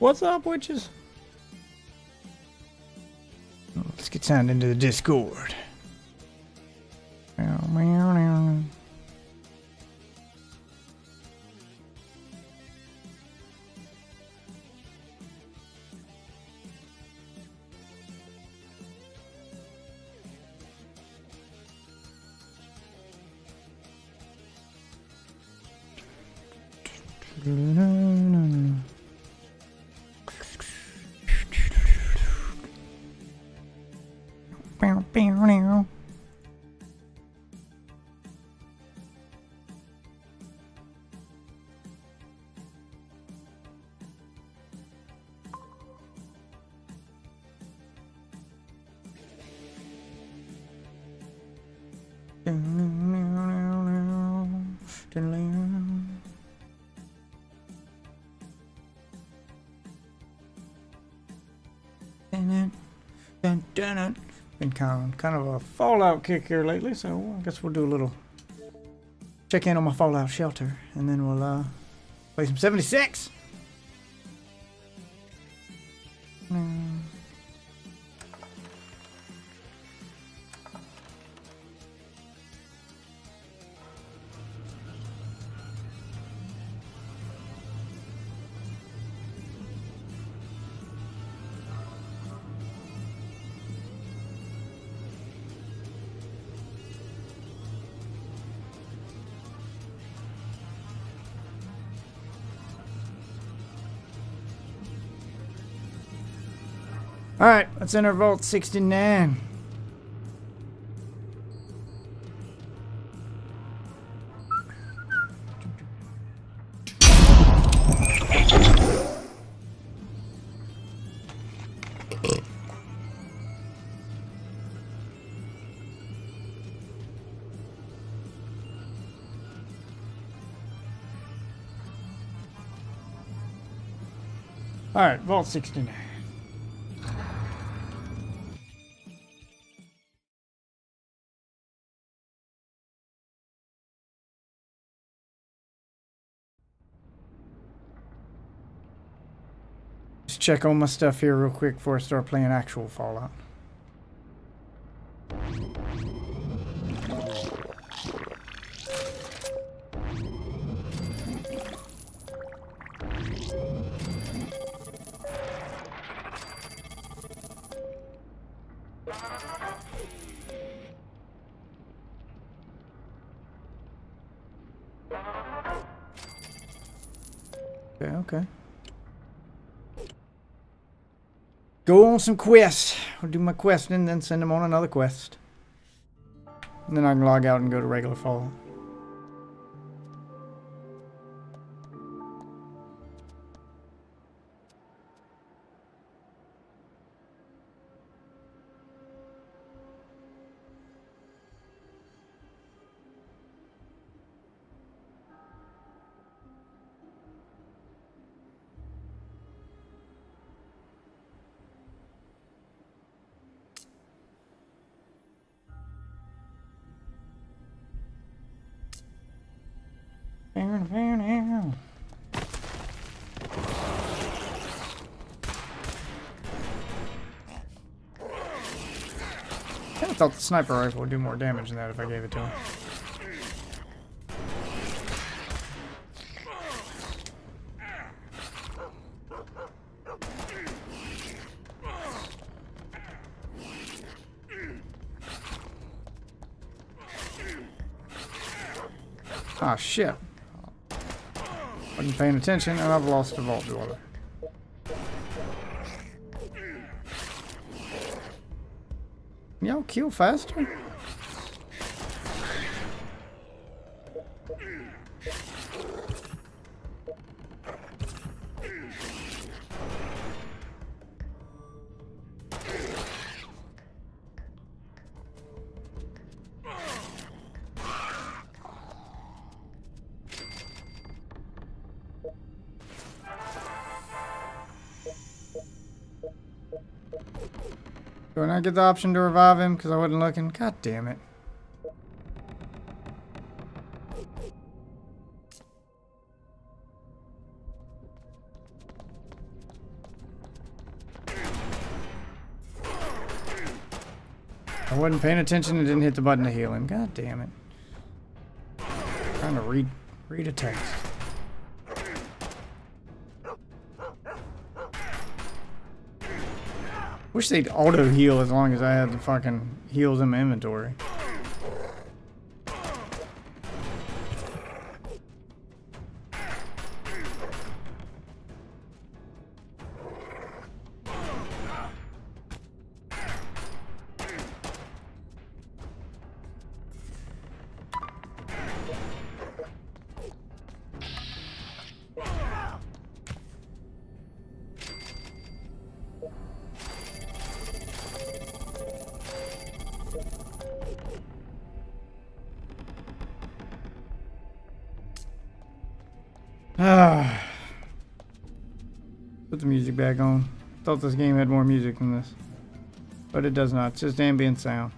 What's up, witches? Let's get signed into the Discord. Meow, meow, meow. Been kind of a Fallout kick here lately, so I guess we'll do a little check in on my Fallout shelter, and then we'll play some 76. Alright, let's enter Vault 69. Alright, Vault 69. Check all my stuff here real quick before I start playing actual Fallout. Okay. Go on some quests. I'll do my quest and then send them on another quest. And then I can log out and go to regular Fallout. I thought the sniper rifle would do more damage than that if I gave it to him. Ah, shit. Wasn't paying attention and I've lost the vault dweller. Y'all kill faster? Do I not get the option to revive him because I wasn't looking? God damn it. I wasn't paying attention and didn't hit the button to heal him. God damn it. Trying to read a text. Wish they'd auto heal as long as I had the fucking heals in my inventory. Put the music back on. Thought this game had more music than this. But it does not. It's just ambient sound.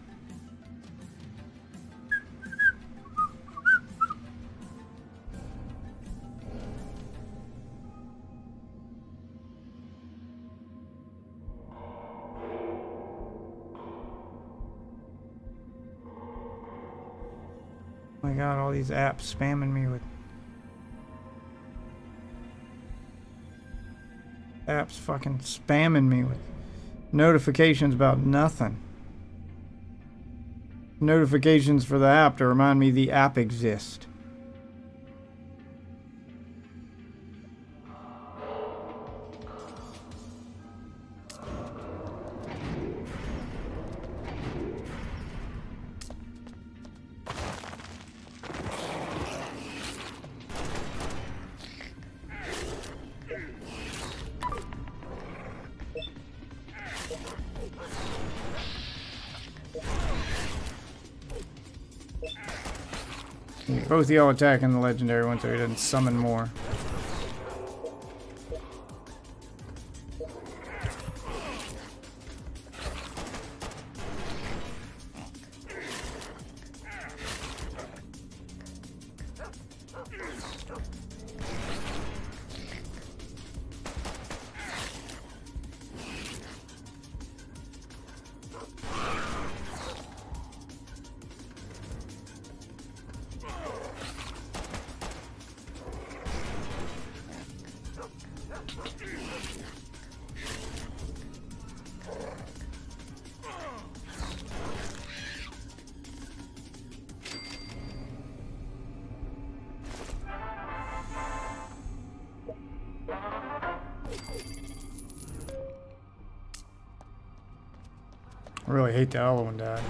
Oh my god, all these apps spamming me with apps fucking spamming me with notifications about nothing. Notifications for the app to remind me the app exists. Both y'all attacking the legendary one so he doesn't summon more. I really hate the other one died.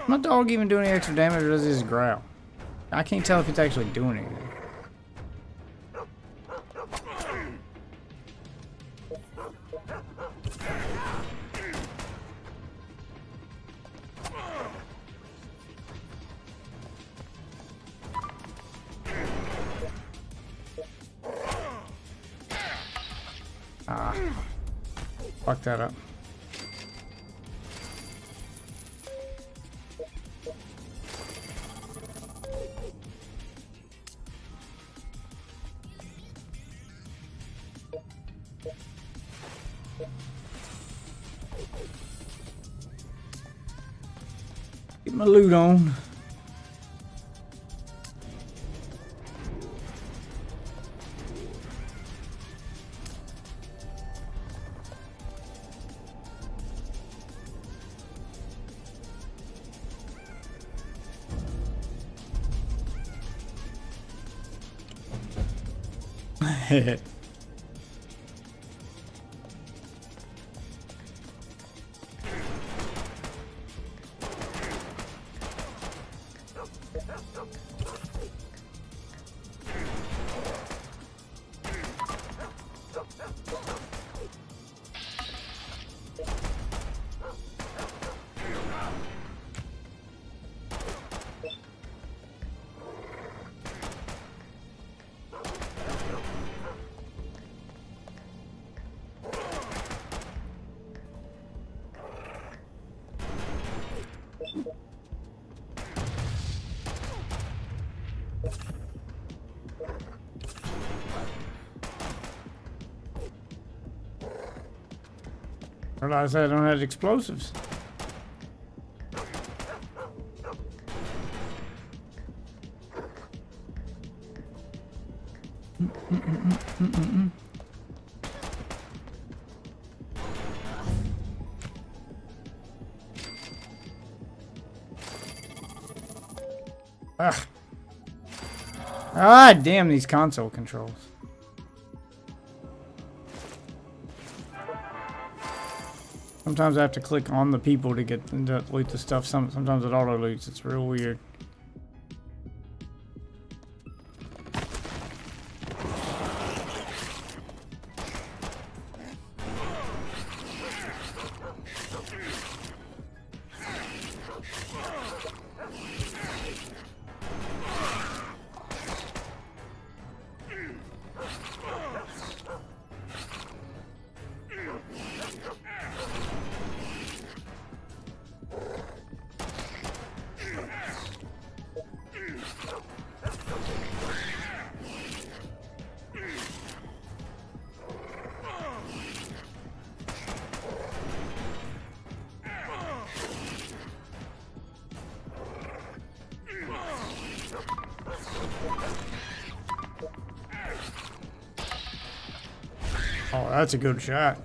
My dog even do any extra damage or does it just growl? I can't tell if it's actually doing anything. Ah, fuck that up. Get my loot on. Realize I don't have explosives. Ugh. Ah, damn these console controls. Sometimes I have to click on the people to get to loot the stuff. Sometimes it auto loots. It's real weird. Oh, that's a good shot.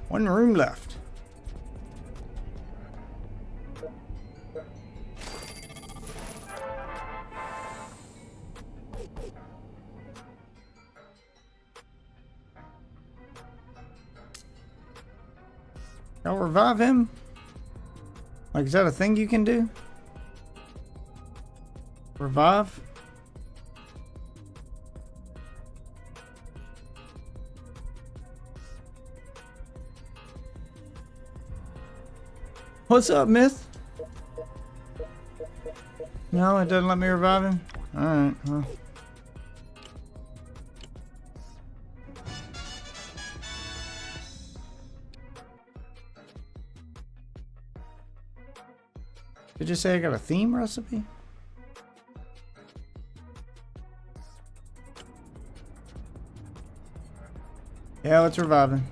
One room left. I'll revive him? Like, is that a thing you can do? Revive? What's up, Myth? No, it doesn't let me revive him? Alright, well. Did you say I got a theme recipe? Yeah, let's revive him.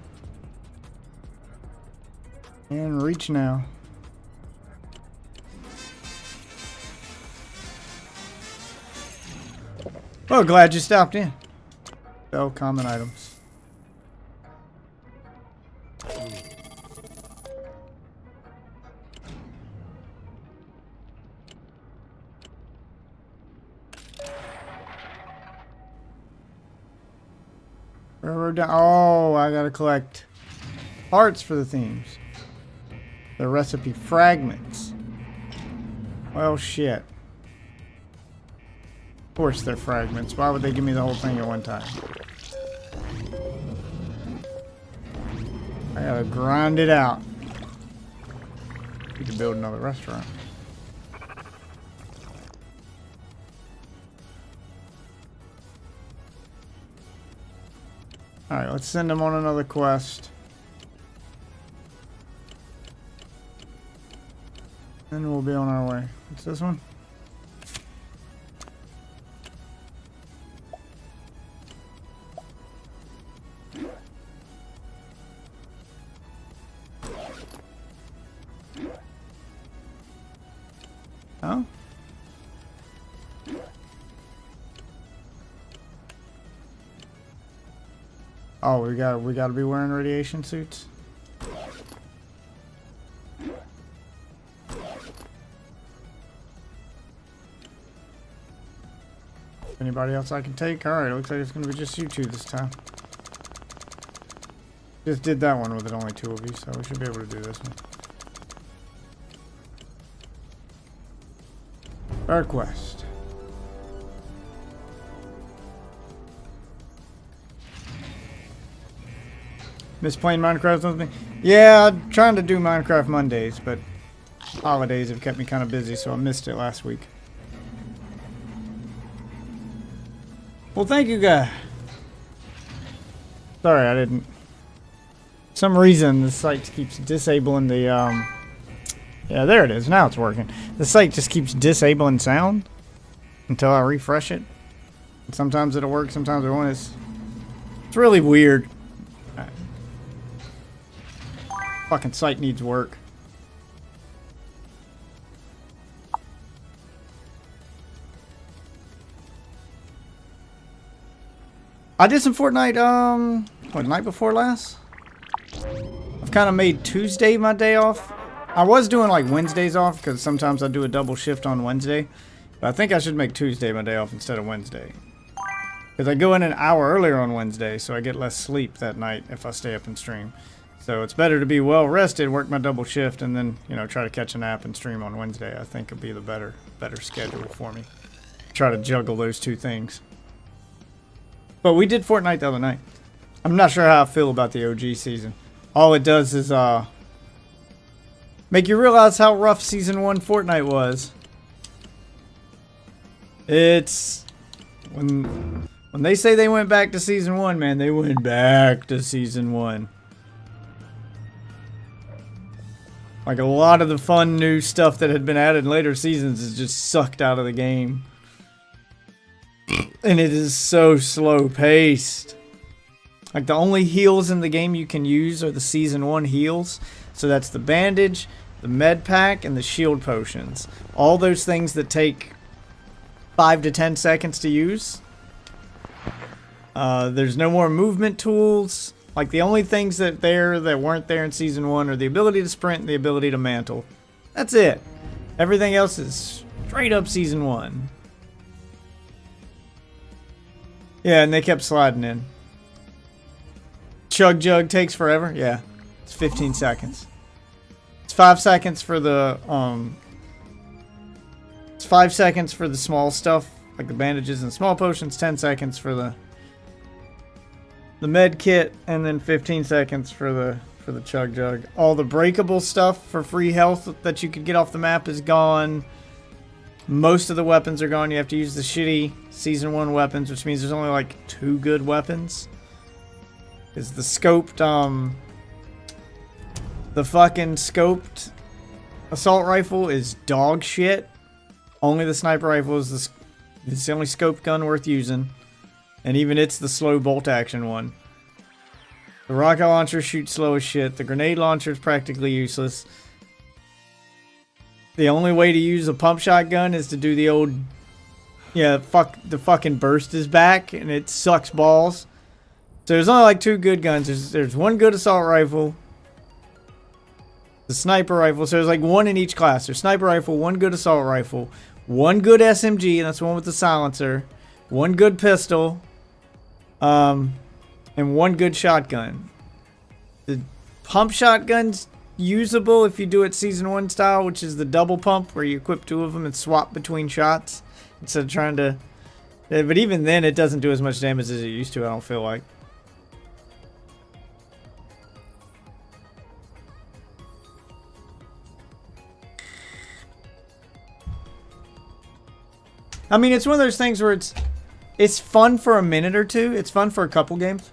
And reach now. Oh, glad you stopped in. Sell common items. Railroad down. Oh, I gotta collect parts for the themes. The recipe fragments. Well, shit. Of course they're fragments. Why would they give me the whole thing at one time? I gotta grind it out. We could build another restaurant. Alright, let's send them on another quest. Then we'll be on our way. What's this one? Oh? Oh, we gotta be wearing radiation suits. Anybody else I can take? All right, looks like it's gonna be just you two this time. Just did that one with it, only 2 of you, so we should be able to do this one. Our quest. Miss playing Minecraft with me? Yeah, I'm trying to do Minecraft Mondays, but holidays have kept me kind of busy, so I missed it last week. Well, thank you, guys. Sorry, I didn't. For some reason, the site keeps disabling the, Yeah, there it is. Now it's working. The site just keeps disabling sound until I refresh it. And sometimes it'll work, sometimes it won't. It's really weird. Fucking site needs work. I did some Fortnite, what, night before last? I've kind of made Tuesday my day off. I was doing like Wednesdays off because sometimes I do a double shift on Wednesday. But I think I should make Tuesday my day off instead of Wednesday. Because I go in an hour earlier on Wednesday, so I get less sleep that night if I stay up and stream. So it's better to be well rested, work my double shift, and then, you know, try to catch a nap and stream on Wednesday. I think would be the better schedule for me. Try to juggle those two things. But we did Fortnite the other night. I'm not sure how I feel about the OG season. All it does is make you realize how rough Season 1 Fortnite was. It's... When they say they went back to Season 1, man, they went back to Season 1. Like, a lot of the fun new stuff that had been added in later seasons is just sucked out of the game. And it is so slow paced. Like, the only heals in the game you can use are the Season 1 heals. So that's the bandage, the med pack, and the shield potions. All those things that take 5 to 10 seconds to use. There's no more movement tools. Like, the only things that weren't there in Season 1 are the ability to sprint and the ability to mantle. That's it. Everything else is straight up Season 1. Yeah, and they kept sliding in. Chug Jug takes forever. Yeah, it's 15 seconds. It's 5 seconds for the It's 5 seconds for the small stuff, like the bandages and small potions. 10 seconds for the med kit, and then 15 seconds for the Chug Jug. All the breakable stuff for free health that you could get off the map is gone. Most of the weapons are gone. You have to use the shitty Season 1 weapons, which means there's only like 2 good weapons. Is the scoped, the fucking scoped assault rifle is dog shit. Only the sniper rifle is it's the only scoped gun worth using. And even it's the slow bolt action one. The rocket launcher shoots slow as shit. The grenade launcher is practically useless. The only way to use a pump shotgun is to do the old... Yeah, the fucking burst is back, and it sucks balls. So there's only like 2 good guns. There's 1 good assault rifle. The sniper rifle. So there's like 1 in each class. There's sniper rifle, 1 good assault rifle, 1 good SMG, and that's the one with the silencer. 1 good pistol. and 1 good shotgun. The pump shotgun's usable if you do it Season 1 style, which is the double pump where you equip 2 of them and swap between shots instead of trying to... But even then, it doesn't do as much damage as it used to, I don't feel like. I mean, it's one of those things where it's fun for a minute or two. It's fun for a couple games.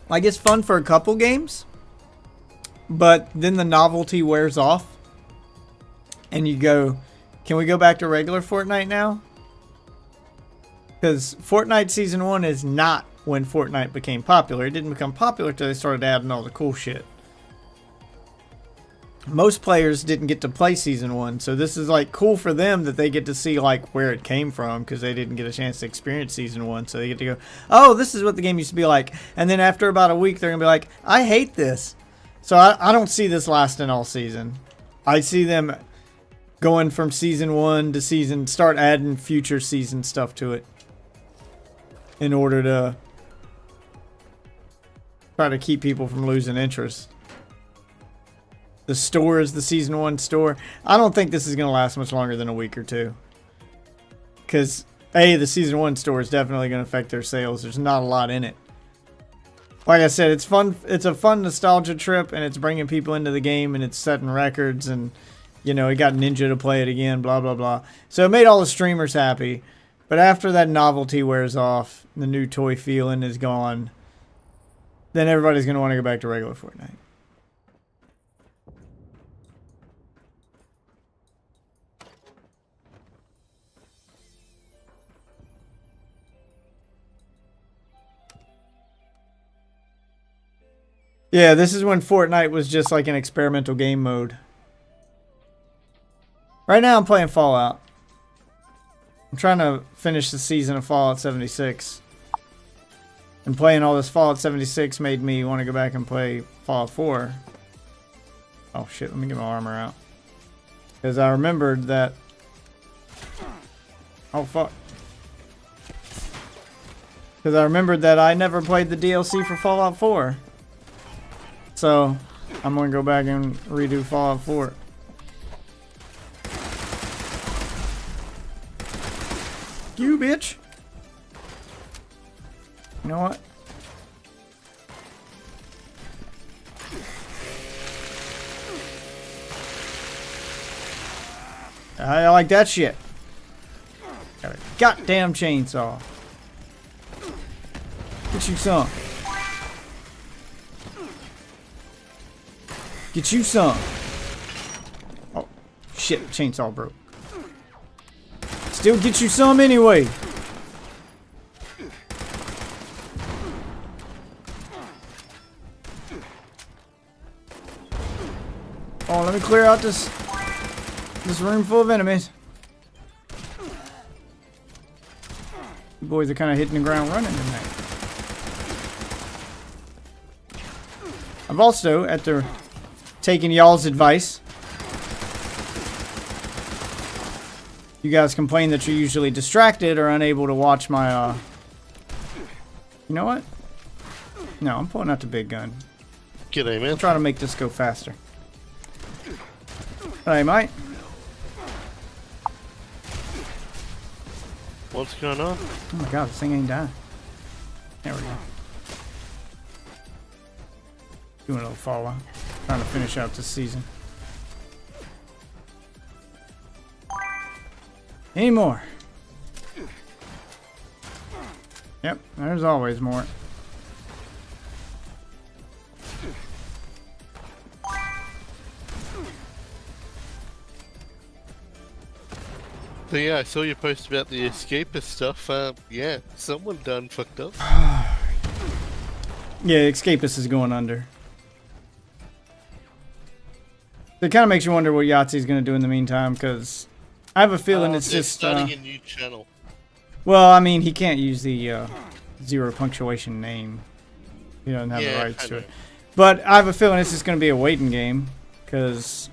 Like, it's fun for a couple games, but then the novelty wears off, and you go, can we go back to regular Fortnite now? Because Fortnite Season 1 is not when Fortnite became popular. It didn't become popular until they started adding all the cool shit. Most players didn't get to play Season 1, so this is like cool for them that they get to see like where it came from, because they didn't get a chance to experience Season 1, so they get to go, oh, this is what the game used to be like. And then after about a week, they're going to be like, I hate this. So I don't see this lasting all season. I see them going from Season 1 to start adding future season stuff to it in order to try to keep people from losing interest. The store is the Season 1 store. I don't think this is going to last much longer than a week or two. Because, A, the Season 1 store is definitely going to affect their sales. There's not a lot in it. Like I said, it's fun. It's a fun nostalgia trip, and it's bringing people into the game, and it's setting records, and, you know, it got Ninja to play it again, blah, blah, blah. So it made all the streamers happy. But after that novelty wears off, the new toy feeling is gone, then everybody's going to want to go back to regular Fortnite. Yeah, this is when Fortnite was just like an experimental game mode. Right now I'm playing Fallout. I'm trying to finish the season of Fallout 76. And playing all this Fallout 76 made me want to go back and play Fallout 4. Oh shit, let me get my armor out. Because I remembered that... Oh fuck. Because I remembered that I never played the DLC for Fallout 4. So, I'm going to go back and redo Fallout 4. You bitch! You know what? I like that shit. Got a goddamn chainsaw. Get you some. Get you some. Oh, shit. Chainsaw broke. Still get you some anyway. Oh, let me clear out this room full of enemies. You boys are kind of hitting the ground running tonight. I've also, after taking y'all's advice, you guys complain that you're usually distracted or unable to watch my, You know what? No, I'm pulling out the big gun. G'day, man. I'm trying to make this go faster. Hey, mate. What's going on? Oh my god, this thing ain't dying. There we go. Doing a little Fallout. Trying to finish out this season. Any more? Yep, there's always more. So yeah, I saw your post about the escapist stuff. Yeah, someone done fucked up. Yeah, Escapist is going under. It kind of makes you wonder what Yahtzee's going to do in the meantime, because I have a feeling it's just... starting a new channel. Well, I mean, he can't use the zero punctuation name. He doesn't have the rights to it. But I have a feeling it's just going to be a waiting game, because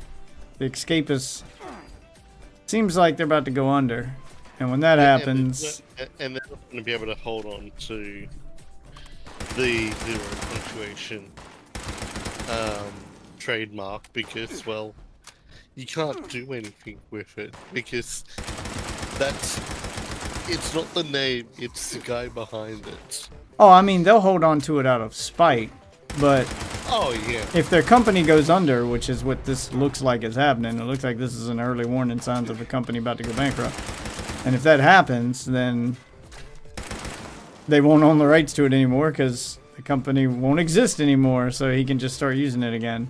the Escapist seems like they're about to go under. And when that happens, and they're not going to be able to hold on to the zero punctuation trademark because, well, you can't do anything with it because it's not the name, it's the guy behind it. oh, I mean, they'll hold on to it out of spite, but Oh yeah. if their company goes under, which is what this looks like is happening, it looks like this is an early warning signs of a company about to go bankrupt. And if that happens, then they won't own the rights to it anymore because the company won't exist anymore, so he can just start using it again.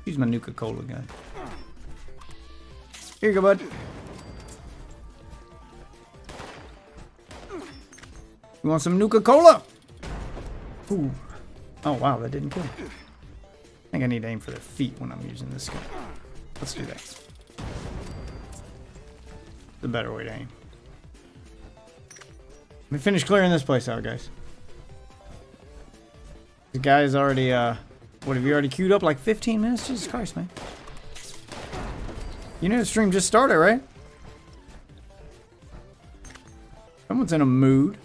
Use my Nuka-Cola guy. Here you go, bud. You want some Nuka-Cola? Ooh. Oh, wow, that didn't kill me. I think I need to aim for their feet when I'm using this gun. Let's do that. The better way to aim. Let me finish clearing this place out, guys. The guy's already, what, have you already queued up like 15 minutes? Jesus Christ, man. You know the stream just started, right? Someone's in a mood.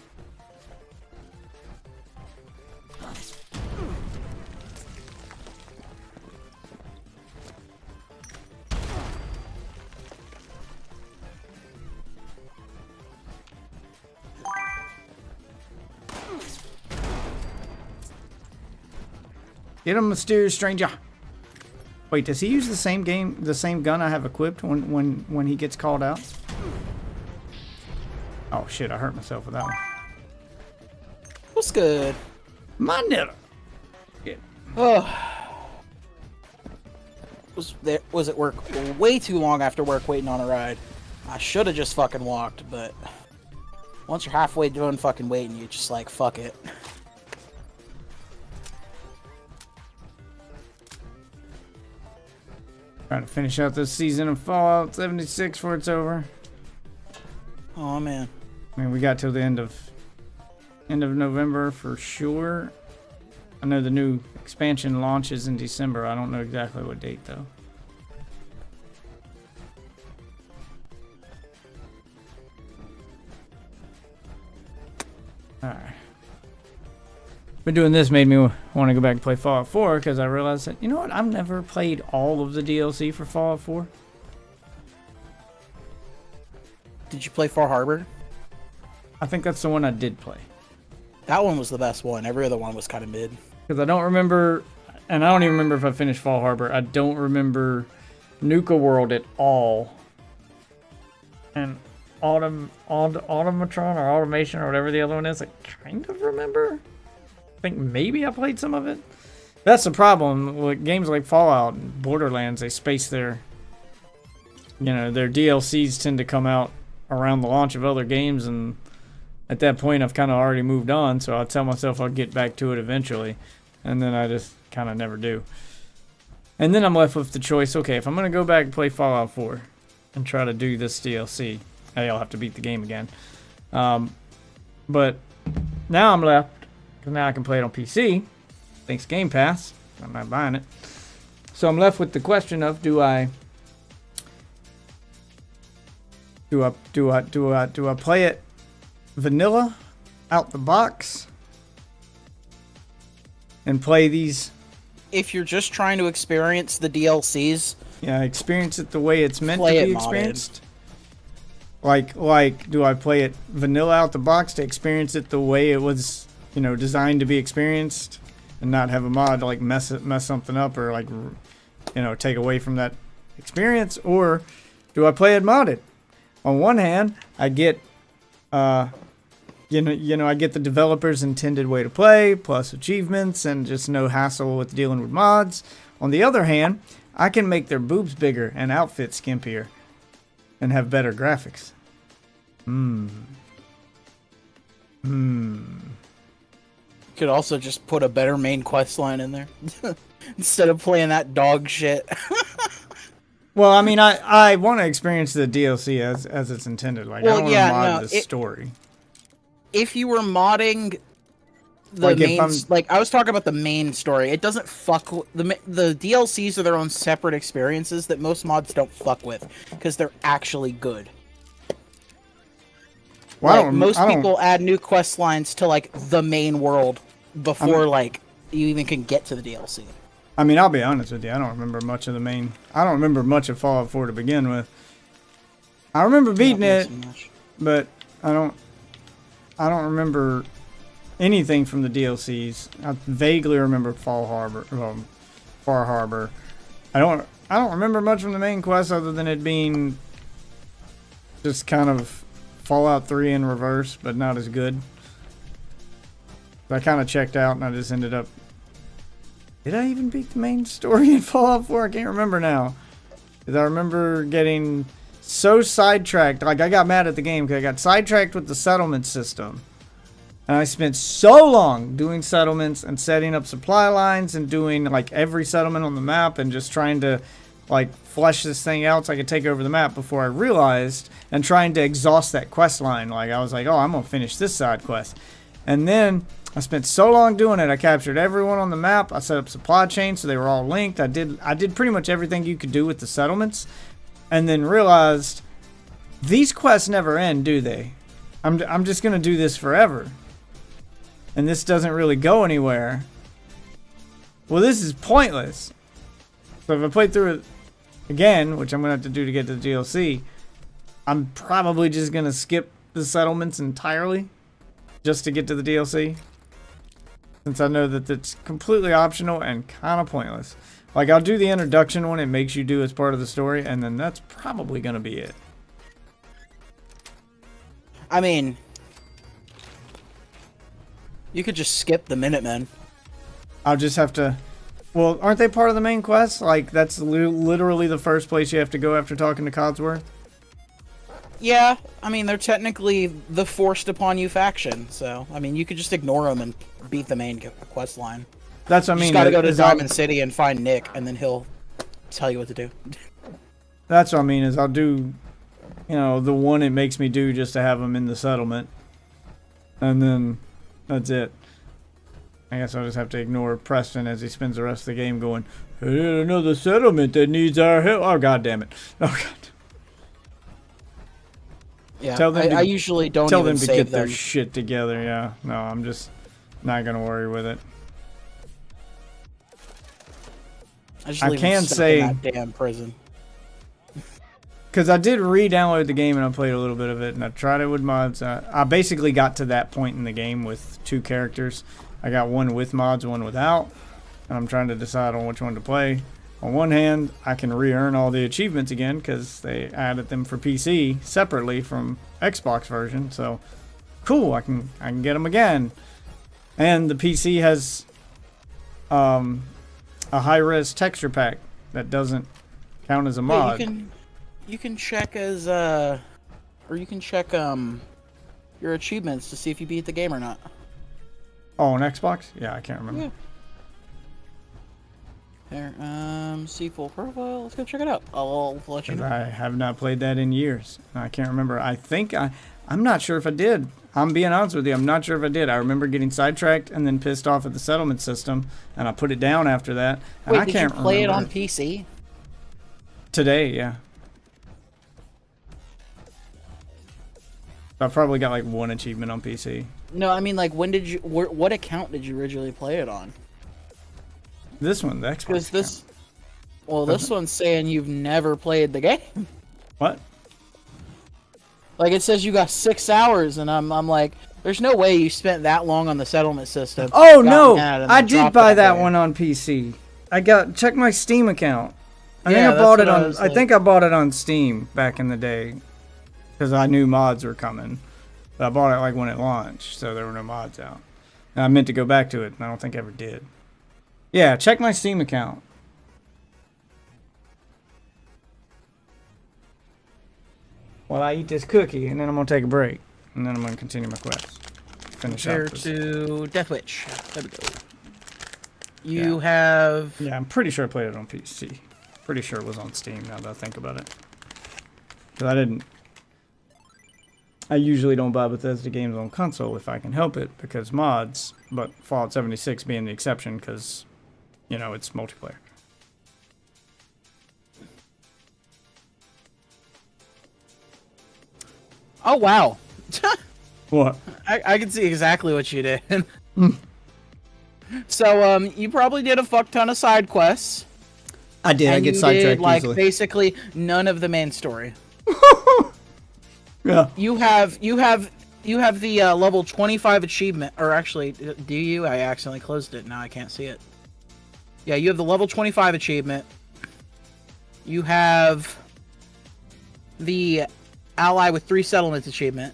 Get him, mysterious stranger. Wait, does he use the same gun I have equipped when he gets called out? Oh shit, I hurt myself with that one. What's good? My nigga. Yeah. Oh. Was at work way too long after work waiting on a ride. I should have just fucking walked, but once you're halfway done fucking waiting, you're just like, fuck it. Trying to finish out this season of Fallout 76 before it's over. Oh man. I mean, we got till the end of November for sure. I know the new expansion launches in December. I don't know exactly what date though. Alright. But doing this made me want to go back and play Fallout 4 because I realized that, you know what, I've never played all of the DLC for Fallout 4. Did you play Far Harbor? I think that's the one I did play. That one was the best one. Every other one was kind of mid. Because I don't remember, and I don't even remember if I finished Fall Harbor. I don't remember Nuka World at all. And Automatron or Automation or whatever the other one is, I kind of remember. I think maybe I played some of it. That's the problem with games like Fallout and Borderlands. They space their DLCs tend to come out around the launch of other games, and at that point I've kind of already moved on, so I tell myself I'll get back to it eventually, and then I just kind of never do. And then I'm left with the choice, okay, if I'm going to go back and play Fallout 4 and try to do this DLC, I'll have to beat the game again. But now I'm left, because now I can play it on PC, thanks Game Pass. I'm not buying it. So I'm left with the question of do I play it vanilla out the box and play these? If you're just trying to experience the DLCs, experience it the way it's meant to play be it experienced. Like, do I play it vanilla out the box to experience it the way it was, designed to be experienced, and not have a mod to like mess something up or like, take away from that experience? Or do I play it modded? On one hand, I get, I get the developer's intended way to play, plus achievements, and just no hassle with dealing with mods. On the other hand, I can make their boobs bigger and outfits skimpier, and have better graphics. could also just put a better main quest line in there instead of playing that dog shit. Well, I mean, I want to experience the DLC as it's intended. Like, I don't want to mod the story. If you were modding the Like, if main, I'm- like I was talking about the main story. It doesn't fuck with the DLCs are their own separate experiences that most mods don't fuck with because they're actually good. Well, Like most people add new quest lines to like the main world before like you even can get to the DLC. I mean, I'll be honest with you. I don't remember much of the main. I don't remember much of Fallout 4 to begin with. I remember beating it, but I don't remember anything from the DLCs. I vaguely remember Far Harbor. I don't remember much from the main quest other than it being just kind of Fallout 3 in reverse, but not as good. So I kind of checked out and I just ended up. Did I even beat the main story in Fallout 4? I can't remember now. Because I remember getting so sidetracked. Like, I got mad at the game because I got sidetracked with the settlement system. And I spent so long doing settlements and setting up supply lines and doing, like, every settlement on the map and just trying to, like, flesh this thing out so I could take over the map before I realized and trying to exhaust that quest line. Like, I was like, oh, I'm going to finish this side quest. And then I spent so long doing it. I captured everyone on the map. I set up supply chains so they were all linked. I did pretty much everything you could do with the settlements, and then realized these quests never end, do they? I'm just gonna do this forever, and this doesn't really go anywhere. Well, this is pointless. So if I play through it again, which I'm gonna have to do to get to the DLC, I'm probably just gonna skip the settlements entirely just to get to the DLC. Since I know that it's completely optional and kind of pointless. Like, I'll do the introduction one it makes you do as part of the story, and then that's probably going to be it. I mean, you could just skip the Minutemen. I'll just have to... Well, aren't they part of the main quest? Like, that's literally the first place you have to go after talking to Codsworth? Yeah, I mean, they're technically the forced upon you faction, so, I mean, you could just ignore them and beat the main quest line. That's what I You mean. just gotta go to is Diamond City and find Nick, and then he'll tell you what to do. That's what I mean, is I'll do, you know, the one it makes me do just to have them in the settlement. And then that's it. I guess I'll just have to ignore Preston as he spends the rest of the game going, hey, another settlement that needs our help. Oh, God damn it. Oh, God. Yeah, Tell them I usually don't Tell even them to save get their them. shit together, yeah. No, I'm just not going to worry with it. just I leave them can stuck say- in that damn prison. Because I did re-download the game and I played a little bit of it and I tried it with mods. I basically got to that point in the game with two characters. I got one with mods, one without. And I'm trying to decide on which one to play. On one hand, I can re-earn all the achievements again because they added them for PC separately from Xbox version. So, cool, I can get them again. And the PC has a high-res texture pack that doesn't count as a mod. Wait, you can check as or you can check your achievements to see if you beat the game or not. Oh, on Xbox? Yeah, I can't remember. Yeah. There, see full profile. Let's go check it out. I'll let you know. I have not played that in years. I can't remember. I'm not sure if I did. I'm being honest with you. I'm not sure if I did. I remember getting sidetracked and then pissed off at the settlement system, and I put it down after that. And Wait, I did can't you play remember. it on PC? Today, yeah. I probably got like one achievement on PC. No, I mean, like, when did you? What account did you originally play it on? This one, the Xbox. Because this, account. well, this one's saying you've never played the game. What? Like, it says you got 6 hours, and I'm like, there's no way you spent that long on the settlement system. Oh got no! mad, and I then did dropped buy that game. one on PC. Check my Steam account. I Yeah, think I that's bought it what I on. was I think I bought it on Steam back in the day, because I knew mods were coming. But I bought it like when it launched, so there were no mods out. And I meant to go back to it, and I don't think I ever did. Yeah, check my Steam account. While I eat this cookie, and then I'm gonna take a break, and then I'm gonna continue my quest. Finish Compare out this. to Death Witch. There we go. You have. Yeah, I'm pretty sure I played it on PC. Pretty sure it was on Steam now that I think about it. Because I didn't. I usually don't buy Bethesda games on console if I can help it because mods, but Fallout 76 being the exception because, you know, it's multiplayer. Oh wow. What? I can see exactly what you did. So you probably did a fuck ton of side quests. I did. I And get you sidetracked did, like, easily. basically none of the main story. Yeah. You have the level 25 achievement, or actually, do you? I accidentally closed it. Now I can't see it. Yeah, you have the level 25 achievement. You have the Ally with 3 settlements achievement.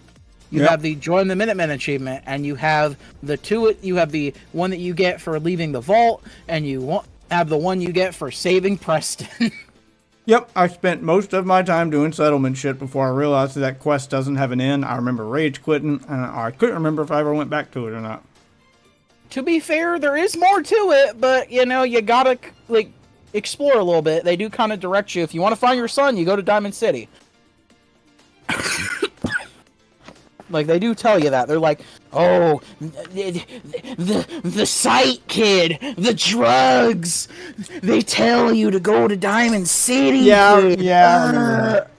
You Yep. have the Join the Minutemen achievement, and you have you have the one that you get for leaving the vault, and you have the one you get for saving Preston. Yep, I spent most of my time doing settlement shit before I realized that quest doesn't have an end. I remember rage quitting, and I couldn't remember if I ever went back to it or not. To be fair, there is more to it, but you know, you gotta like explore a little bit. They do kind of direct you. If you want to find your son, you go to Diamond City. Like, they do tell you that. They're like, oh, the sight kid, the drugs. They tell you to go to Diamond City. Yeah, kid. yeah, I remember that.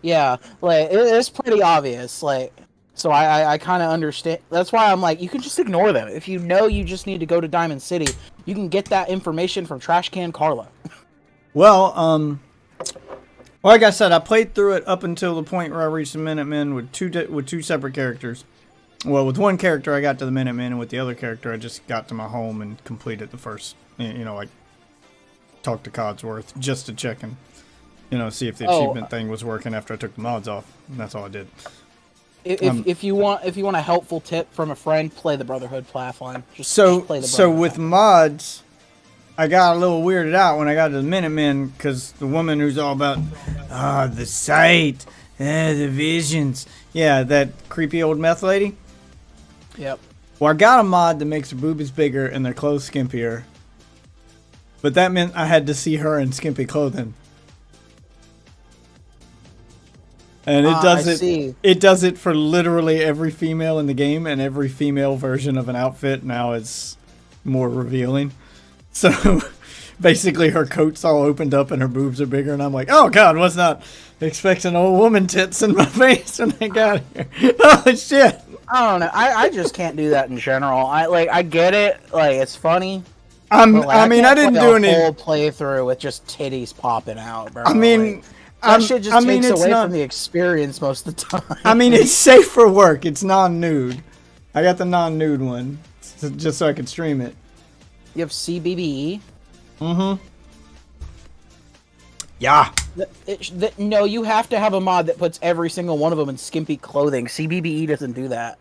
Yeah, like, it's pretty obvious. Like, so I kind of understand. That's why I'm like, you can just ignore them. If you know you just need to go to Diamond City, you can get that information from Trash Can Carla. Well, like I said, I played through it up until the point where I reached the Minutemen with two separate characters. Well, with one character I got to the Minutemen, and with the other character I just got to my home and completed the first, you know, like, talk to Codsworth just to check and, you know, see if the achievement thing was working after I took the mods off. And that's all I did. If you want a helpful tip from a friend, play the Brotherhood Pathline. Just play the So Brotherhood with Pathline. mods, I got a little weirded out when I got to the Minutemen because the woman who's all about, the sight, the visions. Yeah, that creepy old meth lady. Yep. Well, I got a mod that makes their boobies bigger and their clothes skimpier. But that meant I had to see her in skimpy clothing. And it does I it. see. It does it for literally every female in the game, and every female version of an outfit now is more revealing. So basically, her coat's all opened up and her boobs are bigger, and I'm like, oh god, was not expecting old woman tits in my face when I got here. Oh shit! I don't know. I just can't do that in general. I get it. Like, it's funny. I But, like, mean, I can't didn't play do a any. whole playthrough with just titties popping out, bro. I mean, Like, that shit just takes it's away not. from the experience most of the time. I mean, it's safe for work. It's non-nude. I got the non-nude one, just so I could stream it. You have CBBE. Mm-hmm. Yeah. No, you have to have a mod that puts every single one of them in skimpy clothing. CBBE doesn't do that.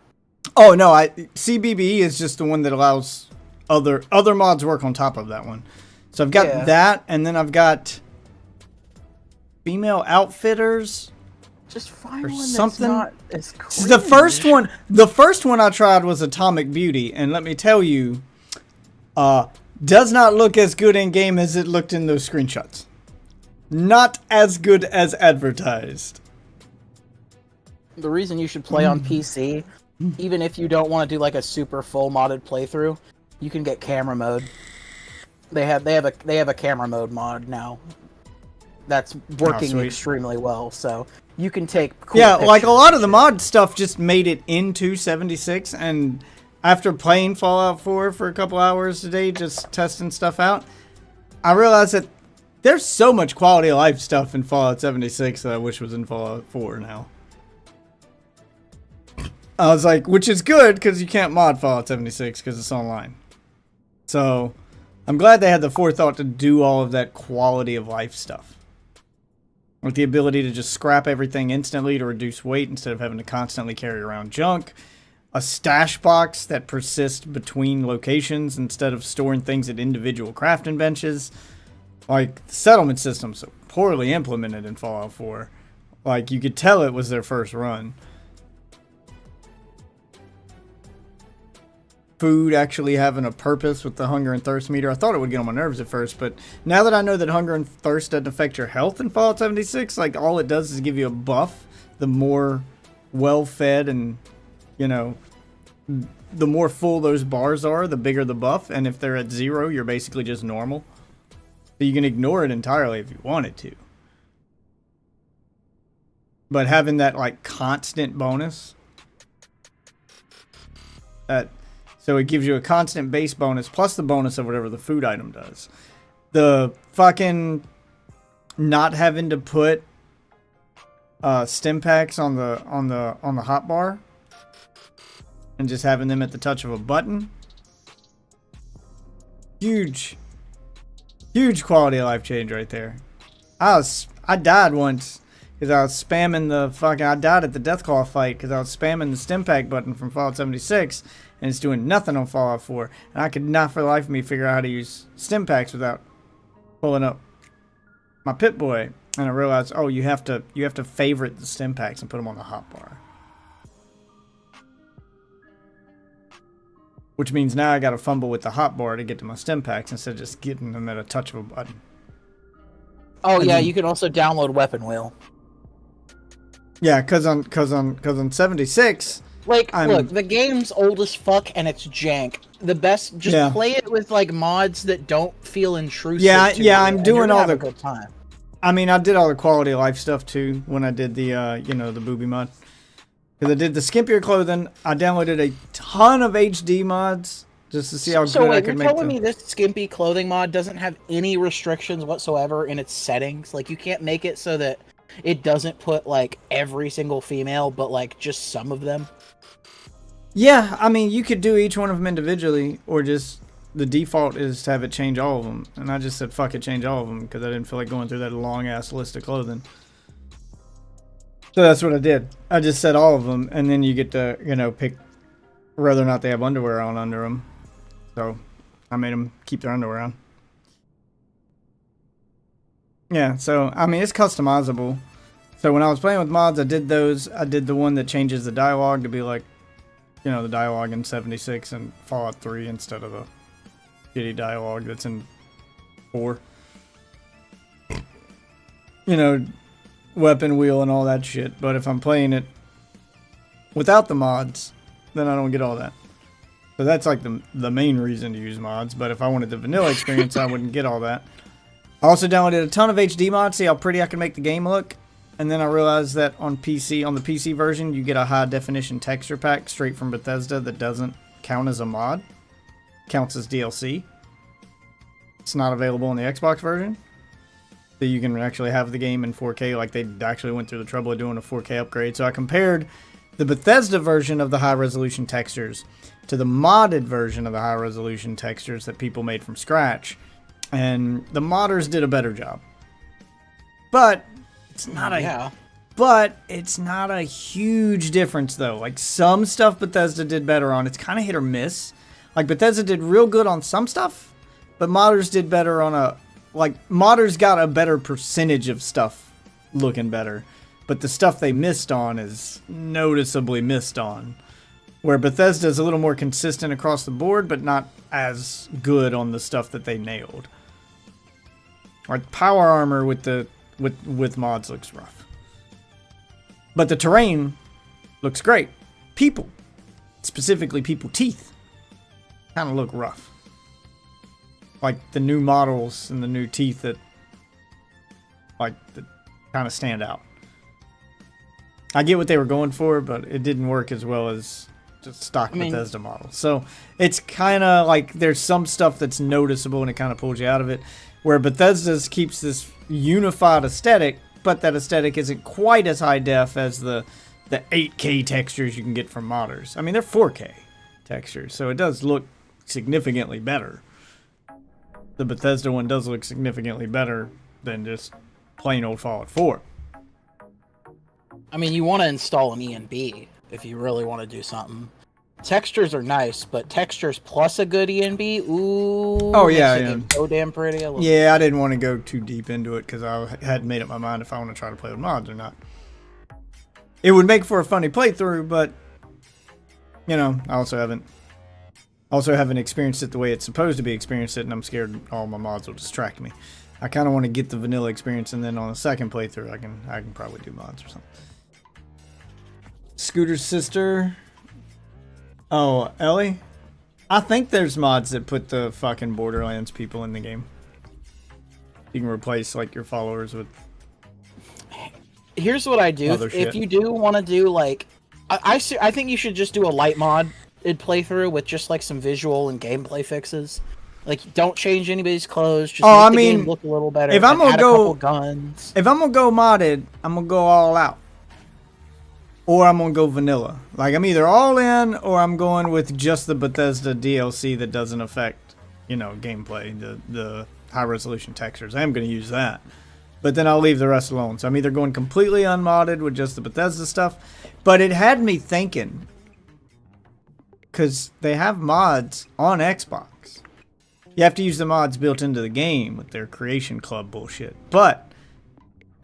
Oh no, CBBE is just the one that allows other mods work on top of that one. So I've got that, and then I've got female outfitters. Just find Or one that's something. not as cringe. The first one I tried was Atomic Beauty, and let me tell you, does not look as good in game as it looked in those screenshots. Not as good as advertised. The reason you should play on PC, even if you don't want to do like a super full modded playthrough, you can get camera mode. They have a camera mode mod now. That's working sweet. extremely well. So you can take cool Yeah, like a pictures. lot of the mod stuff just made it into 76, and after playing Fallout 4 for a couple hours today, just testing stuff out, I realized that there's so much quality of life stuff in Fallout 76 that I wish was in Fallout 4 now. I was like, which is good because you can't mod Fallout 76 because it's online. So I'm glad they had the forethought to do all of that quality of life stuff. With the ability to just scrap everything instantly to reduce weight instead of having to constantly carry around junk. A stash box that persists between locations instead of storing things at individual crafting benches. Like, the settlement system's so poorly implemented in Fallout 4. Like, you could tell it was their first run. Food actually having a purpose with the hunger and thirst meter. I thought it would get on my nerves at first, but now that I know that hunger and thirst doesn't affect your health in Fallout 76, like, all it does is give you a buff the more well fed and, you know, the more full those bars are, the bigger the buff. And if they're at 0, you're basically just normal. So you can ignore it entirely if you wanted to. But having that like constant bonus, so it gives you a constant base bonus plus the bonus of whatever the food item does. The fucking not having to put stim packs on the hotbar and just having them at the touch of a button. Huge quality of life change right there. I died once because I was spamming I died at the Deathclaw fight because I was spamming the stim pack button from Fallout 76 and it's doing nothing on Fallout 4. And I could not for the life of me figure out how to use stim packs without pulling up my Pip-Boy. And I realized, oh, you have to favorite the stim packs and put them on the hotbar. Which means now I got to fumble with the hotbar to get to my stim packs instead of just getting them at a touch of a button. Oh yeah, you can also download Weapon Wheel. Yeah, cause on 76. Like, look, the game's old as fuck and it's jank. The best, just play it with like mods that don't feel intrusive. Yeah, to you, I'm doing all the good time. I mean, I did all the quality of life stuff too when I did the the booby mod. Because I did the skimpier clothing. I downloaded a ton of HD mods just to see how good I could make them. So you're telling me this skimpy clothing mod doesn't have any restrictions whatsoever in its settings? Like, you can't make it so that it doesn't put like every single female, but like just some of them? Yeah, I mean, you could do each one of them individually, or just the default is to have it change all of them. And I just said, fuck it, change all of them, because I didn't feel like going through that long-ass list of clothing. So that's what I did. I just said all of them, and then you get to, pick whether or not they have underwear on under them. So I made them keep their underwear on. Yeah, so, I mean, it's customizable. So when I was playing with mods, I did those. I did the one that changes the dialogue to be like, the dialogue in 76 and Fallout 3 instead of the shitty dialogue that's in 4. Weapon wheel and all that shit. But if I'm playing it without the mods, then I don't get all that. So that's like the main reason to use mods. But if I wanted the vanilla experience, I wouldn't get all that. I also downloaded a ton of HD mods, see how pretty I can make the game look. And then I realized that on the PC version, you get a high definition texture pack straight from Bethesda that doesn't count as a mod. Counts as DLC. It's not available in the Xbox version. So you can actually have the game in 4K, like they actually went through the trouble of doing a 4K upgrade. So I compared the Bethesda version of the high resolution textures to the modded version of the high resolution textures that people made from scratch. And the modders did a better job. But it's not a huge difference though. Like some stuff Bethesda did better on. It's kind of hit or miss. Like Bethesda did real good on some stuff, but modders did better on modders got a better percentage of stuff looking better. But the stuff they missed on is noticeably missed on. Where Bethesda is a little more consistent across the board, but not as good on the stuff that they nailed. Like power armor with mods looks rough. But the terrain looks great. People, specifically people teeth, kind of look rough. Like the new models and the new teeth that kind of stand out. I get what they were going for, but it didn't work as well as just stock Bethesda models. So it's kind of like there's some stuff that's noticeable and it kind of pulls you out of it. Where Bethesda's keeps this unified aesthetic, but that aesthetic isn't quite as high def as the 8K textures you can get from modders. I mean, they're 4K textures, so it does look significantly better. The Bethesda one does look significantly better than just plain old Fallout 4. I mean, you want to install an ENB if you really want to do something. Textures are nice, but textures plus a good ENB, ooh. Oh, yeah. So damn pretty. Yeah, I didn't want to go too deep into it because I hadn't made up my mind if I want to try to play with mods or not. It would make for a funny playthrough, but, I also haven't experienced it the way it's supposed to be experienced, and I'm scared all my mods will distract me. I kind of want to get the vanilla experience, and then on a second playthrough, I can probably do mods or something. Scooter's sister. Oh, Ellie? I think there's mods that put the fucking Borderlands people in the game. You can replace like your followers with. Here's what I do. Other If shit. you do want to do like, I think you should just do a light mod playthrough with just like some visual and gameplay fixes. Like, don't change anybody's clothes. Just Oh, make I the game mean, look a little better. if I'm and gonna add go- a couple guns. If I'm gonna go modded, I'm gonna go all out. Or I'm gonna go vanilla. Like, I'm either all in or I'm going with just the Bethesda DLC that doesn't affect, you know, gameplay, the high resolution textures. I am gonna use that. But then I'll leave the rest alone. So I'm either going completely unmodded with just the Bethesda stuff. But it had me thinking, because they have mods on Xbox. You have to use the mods built into the game with their Creation Club bullshit. But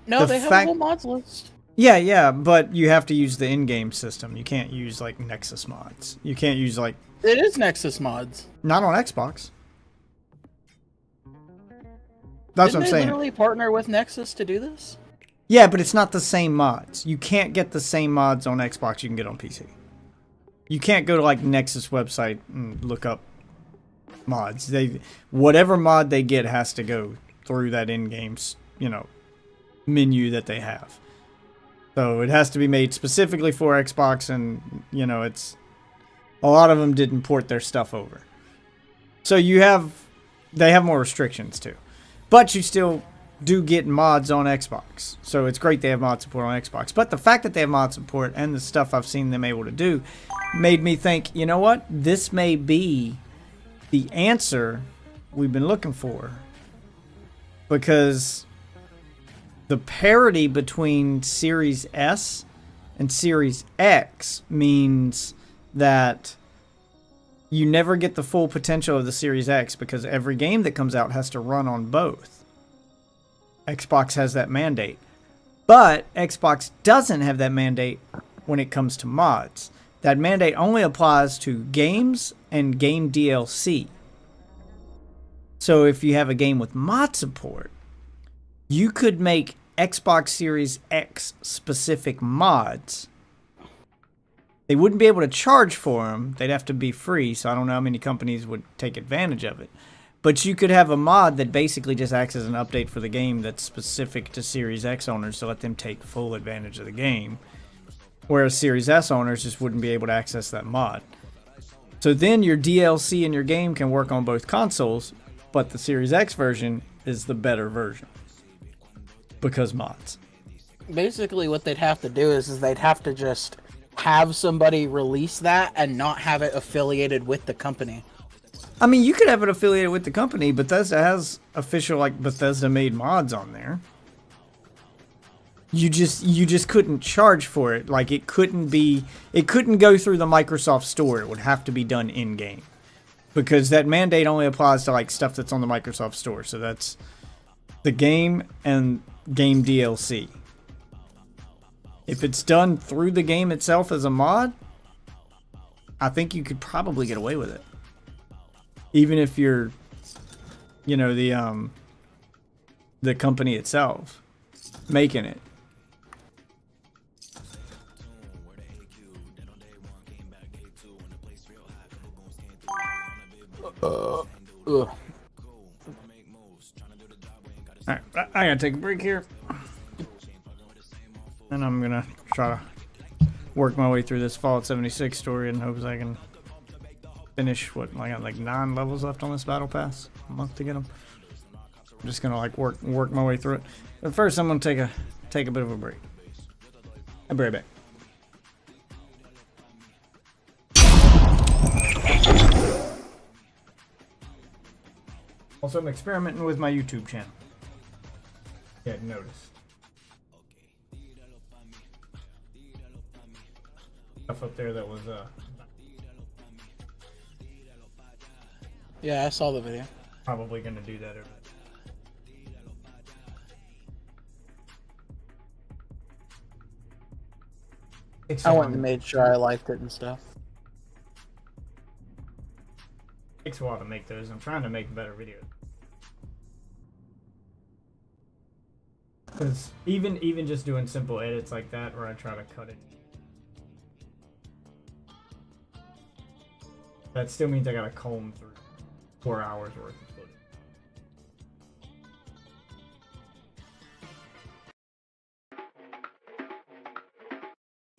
No, the they have fact- a whole mods list. yeah, but you have to use the in-game system. You can't use like Nexus mods. You can't use like It is Nexus mods. not on Xbox. That's Didn't what I'm they saying. literally partner with Nexus to do this? Yeah, but it's not the same mods. You can't get the same mods on Xbox you can get on PC. You can't go to like Nexus website and look up mods. Whatever mod they get has to go through that in-game, you know, menu that they have. So it has to be made specifically for Xbox, and you know, it's a lot of them didn't port their stuff over. So they have more restrictions too. But you still do get mods on Xbox. So it's great they have mod support on Xbox. But the fact that they have mod support and the stuff I've seen them able to do made me think, you know what? This may be the answer we've been looking for. Because the parity between Series S and Series X means that you never get the full potential of the Series X because every game that comes out has to run on both. Xbox has that mandate. But Xbox doesn't have that mandate when it comes to mods. That mandate only applies to games and game DLC. So if you have a game with mod support, you could make Xbox Series X specific mods. They wouldn't be able to charge for them. They'd have to be free, so I don't know how many companies would take advantage of it. But you could have a mod that basically just acts as an update for the game that's specific to Series X owners to let them take full advantage of the game. Whereas Series S owners just wouldn't be able to access that mod. So then your DLC and your game can work on both consoles, but the Series X version is the better version. Because mods. Basically, what they'd have to do is they'd have to just have somebody release that and not have it affiliated with the company. I mean, you could have it affiliated with the company. Bethesda has official, like, Bethesda-made mods on there. You just couldn't charge for it. Like, it couldn't go through the Microsoft Store. It would have to be done in-game. Because that mandate only applies to, like, stuff that's on the Microsoft Store. So that's the game and game DLC. If it's done through the game itself as a mod, I think you could probably get away with it. Even if you're, you know, the company itself making it. Ugh. Alright, I gotta take a break here. And I'm gonna try to work my way through this Fallout 76 story in hopes I can finish I got like 9 levels left on this battle pass. A month to get them. I'm just gonna like work my way through it. But first I'm gonna take a bit of a break. I'll be right back. Also, I'm experimenting with my YouTube channel. Yeah, noticed. Stuff up there that was Yeah, I saw the video. probably gonna do that over. I went and made sure I liked it and stuff. Takes a while to make those. I'm trying to make better videos. Because even just doing simple edits like that, where I try to cut it, That still means I gotta comb through 4 hours worth of footage.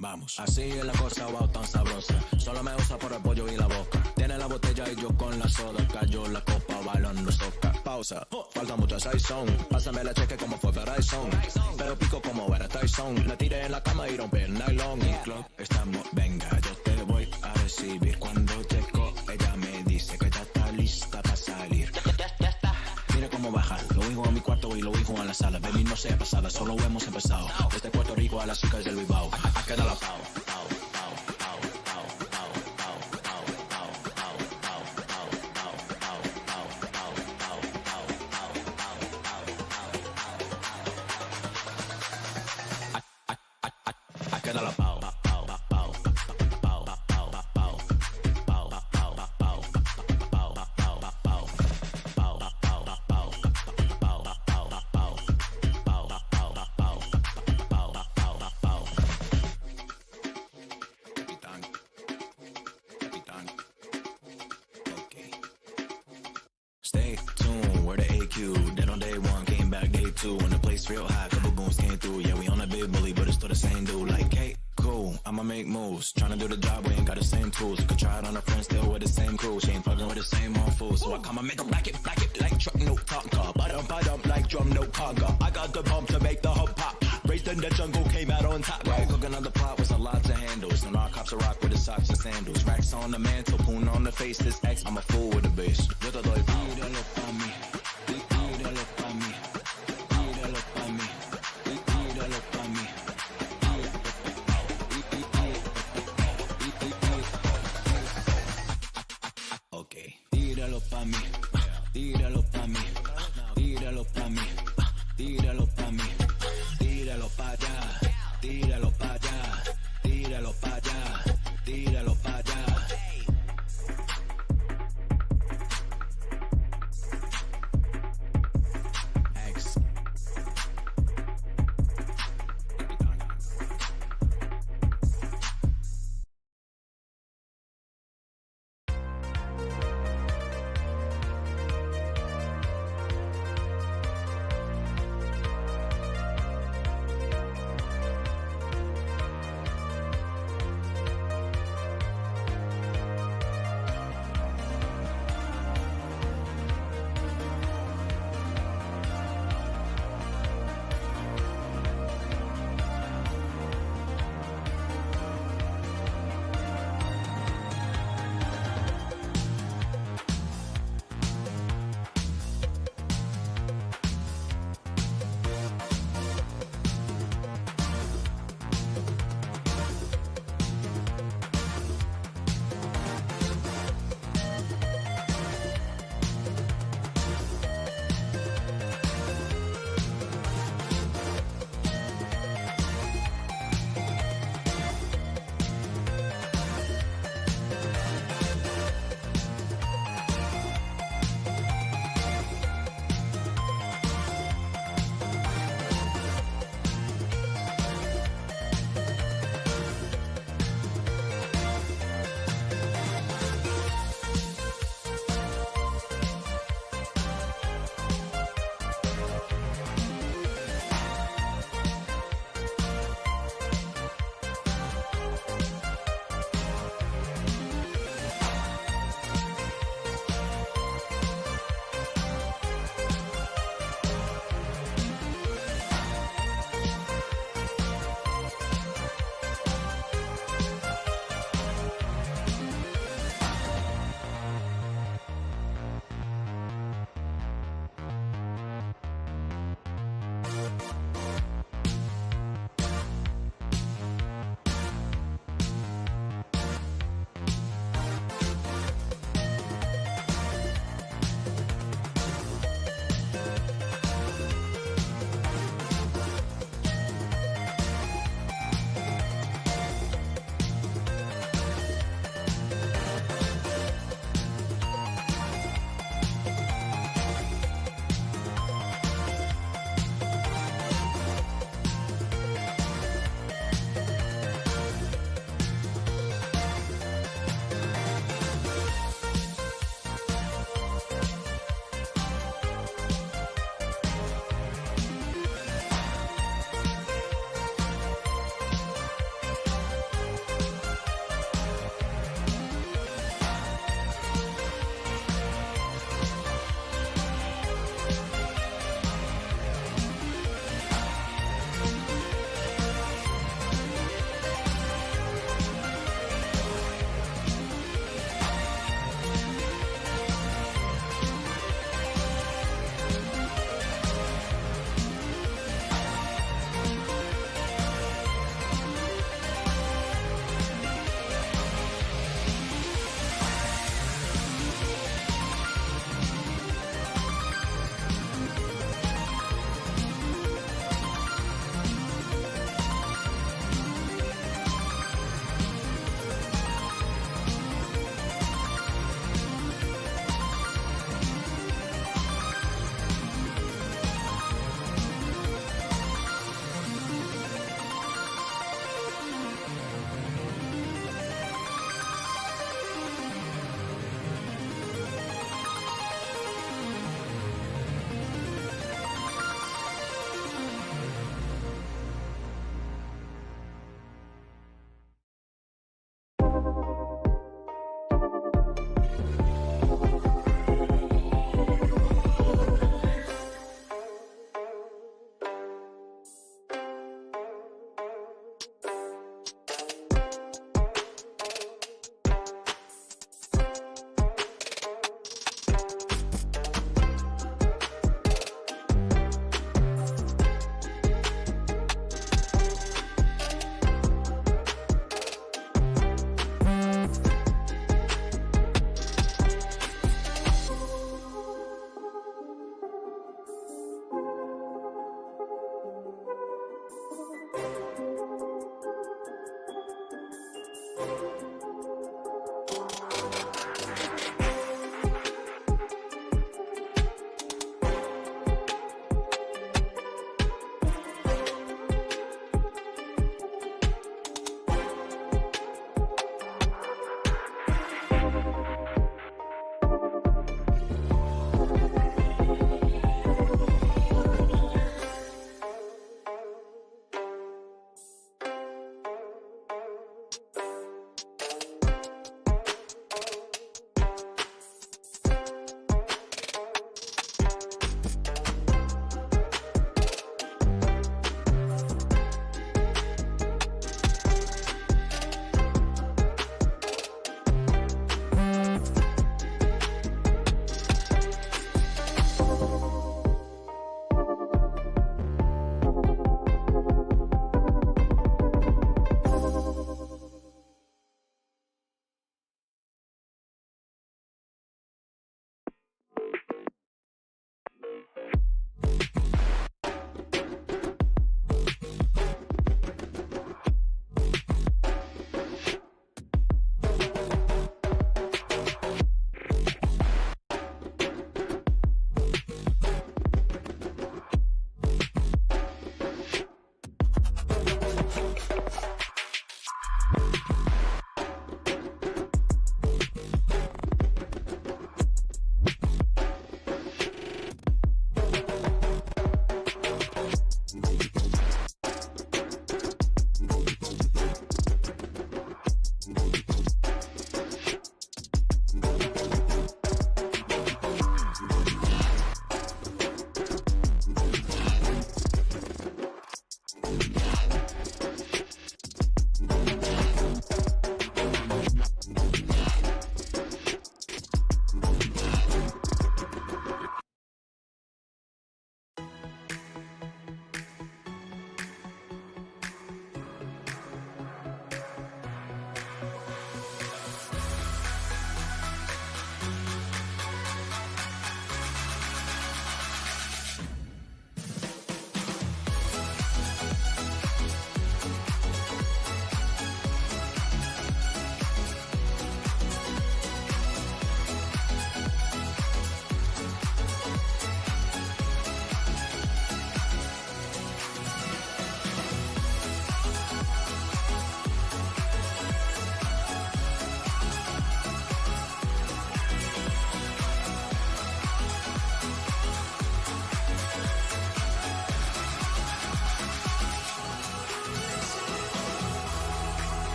Vamos, así es la cosa, wow, tan sabrosa. Solo me usa por el pollo y la boca. Tiene la botella y yo con la soda. Cayó la copa bailando soca. Pausa, falta mucha sazón. Pásame la cheque como fue Verizon. Pero pico como era Tyson. La tiré en la cama y rompí el nylon. En club estamos, venga, yo te voy a recibir. Cuando llego, ella me dice que ya está lista para salir. Ya está. Mira cómo baja, lo hijo a mi cuarto y lo hijo a la sala. Baby, no sea pasada, solo hemos empezado. Desde Puerto Rico a las chicas del Bilbao. A quedar la pao. I queda la pao. Stay tuned, we're the AQ. Dead on day one, came back day two. When the place real high, couple goons came through. Yeah, we on a big bully, but it's still the same dude. Like, hey, cool, I'ma make moves. Tryna do the job, we ain't got the same tools. You could try it on a friend, still with the same crew. She ain't fucking with the same old fool. So I come and make them like it like truck, no talk car. Ba-dum, like drum, no conga. I got good pump to make the hub pop. Raised in the jungle, came out on top. Right, cooking on the pot with a lot to handles. And our cops are rock with the socks and sandals. Racks on the mantle, poon on the face. This X, I'm a fool with the bass. Yo te doy pídelo pa' mí, pídelo pa' mí, pídelo pa' mí, pídelo pa' mí. Okay, tíralo pa' mí, tíralo pa' mí, tíralo pa' mí, tíralo pa' mí, tíralo pa' allá, tíralo pa' allá, tíralo pa' allá, tíralo pa' allá. X.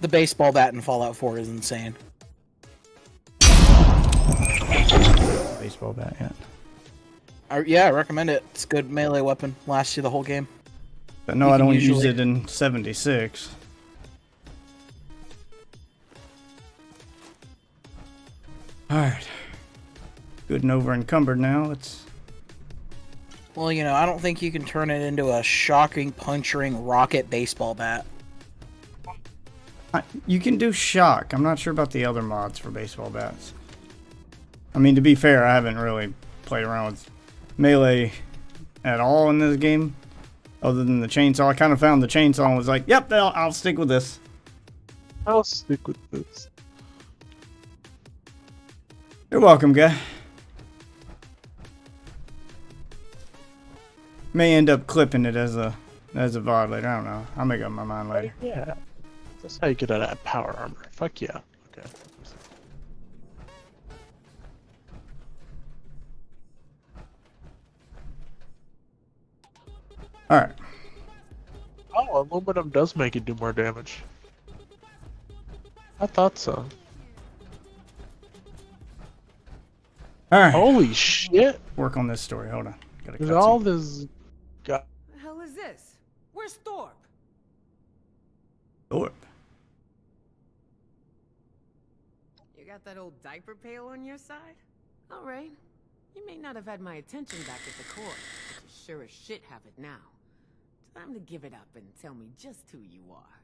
The baseball bat in Fallout 4 is insane. Baseball bat, yeah. Yeah, I recommend it. It's a good melee weapon. Lasts you the whole game. But no, You I can don't use usually- it in 76. Alright. Good and over encumbered now. Let's. Well, you know, I don't think you can turn it into a shocking, puncturing rocket baseball bat. You can do shock. I'm not sure about the other mods for baseball bats. I mean, to be fair, I haven't really played around with melee at all in this game, other than the chainsaw. I kind of found the chainsaw and was like, yep, I'll stick with this. I'll stick with this. You're welcome, guy. May end up clipping it as a VOD later. I don't know. I'll make up my mind later. Yeah. That's how you get out of that power armor. Fuck yeah. Okay. Alright. Oh, aluminum does make it do more damage. I thought so. Alright. Holy shit! Work on this story. Hold on. Gotta There's cut all some. this. The hell is this? Where's Thorpe? Thorpe. You got that old diaper pail on your side? All right. You may not have had my attention back at the court, but you sure as shit have it now. Time to give it up and tell me just who you are.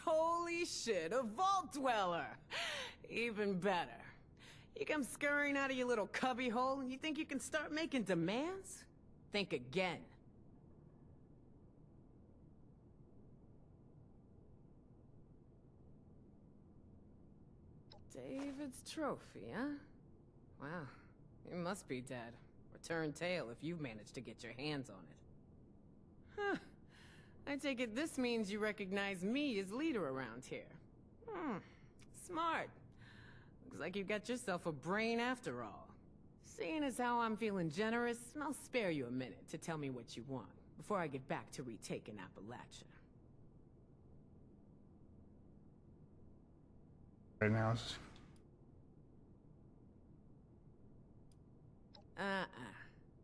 Holy shit, a vault dweller! Even better. You come scurrying out of your little cubby hole and you think you can start making demands? Think again. David's trophy, huh? Wow, you must be dead. Or turned tail if you've managed to get your hands on it. Huh. I take it this means you recognize me as leader around here. Smart. Looks like you got yourself a brain after all. Seeing as how I'm feeling generous, I'll spare you a minute to tell me what you want before I get back to retaking Appalachia. Right now. It's...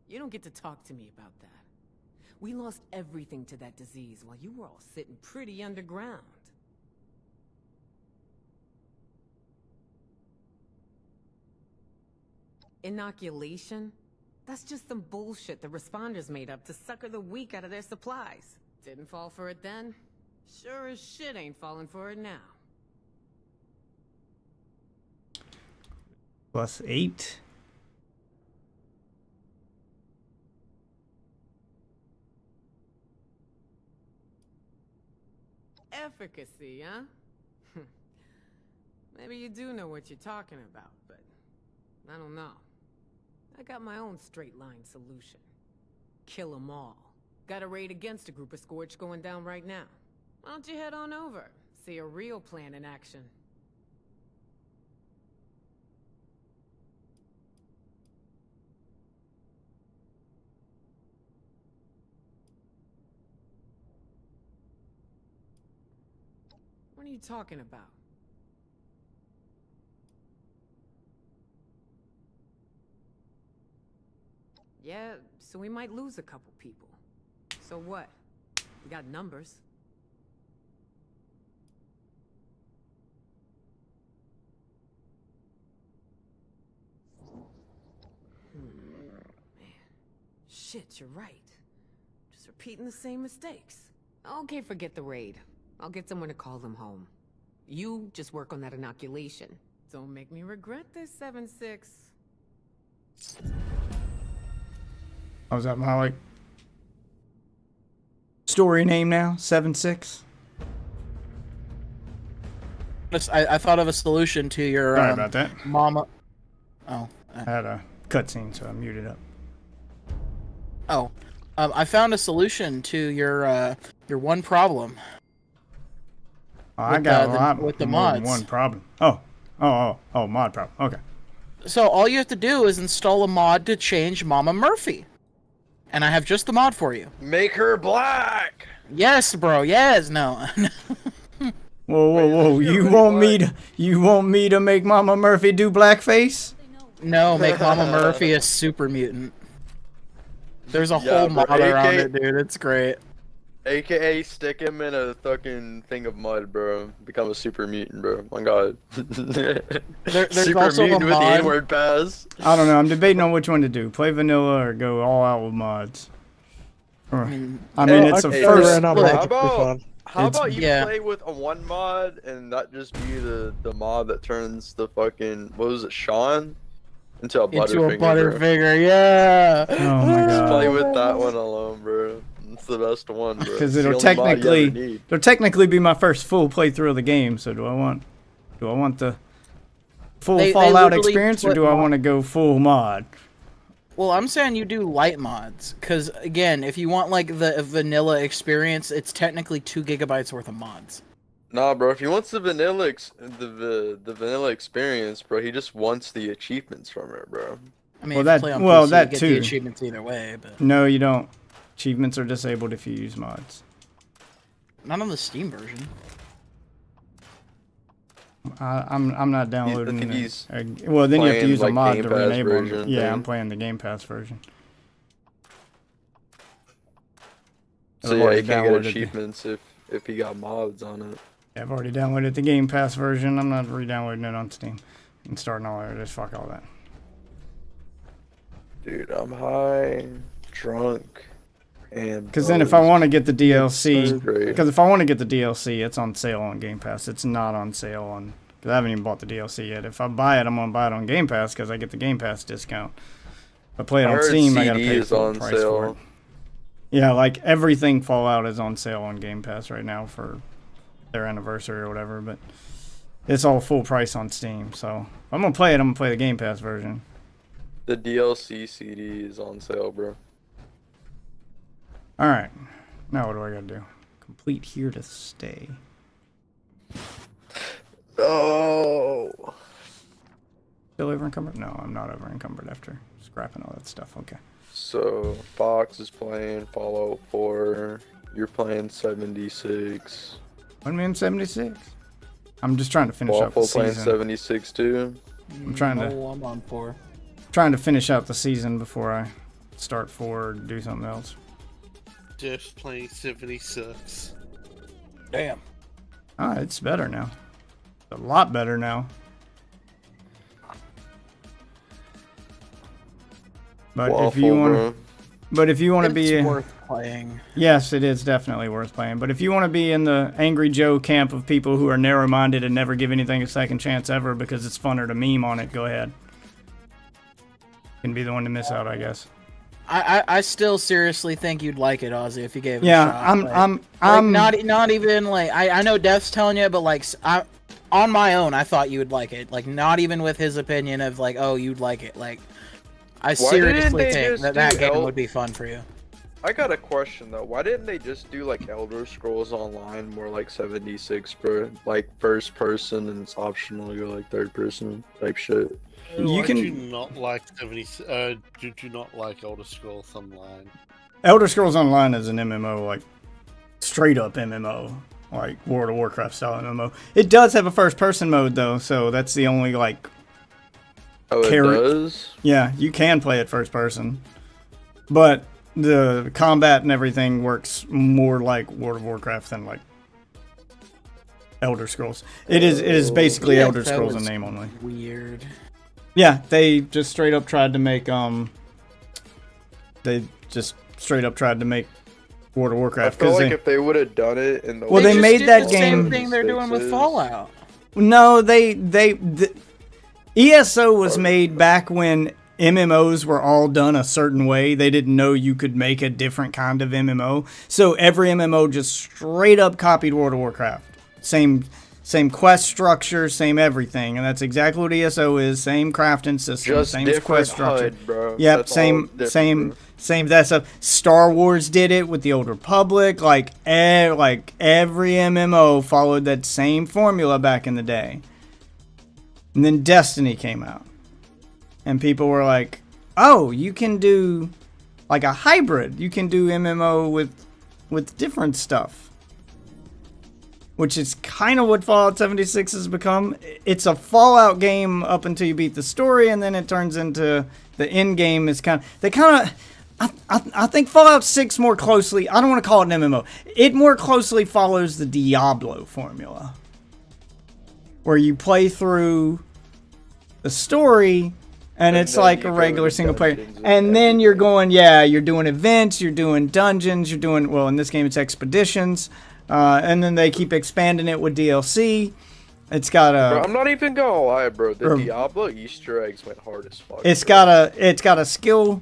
You don't get to talk to me about that. We lost everything to that disease while you were all sitting pretty underground. Inoculation? That's just some bullshit the responders made up to sucker the weak out of their supplies. Didn't fall for it then? Sure as shit ain't falling for it now. +8. Efficacy, huh? Maybe you do know what you're talking about, but I don't know. I got my own straight-line solution. Kill 'em all. Got a raid against a group of Scorch going down right now. Why don't you head on over? See a real plan in action. What are you talking about? Yeah, so we might lose a couple people. So what? We got numbers. Man. Shit, you're right. Just repeating the same mistakes. Okay, forget the raid. I'll get someone to call them home. You just work on that inoculation. Don't make me regret this, 7-6. Oh, is that my like story name now? 7-6. I thought of a solution to your Sorry about that. mama. Oh. I had a cutscene, so I muted up. I found a solution to your one problem. Oh, I With, got a the- lot with the more than mods. one problem. Oh, mod problem. Okay. So all you have to do is install a mod to change Mama Murphy. and I have just the mod for you. Make her black. Yes, bro. Yes. No. Whoa! You want me to make Mama Murphy do blackface? No, make Mama Murphy a super mutant. There's a Yeah, whole bro, mod around AK it, dude. It's great. AKA stick him in a fucking thing of mud, bro. Become a super mutant, bro. My god. There's Super also a mutant with the mod. N-word pass. I don't know. I'm debating on which one to do: play vanilla or go all out with mods. I mean, it's a okay, first. right now, look, mods how are pretty about- fun. How It's- about you yeah. play with a one mod and that just be the mod that turns the fucking, what was it, Sean? Into a Into a Butterfinger, bro. Butterfinger, yeah. Oh my Just play god! with that one alone, bro. It's the best one, bro. Because It's the it'll only mod you ever technically need. be my first full playthrough of the game. So do I want the full They Fallout literally experience, or put do I mod- want to go full mod? Well, I'm saying you do light mods, because again, if you want like the vanilla experience, it's technically 2 gigabytes worth of mods. Nah, bro. If he wants the vanilla, the vanilla experience, bro, he just wants the achievements from it, bro. I mean, Well, if that- you play on well, PC, that you get too. the achievements either way, but No, you don't. Achievements are disabled if you use mods. not on the Steam version. I'm not downloading think it. he's Well, then you have to playing, use a like, mod Game to Pass re-enable them. version Yeah, thing. I'm playing the Game Pass version. So I've yeah, already he can't get downloaded the- achievements if he got mods on it. Yeah, I've already downloaded the Game Pass version. I'm not re-downloading it on Steam and starting all over. Just fuck all that. Dude, I'm high, drunk, and. Because then if I want to get the DLC, so great. because if I want to get the DLC, it's on sale on Game Pass. It's not on sale on. Because I haven't even bought the DLC yet. If I buy it, I'm gonna buy it on Game Pass because I get the Game Pass discount. If I play it I on heard Steam, I gotta CD pay is full on price for sale. it. Yeah, like everything Fallout is on sale on Game Pass right now for their anniversary or whatever, but it's all full price on Steam. So if I'm gonna play it, I'm gonna play the Game Pass version. The DLC CD is on sale, bro. All right, now what do I gotta do? Complete Here to Stay. Oh. Still over encumbered? No, I'm not over encumbered after scrapping all that stuff. Okay. So Fox is playing Fallout 4. You're playing 76. 1,076. I'm just trying to finish up the Waffle playing season. 76 too. I'm trying to No, I'm on 4. finish out the season before I start 4 or do something else. Jeff playing 76. Damn. Ah, it's better now. It's a lot better now. But if you want, to be, It's worth playing. yes, it is definitely worth playing. But if you want to be in the Angry Joe camp of people who are narrow-minded and never give anything a second chance ever because it's funner to meme on it, go ahead. You can be the one to miss out, I guess. I still seriously think you'd like it, Ozzy, if you gave it Yeah, a shot. I'm not even like I know Death's telling you, but like on my own, I thought you would like it. Like not even with his opinion of like, oh, you'd like it. Like I didn't seriously they think just that do game El- would be fun for you. I got a question though. Why didn't they just do like Elder Scrolls Online more like 76, bro? Like first person and it's optional to go like third person type shit. You I can- do not like 70. Do not like Elder Scrolls Online. Elder Scrolls Online is an MMO, like straight up MMO, like World of Warcraft style MMO. It does have a first person mode though, so that's the only like, Oh, it does? yeah, you can play it first person, but the combat and everything works more like World of Warcraft than like Elder Scrolls. It is basically Yeah, Elder that Scrolls in was name only. Weird. Yeah, they just straight up tried to make they just straight up tried to make World of I Warcraft feel like they, if they would have done it in the Well, they just made did that the game- Same thing they're doing with Fallout. No, the ESO was made back when MMOs were all done a certain way. They didn't know you could make a different kind of MMO. So every MMO just straight up copied World of Warcraft. Same quest structure, same everything. And that's exactly what ESO is. Same crafting system, Just same different quest structure. HUD, bro. Yep, That's all same different, bro. that stuff. Star Wars did it with the Old Republic. Like every MMO followed that same formula back in the day. And then Destiny came out. And people were like, oh, you can do like a hybrid. You can do MMO with different stuff, which is kind of what Fallout 76 has become. It's a Fallout game up until you beat the story, and then it turns into the end game is I think Fallout 6 more closely, I don't want to call it an MMO. It more closely follows the Diablo formula, where you play through the story, and it's then like you a go regular into single player. dungeons And then you're everything. going, you're doing events, you're doing dungeons, you're doing, well, in this game it's expeditions. And then they keep expanding it with DLC. It's got Bro, a, I'm not even gonna lie, bro. The Bro. Diablo Easter eggs went hard as fuck. it's bro. got a skill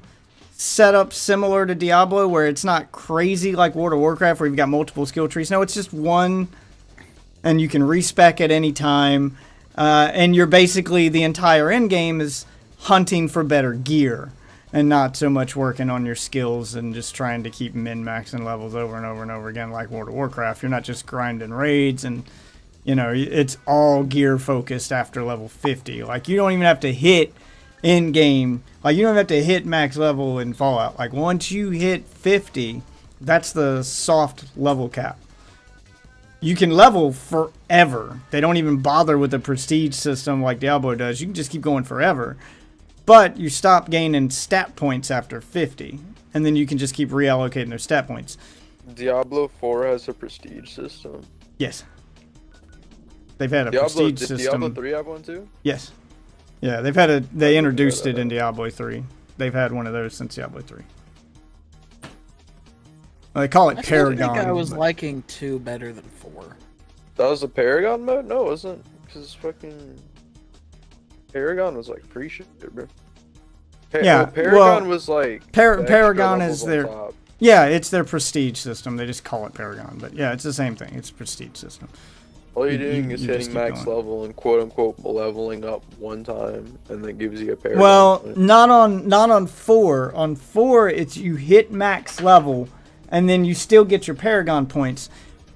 setup similar to Diablo, where it's not crazy like World of Warcraft, where you've got multiple skill trees. No, it's just one, and you can respec at any time. And you're basically, the entire end game is hunting for better gear, and not so much working on your skills and just trying to keep min-maxing levels over and over and over again like World of Warcraft. You're not just grinding raids, and it's all gear focused after level 50. Like, you don't even have to hit in game, like, you don't have to hit max level in Fallout. Like, once you hit 50, that's the soft level cap. You can level forever. They don't even bother with the prestige system like Diablo does. You can just keep going forever. But you stop gaining stat points after 50. And then you can just keep reallocating those stat points. Diablo 4 has a prestige system. Yes. They've had a Did prestige system. Diablo 3 have one too? Yes. Yeah, they introduced it in Diablo 3. They've had one of those since Diablo 3. Well, they call it I still Paragon. think I was but- liking 2 better than 4. That was the Paragon mode? No, it wasn't. Because fucking Paragon was like free shit, bro. Yeah, Paragon well, was like Par- the extra Paragon levels is on their- top. Yeah, it's their prestige system. They just call it Paragon. But yeah, it's the same thing. It's a prestige system. All you're you- doing is you just hitting keep max going. level and quote unquote leveling up one time, and then gives you a Paragon. Well, point. not on 4. On 4, it's you hit max level, and then you still get your Paragon points,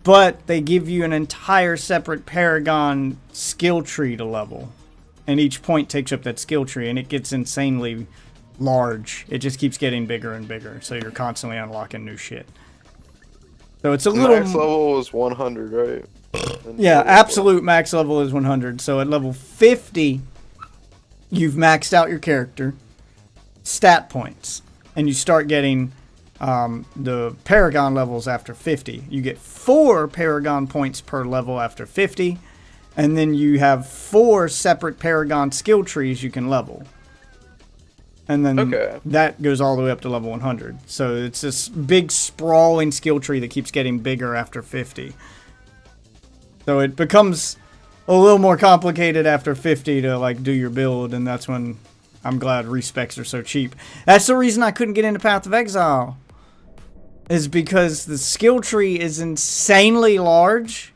but they give you an entire separate Paragon skill tree to level, and each point takes up that skill tree, and it gets insanely large. It just keeps getting bigger and bigger, so you're constantly unlocking new shit. So it's a little max level was 100, right? And Yeah, level absolute max level is 100. So at level 50, you've maxed out your character, stat points, and you start getting the Paragon levels after 50. You get 4 Paragon points per level after 50, and then you have 4 separate Paragon skill trees you can level. And then Okay. that goes all the way up to level 100. So it's this big sprawling skill tree that keeps getting bigger after 50. So it becomes a little more complicated after 50 to like do your build, and that's when I'm glad respecs are so cheap. That's the reason I couldn't get into Path of Exile, is because the skill tree is insanely large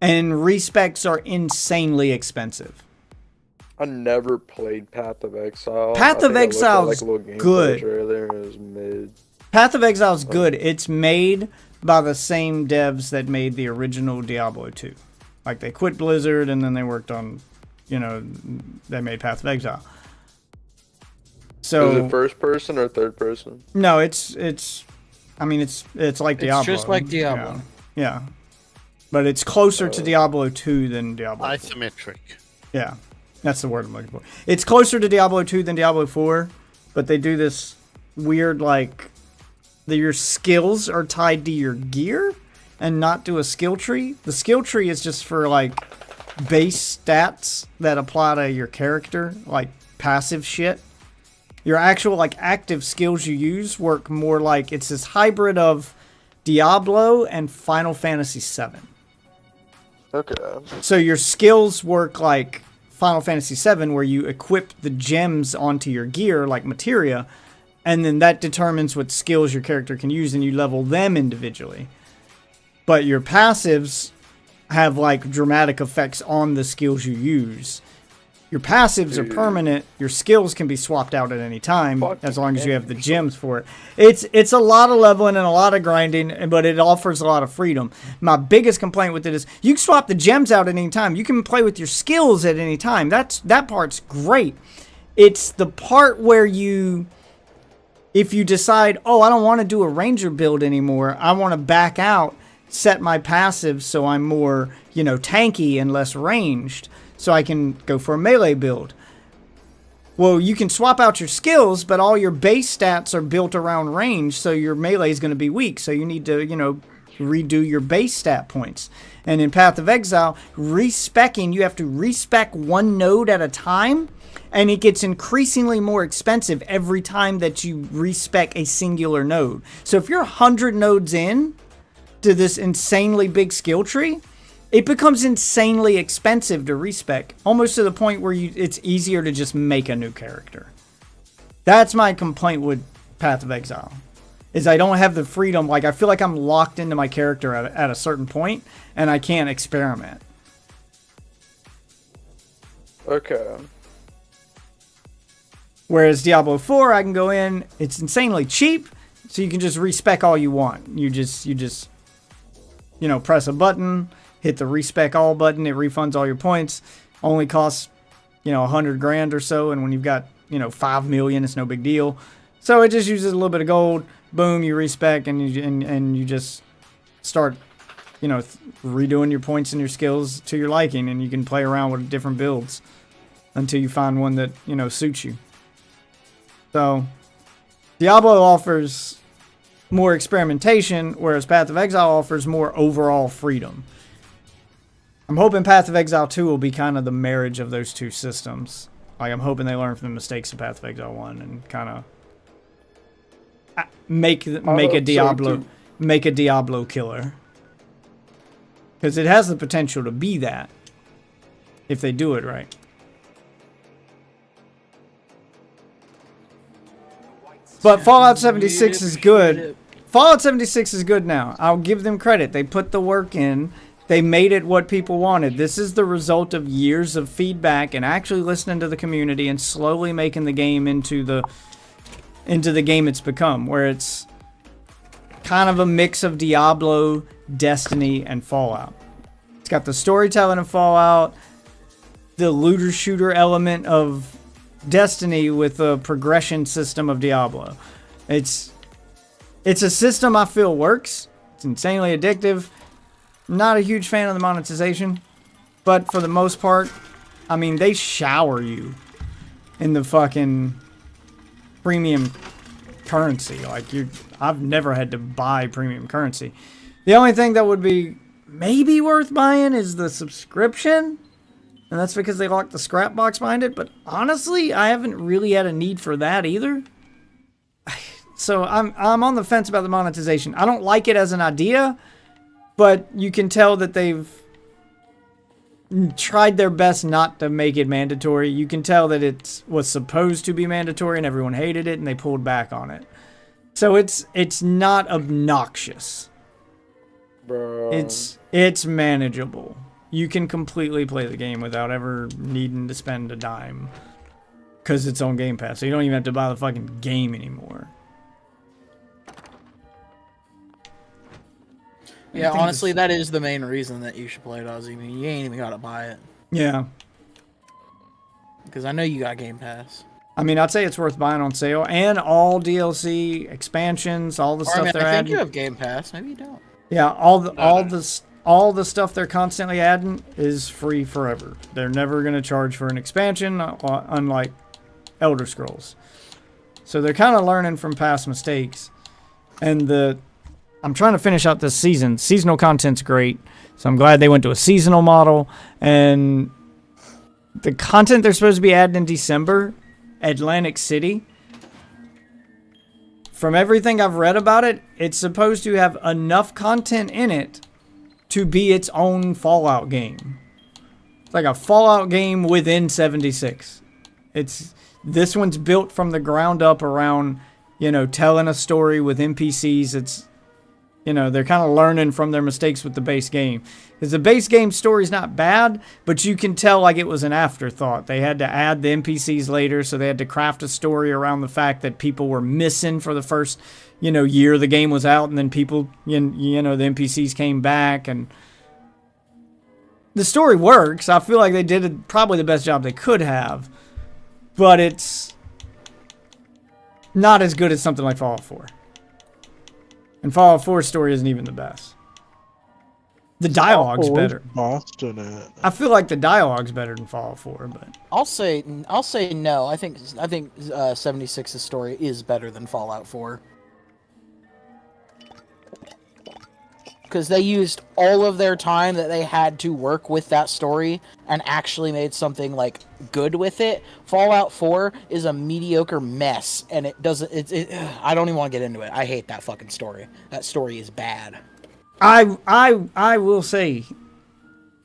and respecs are insanely expensive. I never played Path of Exile. Path I of think I looked at, Exile's like, a little gameplay good. trailer and it was mid. Path of Exile is good. It's made by the same devs that made the original Diablo 2. Like, they quit Blizzard and then they worked on, they made Path of Exile. So Is it first person or third person? no, it's like Diablo. just like Diablo. Yeah. But it's closer to Diablo 2 than Diablo 4. Isometric. Yeah. That's the word I'm looking for. It's closer to Diablo 2 than Diablo 4, but they do this weird, like, your skills are tied to your gear and not to a skill tree. The skill tree is just for, like, base stats that apply to your character, like passive shit. Your actual, like, active skills you use work more like it's this hybrid of Diablo and Final Fantasy VII. Okay. So your skills work like Final Fantasy VII, where you equip the gems onto your gear, like materia, and then that determines what skills your character can use, and you level them individually. But your passives have, like, dramatic effects on the skills you use. Your passives are permanent. Your skills can be swapped out at any time, as long as you have the gems for it. It's a lot of leveling and a lot of grinding, but it offers a lot of freedom. My biggest complaint with it is you can swap the gems out at any time. You can play with your skills at any time. That part's great. It's the part where you If you decide, oh, I don't want to do a ranger build anymore, I want to back out, set my passive so I'm more, tanky and less ranged, so I can go for a melee build. Well, you can swap out your skills, but all your base stats are built around range, so your melee is going to be weak. So you need to, redo your base stat points. And in Path of Exile, respecking, you have to respec one node at a time, and it gets increasingly more expensive every time that you respec a singular node. So if you're 100 nodes in to this insanely big skill tree, it becomes insanely expensive to respec, almost to the point where it's easier to just make a new character. That's my complaint with Path of Exile, is I don't have the freedom. Like, I feel like I'm locked into my character at a certain point, and I can't experiment. Okay. Whereas Diablo 4, I can go in, it's insanely cheap, so you can just respec all you want. You just press a button, hit the respec all button, it refunds all your points. Only costs, 100 grand or so, and when you've got, 5 million, it's no big deal. So it just uses a little bit of gold, boom, you respec, and you just start, redoing your points and your skills to your liking, and you can play around with different builds until you find one that, suits you. So, Diablo offers more experimentation, whereas Path of Exile offers more overall freedom. I'm hoping Path of Exile 2 will be kind of the marriage of those two systems. Like, I'm hoping they learn from the mistakes of Path of Exile 1 and kind of make a Diablo killer. Because it has the potential to be that if they do it right. But Fallout 76 is good. Fallout 76 is good now. I'll give them credit. They put the work in. They made it what people wanted. This is the result of years of feedback and actually listening to the community and slowly making the game into the game it's become, where it's kind of a mix of Diablo, Destiny, and Fallout. It's got the storytelling of Fallout, the looter shooter element of Destiny with a progression system of Diablo. It's a system I feel works. It's insanely addictive. Not a huge fan of the monetization, but for the most part, I mean, they shower you in the fucking premium currency. Like, I've never had to buy premium currency. The only thing that would be maybe worth buying is the subscription, and that's because they locked the scrap box behind it. But honestly, I haven't really had a need for that either. So I'm on the fence about the monetization. I don't like it as an idea, but you can tell that they've tried their best not to make it mandatory. You can tell that it was supposed to be mandatory and everyone hated it and they pulled back on it. So it's not obnoxious. Bro. It's manageable. You can completely play the game without ever needing to spend a dime, because it's on Game Pass. So you don't even have to buy the fucking game anymore. Yeah, honestly, that is the main reason that you should play it, Ozzy. I mean, you ain't even gotta buy it. Yeah. Because I know you got Game Pass. I mean, I'd say it's worth buying on sale. And all DLC, expansions, all the stuff they're adding. I think you have Game Pass. Maybe you don't. Yeah, all the stuff they're constantly adding is free forever. They're never going to charge for an expansion, unlike Elder Scrolls. So they're kind of learning from past mistakes. And I'm trying to finish out this season. Seasonal content's great, so I'm glad they went to a seasonal model. And the content they're supposed to be adding in December, Atlantic City, from everything I've read about it, it's supposed to have enough content in it to be its own Fallout game. It's like a Fallout game within 76. This one's built from the ground up around, telling a story with NPCs. It's, they're kind of learning from their mistakes with the base game. Because the base game story's not bad, but you can tell like it was an afterthought. They had to add the NPCs later, so they had to craft a story around the fact that people were missing for the first, year the game was out, and then people, the NPCs came back, and the story works. I feel like they did probably the best job they could have, but not as good as something like Fallout 4. And Fallout 4's story isn't even the best. The dialogue's better. Boston at? I feel like the dialogue's better than Fallout 4, but I'll say no. I think 76's story is better than Fallout 4. Because they used all of their time that they had to work with that story and actually made something like good with it. Fallout 4 is a mediocre mess, and it doesn't. I don't even want to get into it. I hate that fucking story. That story is bad. I will say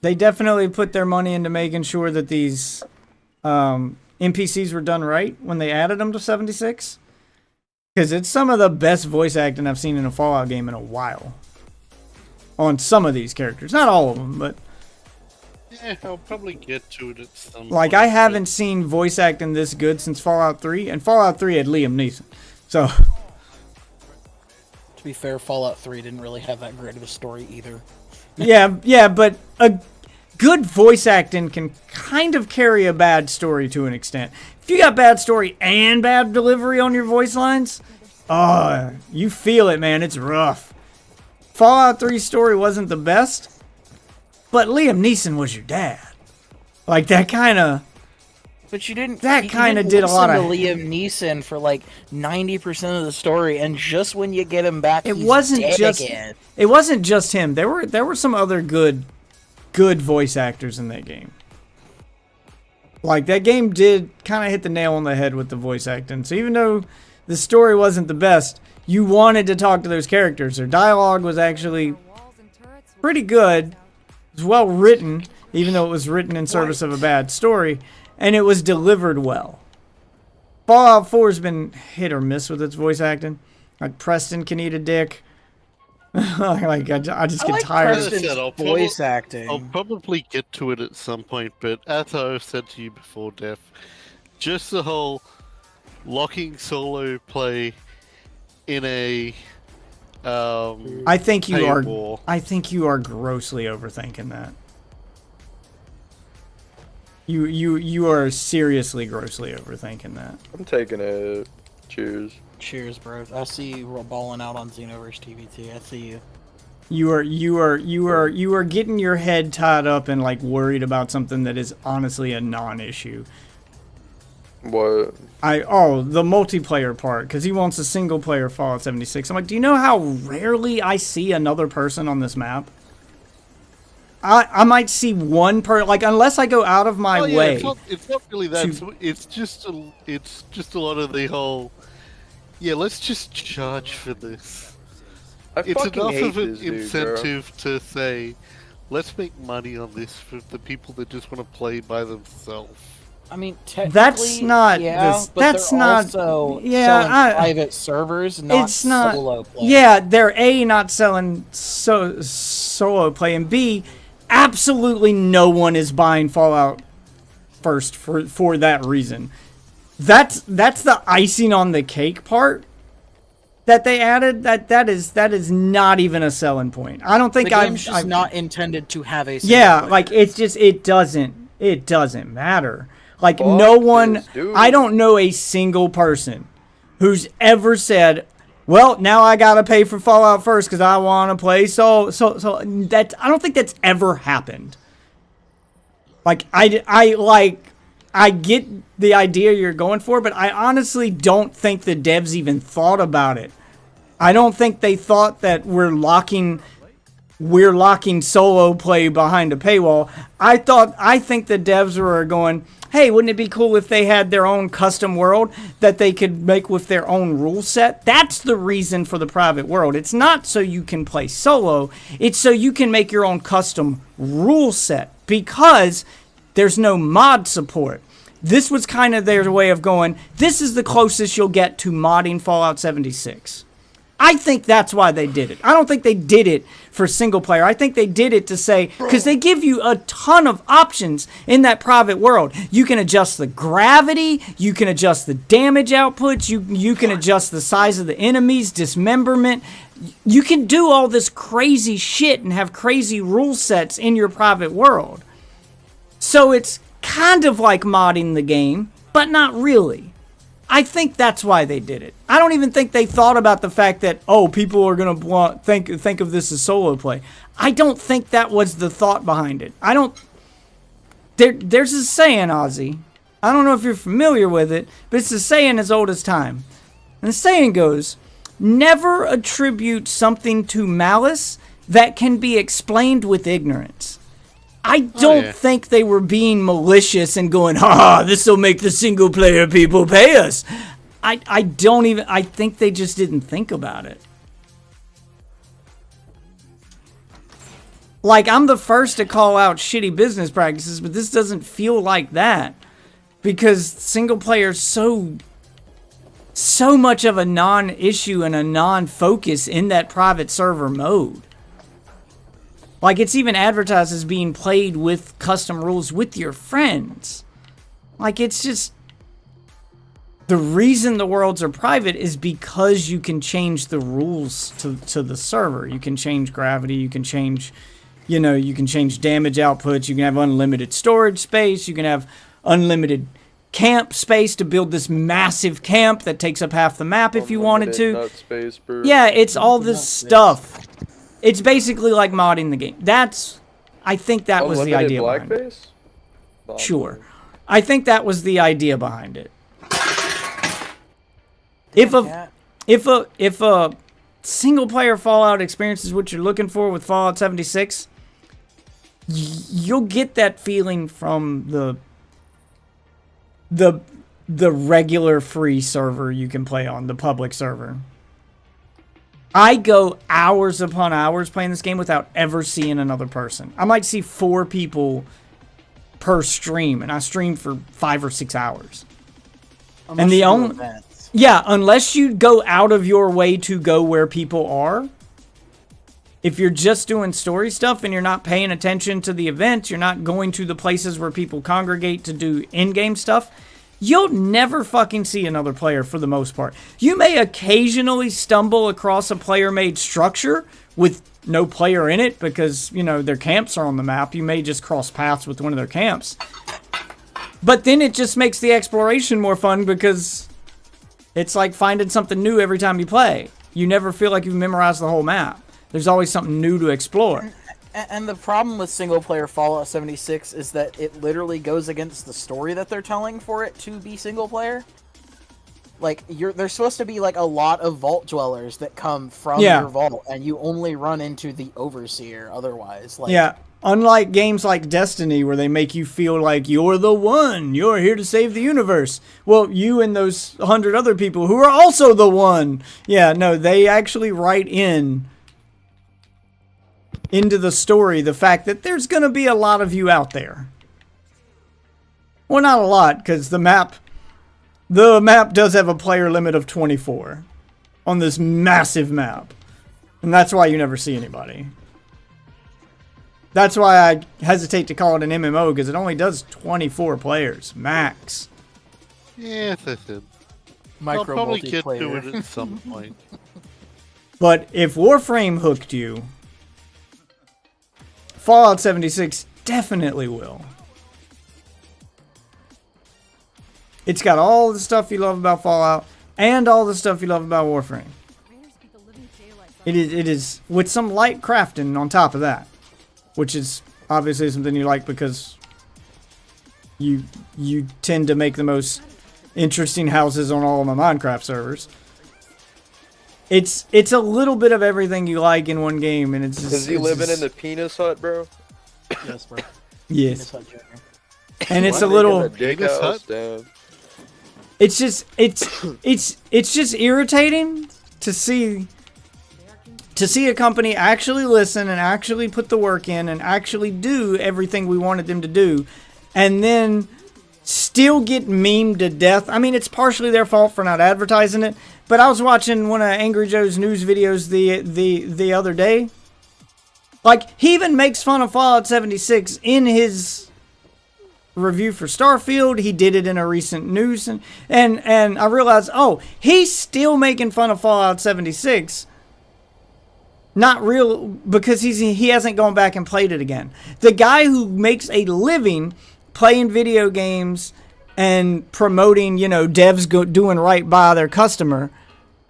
they definitely put their money into making sure that these NPCs were done right when they added them to 76. Because it's some of the best voice acting I've seen in a Fallout game in a while. On some of these characters. Not all of them, but... Yeah, I'll probably get to it at some Like, point, I haven't seen voice acting this good since Fallout 3. And Fallout 3 had Liam Neeson. So... To be fair, Fallout 3 didn't really have that great of a story either. yeah, but a good voice acting can kind of carry a bad story to an extent. If you got bad story and bad delivery on your voice lines, you feel it, man. It's rough. Fallout 3's story wasn't the best, but Liam Neeson was your dad. Like, that kind of... But you didn't. That you kinda didn't did a lot listen of- to Liam Neeson for like 90% of the story, and just when you get him back, It he's wasn't dead just again. It wasn't just him. There were some other good voice actors in that game. Like, that game did kind of hit the nail on the head with the voice acting. So even though the story wasn't the best, you wanted to talk to those characters. Their dialogue was actually pretty good. It was well written, even though it was written in service of a bad story, and it was delivered well. Fallout 4's been hit or miss with its voice acting. Like, Preston can eat a dick. Like, I just get like tired of Preston's As I said, I'll voice acting. I'll probably get to it at some point, but as I've said to you before, Def, just the whole locking solo play in a I think you are. paywall. I think you are grossly overthinking that. You are seriously grossly overthinking that. I'm taking it. Cheers. Cheers, bro. I see you balling out on Xenoverse TVT. I see you. You are getting your head tied up and like worried about something that is honestly a non-issue. What? The multiplayer part, because he wants a single player Fallout 76. I'm like, do you know how rarely I see another person on this map? I might see one like, unless I go out of my way. It's not really that. to- It's just a lot of the whole. Yeah, let's just charge for this. I It's fucking enough hate of an this dude, bro. incentive to say, let's make money on this for the people that just want to play by themselves. I mean, technically, That's not yeah, this- but that's they're not- also yeah, selling private servers, not it's not. solo play. Yeah, they're A, not selling solo play, and B, absolutely no one is buying Fallout first for that reason. That's the icing on the cake part that they added. That is not even a selling point. I don't think The game's just not intended to have a. Yeah, single like player. it's just it doesn't matter. Like Fuck no one, this dude. I don't know a single person who's ever said, "Well, now I gotta pay for Fallout first because I want to play." So that I don't think that's ever happened. Like I get the idea you're going for, but I honestly don't think the devs even thought about it. I don't think they thought that we're locking solo play behind a paywall. I think the devs were going, hey, wouldn't it be cool if they had their own custom world that they could make with their own rule set? That's the reason for the private world. It's not so you can play solo. It's so you can make your own custom rule set because there's no mod support. This was kind of their way of going, this is the closest you'll get to modding Fallout 76. I think that's why they did it. I don't think they did it for single player. I think they did it to say, because they give you a ton of options in that private world. You can adjust the gravity, you can adjust the damage outputs, you can adjust the size of the enemies, dismemberment. You can do all this crazy shit and have crazy rule sets in your private world. So it's kind of like modding the game, but not really. I think that's why they did it. I don't even think they thought about the fact that, people are going to think of this as solo play. I don't think that was the thought behind it. There's a saying, Ozzy. I don't know if you're familiar with it, but it's a saying as old as time. And the saying goes, never attribute something to malice that can be explained with ignorance. I don't think they were being malicious and going, this will make the single player people pay us. I think they just didn't think about it. Like, I'm the first to call out shitty business practices, but this doesn't feel like that. Because single player is so much of a non-issue and a non-focus in that private server mode. Like, it's even advertised as being played with custom rules with your friends. Like, it's just... The reason the worlds are private is because you can change the rules to the server. You can change gravity, you can change... you can change damage outputs, you can have unlimited storage space, you can have unlimited camp space to build this massive camp that takes up half the map if you wanted to. Nut space, bro. Yeah, it's all this stuff. It's basically like modding the game. I think that was the idea behind it. Sure. I think that was the idea behind it. If a single player Fallout experience is what you're looking for with Fallout 76, you'll get that feeling from the regular free server you can play on, the public server. I go hours upon hours playing this game without ever seeing another person. I might see 4 people per stream, and I stream for 5 or 6 hours. Unless you go out of your way to go where people are. If you're just doing story stuff and you're not paying attention to the events, you're not going to the places where people congregate to do in-game stuff, you'll never fucking see another player for the most part. You may occasionally stumble across a player-made structure with no player in it because, their camps are on the map. You may just cross paths with one of their camps. But then it just makes the exploration more fun because it's like finding something new every time you play. You never feel like you've memorized the whole map. There's always something new to explore. And the problem with single-player Fallout 76 is that it literally goes against the story that they're telling for it to be single-player. Like, there's supposed to be, like, a lot of vault dwellers that come from your vault, and you only run into the Overseer otherwise. Like, unlike games like Destiny, where they make you feel like you're the one, you're here to save the universe. Well, you and those 100 other people who are also the one. Yeah, no, they actually write into the story the fact that there's going to be a lot of you out there. Well, not a lot, because the map does have a player limit of 24 on this massive map. And that's why you never see anybody. That's why I hesitate to call it an MMO, because it only does 24 players, max. Yeah, that's it. Micro I'll probably get to multiplayer. it at some point. But if Warframe hooked you, Fallout 76 definitely will. It's got all the stuff you love about Fallout and all the stuff you love about Warframe. It is with some light crafting on top of that, which is obviously something you like because you tend to make the most interesting houses on all of my Minecraft servers. It's a little bit of everything you like in one game, and it's just... Is he living in the penis hut, bro? Yes, bro. Yes. Penis Hut Jr. And it's Why a they little... got a dick Penis house? hut? Damn. It's just... It's just irritating to see a company actually listen and actually put the work in and actually do everything we wanted them to do, and then still get memed to death. I mean, it's partially their fault for not advertising it, but I was watching one of Angry Joe's news videos the other day. Like, he even makes fun of Fallout 76 in his review for Starfield. He did it in a recent news, and I realized, he's still making fun of Fallout 76. Not real, because he hasn't gone back and played it again. The guy who makes a living playing video games and promoting, devs doing right by their customer,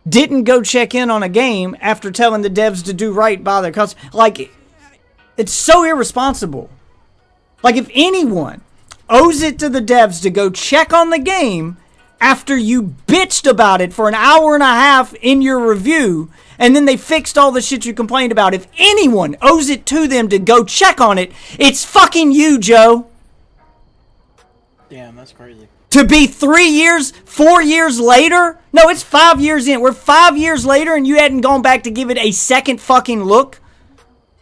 didn't go check in on a game after telling the devs to do right by their customer. Like, it's so irresponsible. Like, if anyone owes it to the devs to go check on the game after you bitched about it for an hour and a half in your review, and then they fixed all the shit you complained about, if anyone owes it to them to go check on it, it's fucking you, Joe. Damn, that's crazy. To be 3 years, 4 years later? No, it's 5 years in. We're 5 years later and you hadn't gone back to give it a second fucking look?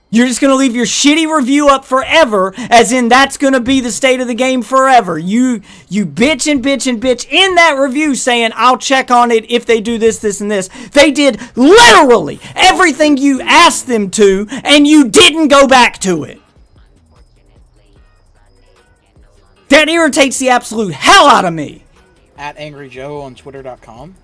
You're just going to leave your shitty review up forever, as in that's going to be the state of the game forever. You bitch and bitch and bitch in that review saying, I'll check on it if they do this, this, and this. They did literally everything you asked them to, and you didn't go back to it. That irritates the absolute hell out of me. At Angry Joe on Twitter.com.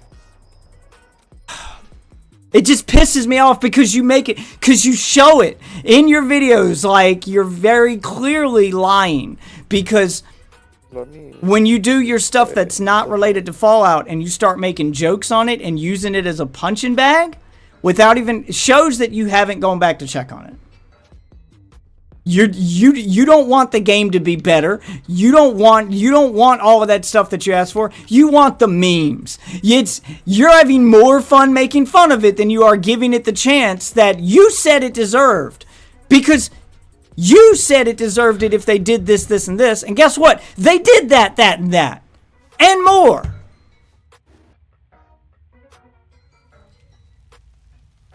It just pisses me off because you show it in your videos like you're very clearly lying. Because when you do your stuff that's not related to Fallout and you start making jokes on it and using it as a punching bag, without even, it shows that you haven't gone back to check on it. You don't want the game to be better. You don't want all of that stuff that you asked for. You want the memes. You're having more fun making fun of it than you are giving it the chance that you said it deserved. Because you said it deserved it if they did this, this, and this. And guess what? They did that, and that. And more.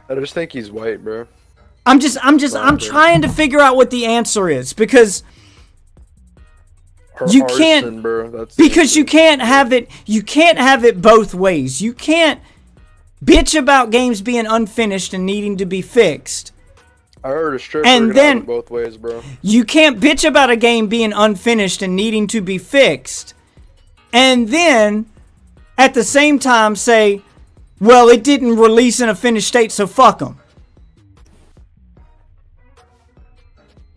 I just think he's white, bro. I'm trying to figure out what the answer is, because you can't, because you can't have it both ways. You can't bitch about games being unfinished and needing to be fixed. I heard a stripper and then both ways, bro. You can't bitch about a game being unfinished and needing to be fixed, and then at the same time say, well, it didn't release in a finished state, so fuck them.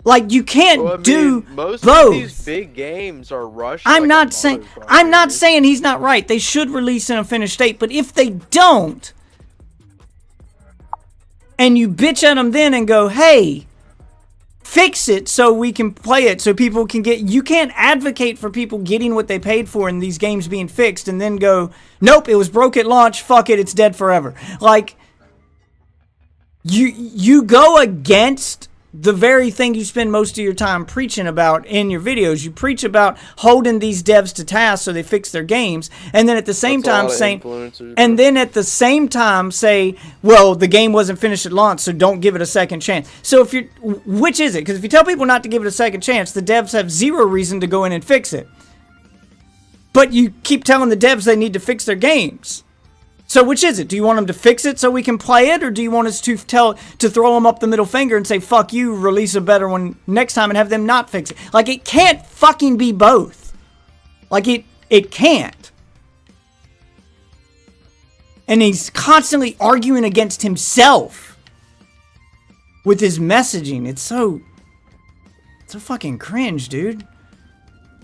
Like, you can't do most both. Of these big games are rushed. I'm not saying he's not right. They should release in a finished state, but if they don't, and you bitch at them then and go, hey, fix it so we can play it, so people can get, you can't advocate for people getting what they paid for in these games being fixed and then go, nope, it was broke at launch, fuck it, it's dead forever. Like, you go against the very thing you spend most of your time preaching about in your videos. You preach about holding these devs to task so they fix their games, and then at the same time say, well, the game wasn't finished at launch, so don't give it a second chance. So which is it? Because if you tell people not to give it a second chance, the devs have zero reason to go in and fix it. But you keep telling the devs they need to fix their games. So which is it? Do you want them to fix it so we can play it, or do you want us to throw them up the middle finger and say, fuck you, release a better one next time and have them not fix it? Like, it can't fucking be both. Like, it can't. And he's constantly arguing against himself with his messaging. It's so fucking cringe, dude.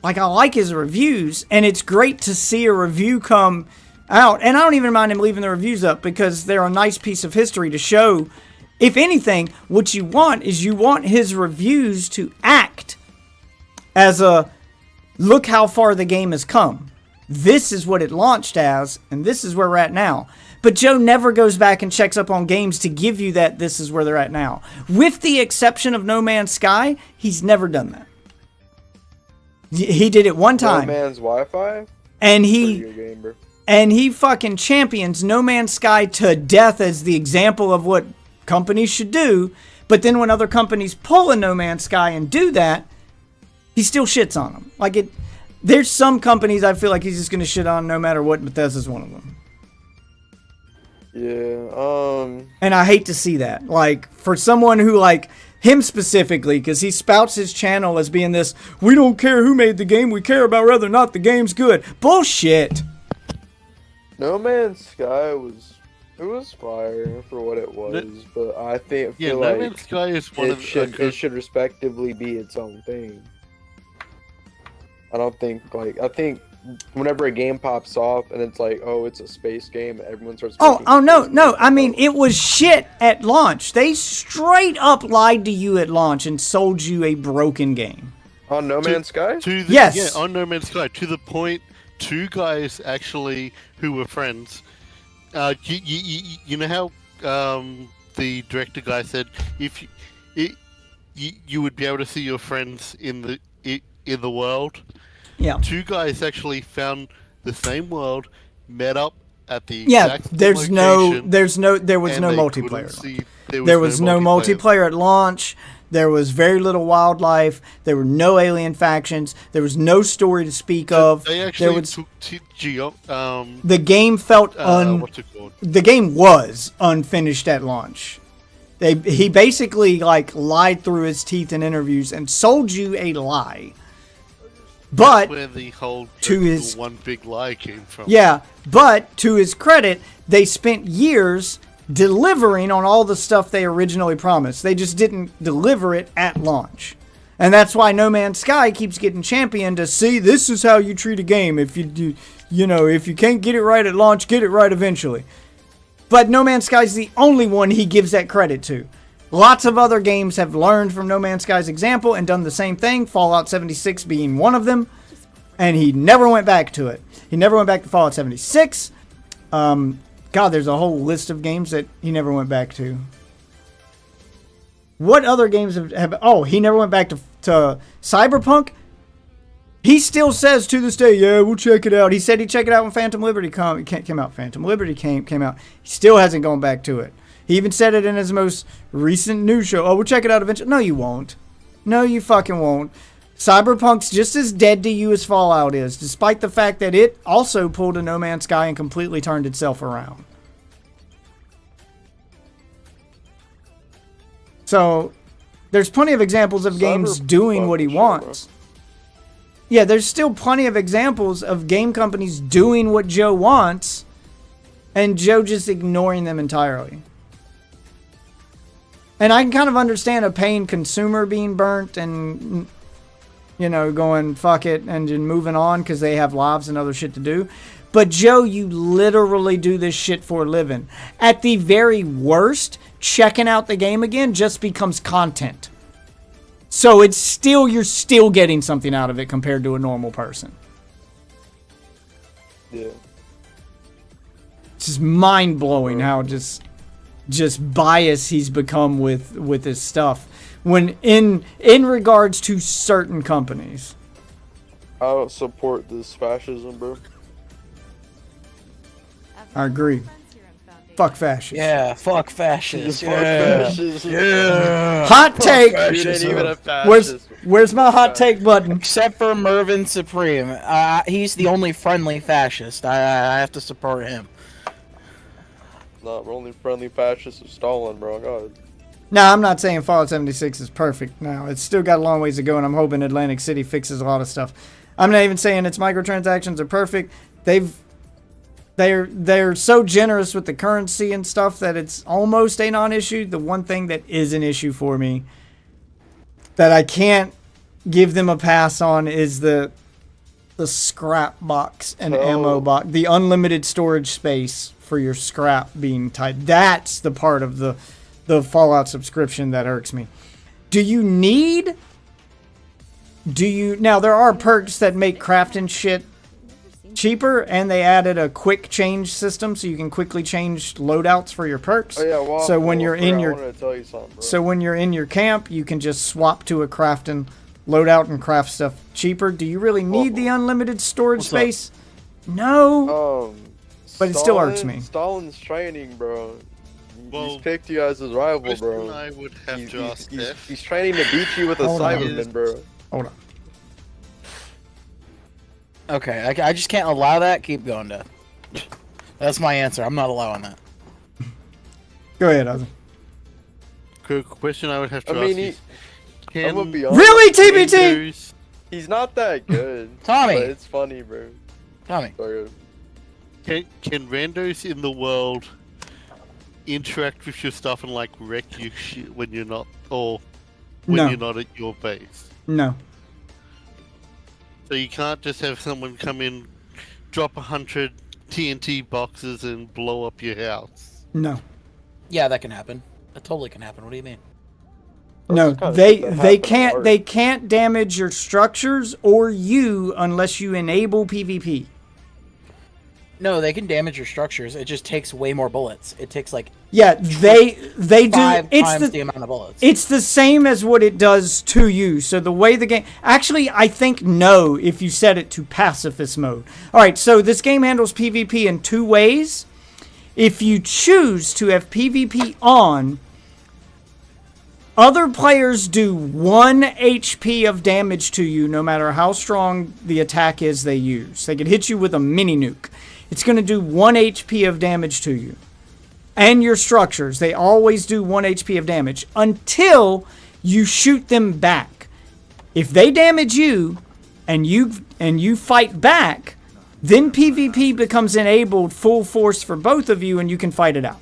Like, I like his reviews, and it's great to see a review come out, and I don't even mind him leaving the reviews up because they're a nice piece of history to show. If anything, what you want is you want his reviews to act as a look how far the game has come. This is what it launched as, and this is where we're at now. But Joe never goes back and checks up on games to give you that this is where they're at now. With the exception of No Man's Sky, he's never done that. He did it one time. No Man's Wi-Fi? And he fucking champions No Man's Sky to death as the example of what companies should do. But then when other companies pull a No Man's Sky and do that, he still shits on them. Like, there's some companies I feel like he's just going to shit on no matter what. Bethesda's one of them. Yeah, And I hate to see that. Like, for someone who, like, him specifically, because he spouts his channel as being this, we don't care who made the game, we care about whether or not the game's good. Bullshit! No Man's Sky was fire for what it was, but I feel No like Man's Sky is it should respectively be its own thing. I think whenever a game pops off and it's like, oh, it's a space game, everyone starts. Oh, making oh no, space no. games. I mean, it was shit at launch. They straight up lied to you at launch and sold you a broken game. On No Man's Sky. To the, Yes. Yeah, on No Man's Sky, to the point, two guys actually who were friends. You know how the director guy said if you would be able to see your friends in the world. Yeah. Two guys actually found the same world, met up at the Yeah, exact same there was no location, and no they multiplayer. couldn't see- There was no multiplayer at launch. There was very little wildlife. There were no alien factions. There was no story to speak of. They There actually was took the game felt what's it called? the game was unfinished at launch. He basically like lied through his teeth in interviews and sold you a lie. But Where the whole to his- one big lie came from. yeah, but to his credit, they spent years delivering on all the stuff they originally promised. They just didn't deliver it at launch. And that's why No Man's Sky keeps getting championed to see this is how you treat a game. If you do, if you can't get it right at launch, get it right eventually. But No Man's Sky is the only one he gives that credit to. Lots of other games have learned from No Man's Sky's example and done the same thing, Fallout 76 being one of them, and he never went back to it. He never went back to Fallout 76. God, there's a whole list of games that he never went back to. What other games have oh, he never went back to Cyberpunk? He still says to this day, yeah, we'll check it out. He said he'd check it out when Phantom Liberty came out. Phantom Liberty came out. He still hasn't gone back to it. He even said it in his most recent news show. Oh, we'll check it out eventually. No, you won't. No, you fucking won't. Cyberpunk's just as dead to you as Fallout is, despite the fact that it also pulled a No Man's Sky and completely turned itself around. So, there's plenty of examples of games doing what he wants. Yeah, there's still plenty of examples of game companies doing what Joe wants, and Joe just ignoring them entirely. And I can kind of understand a paying consumer being burnt and, going fuck it and just moving on because they have lives and other shit to do. But Joe, you literally do this shit for a living. At the very worst, checking out the game again just becomes content. So you're still getting something out of it compared to a normal person. Yeah. It's just mind blowing how just biased he's become with his stuff when in regards to certain companies. I don't support this fascism, bro. I agree. Fuck fascists. Yeah, fuck fascists. Fuck Yeah. fascism. Yeah. Hot take. Dude ain't even a fascist. Where's my hot take button? Except for Mervyn Supreme. He's the only friendly fascist. I have to support him. Not we're only friendly fascists of Stalin, bro. God. No, I'm not saying Fallout 76 is perfect now. It's still got a long ways to go, and I'm hoping Atlantic City fixes a lot of stuff. I'm not even saying its microtransactions are perfect. They're so generous with the currency and stuff that it's almost a non-issue. The one thing that is an issue for me that I can't give them a pass on is the scrap box and ammo box, the unlimited storage space for your scrap being tight. That's the part of the Fallout subscription that irks me. Now there are perks that make crafting shit cheaper, and they added a quick change system so you can quickly change loadouts for your perks. Oh yeah, well, so when you're in I wanted to tell you something, bro. so when you're in your camp, you can just swap to a crafting loadout and craft stuff cheaper. Do you really need the unlimited storage space? No. But it still irks me. Stalin's training, bro. Well, He's picked you as his rival, question bro. I would have to ask Steph. He's training to beat you with a Hold on. Cyberman, bro. Hold on. Okay, I just can't allow that. Keep going, Dad. That's my answer. I'm not allowing that. Go ahead, Ozzy. Question I would have to I mean, ask is, I'm gonna be honest. Really, TBT? Windows- He's not that good. Tommy! But it's funny, bro. Tommy. Sorry. Can randos in the world interact with your stuff and like wreck your shit when you're not, or when No. you're not at your base? No. So you can't just have someone come in drop 100 TNT boxes and blow up your house? No. Yeah, that can happen. That totally can happen. What do you mean? No, That's the kind of they shit that they happened can't hard. they can't damage your structures or you unless you enable PvP. No, they can damage your structures. It just takes way more bullets. It takes like Yeah, they do. 5 It's times the the amount of bullets. it's the same as what it does to you. So the way the game actually, I think no, if you set it to pacifist mode. All right, so this game handles PvP in two ways. If you choose to have PvP on, other players do 1 HP of damage to you no matter how strong the attack is they use. They could hit you with a mini nuke. It's going to do 1 HP of damage to you. And your structures, they always do 1 HP of damage until you shoot them back. If they damage you and you fight back, then PvP becomes enabled full force for both of you and you can fight it out.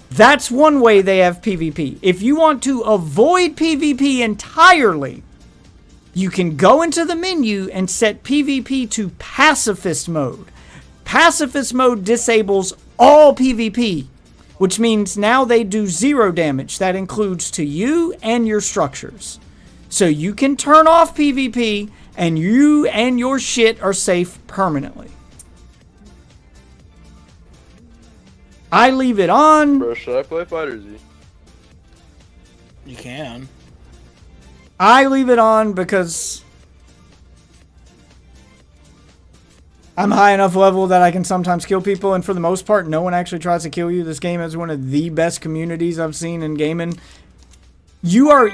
That's one way they have PvP. If you want to avoid PvP entirely, you can go into the menu and set PvP to pacifist mode. Pacifist mode disables all PvP, which means now they do 0 damage. That includes to you and your structures. So you can turn off PvP and you and your shit are safe permanently. I leave it on. Bro, should I play Fighter Z? You can. I leave it on because I'm high enough level that I can sometimes kill people, and for the most part, no one actually tries to kill you. This game is one of the best communities I've seen in gaming. You are,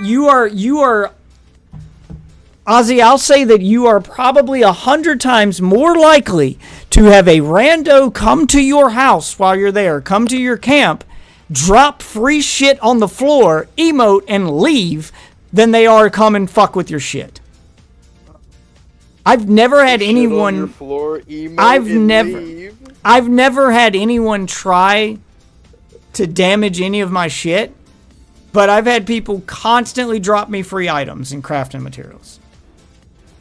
Ozzy, I'll say that you are probably 100 times more likely to have a rando come to your house while you're there, come to your camp, drop free shit on the floor, emote, and leave than they are come and fuck with your shit. I've never had Shit on your anyone. floor, emote, I've and never- leave. I've never had anyone try to damage any of my shit, but I've had people constantly drop me free items and crafting materials.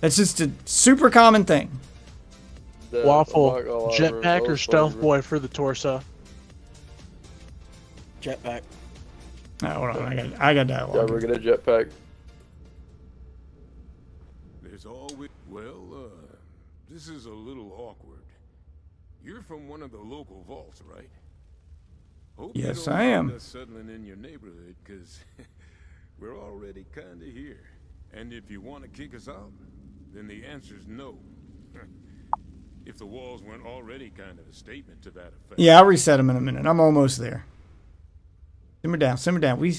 That's just a super common thing. Yeah, Waffle, I'm not gonna lie, bro. jetpack, That or was stealth funny, bro. boy for the torso? Jetpack. Oh, hold on, I got Yeah, dialogue. we're gonna jetpack. There's always. Well, this is a little awkward. You're from one of the local vaults, right? Hope you Yes, don't I mind am. us settling in your neighborhood, because we're already kinda here. And if you want to kick us out, then the answer's no. If the walls weren't already kind of a statement to that effect. Yeah, I'll reset them in a minute. I'm almost there. Simmer down, simmer down. We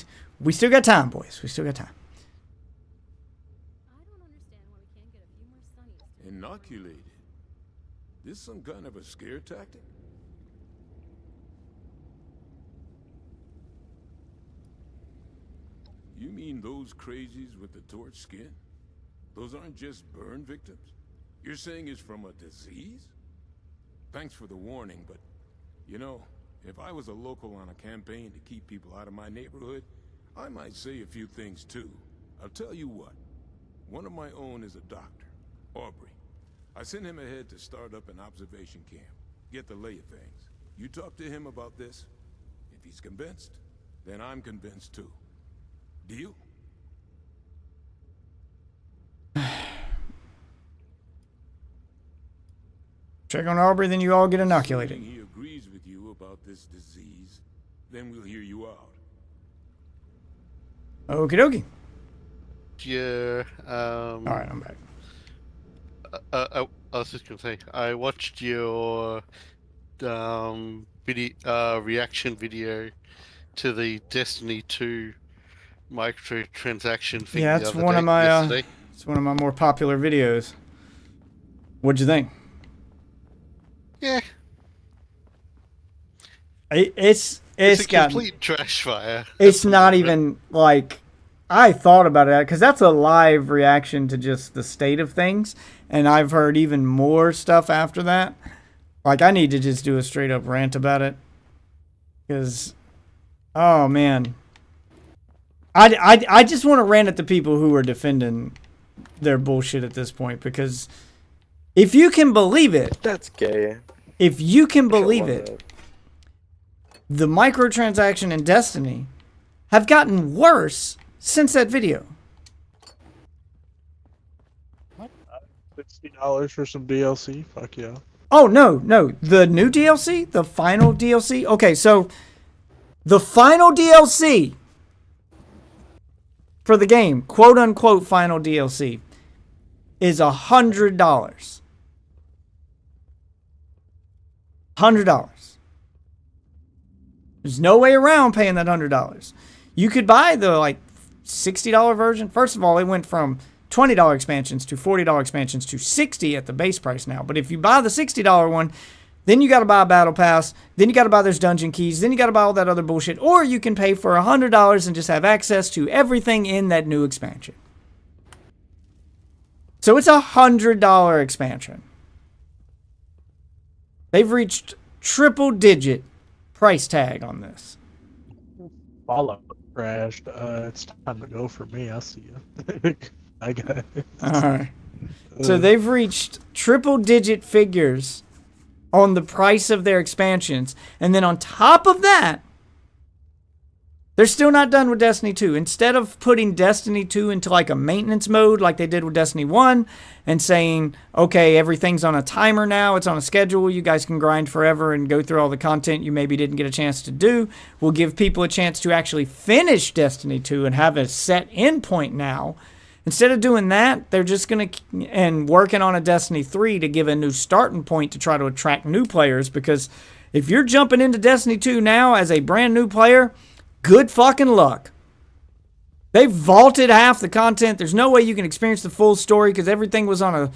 still got time, boys. We still got time. I don't understand why we can't get a few more sunnies. Inoculated. This some kind of a scare tactic? You mean those crazies with the torch skin? Those aren't just burn victims? You're saying it's from a disease? Thanks for the warning, but, you know, if I was a local on a campaign to keep people out of my neighborhood, I might say a few things too. I'll tell you what. One of my own is a doctor, Aubrey. I sent him ahead to start up an observation camp, get the lay of things. You talk to him about this. If he's convinced, then I'm convinced too. Deal? Check on Aubrey, then you all get inoculated. Assuming he agrees with you about this disease, then we'll hear you out. Okie dokie. Yeah. All right, I'm back. I was just gonna say, I watched your video, reaction video to the Destiny 2 microtransaction thing. Yeah, the that's other one of day- my yesterday. it's one of my more popular videos. What'd you think? Yeah, It's it's a got complete trash fire. it's not even like I thought about it because that's a live reaction to just the state of things, and I've heard even more stuff after that. Like I need to just do a straight up rant about it because, oh man, I just want to rant at the people who are defending their bullshit at this point because If you can believe it, That's gay. if you can believe Love it, that. the microtransaction in Destiny have gotten worse since that video. $60 for some DLC? Fuck yeah. Oh, no. The new DLC? The final DLC? Okay, so the final DLC for the game, quote unquote final DLC, is $100. $100. There's no way around paying that $100. You could buy the like $60 version. First of all, it went from $20 expansions to $40 expansions to $60 at the base price now. But if you buy the $60 one, then you got to buy a battle pass, then you got to buy those dungeon keys, then you got to buy all that other bullshit, or you can pay for $100 and just have access to everything in that new expansion. So it's a $100 expansion. They've reached triple-digit price tag on this. Fallout crashed. It's time to go for me. I'll see you. I got it. All right. So they've reached triple-digit figures on the price of their expansions. And then on top of that, they're still not done with Destiny 2. Instead of putting Destiny 2 into like a maintenance mode like they did with Destiny 1 and saying, okay, everything's on a timer now, it's on a schedule, you guys can grind forever and go through all the content you maybe didn't get a chance to do. We'll give people a chance to actually finish Destiny 2 and have a set endpoint now. Instead of doing that, they're just going to, and working on a Destiny 3 to give a new starting point to try to attract new players, because if you're jumping into Destiny 2 now as a brand new player, good fucking luck. They vaulted half the content. There's no way you can experience the full story because everything was on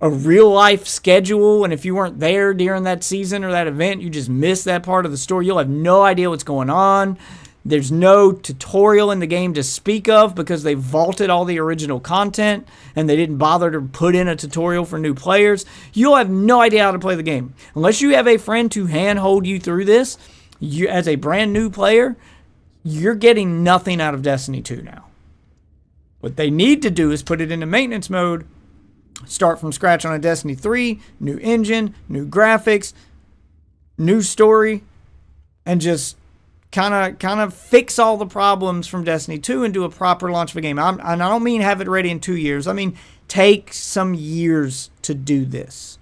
a real life schedule. And if you weren't there during that season or that event, you just missed that part of the story. You'll have no idea what's going on. There's no tutorial in the game to speak of because they vaulted all the original content and they didn't bother to put in a tutorial for new players. You'll have no idea how to play the game. Unless you have a friend to handhold you through this, you, as a brand new player, you're getting nothing out of Destiny 2 now. What they need to do is put it into maintenance mode, start from scratch on a Destiny 3, new engine, new graphics, new story, and just kind of fix all the problems from Destiny 2 and do a proper launch of a game. And I don't mean have it ready in 2 years. I mean take some years to do this.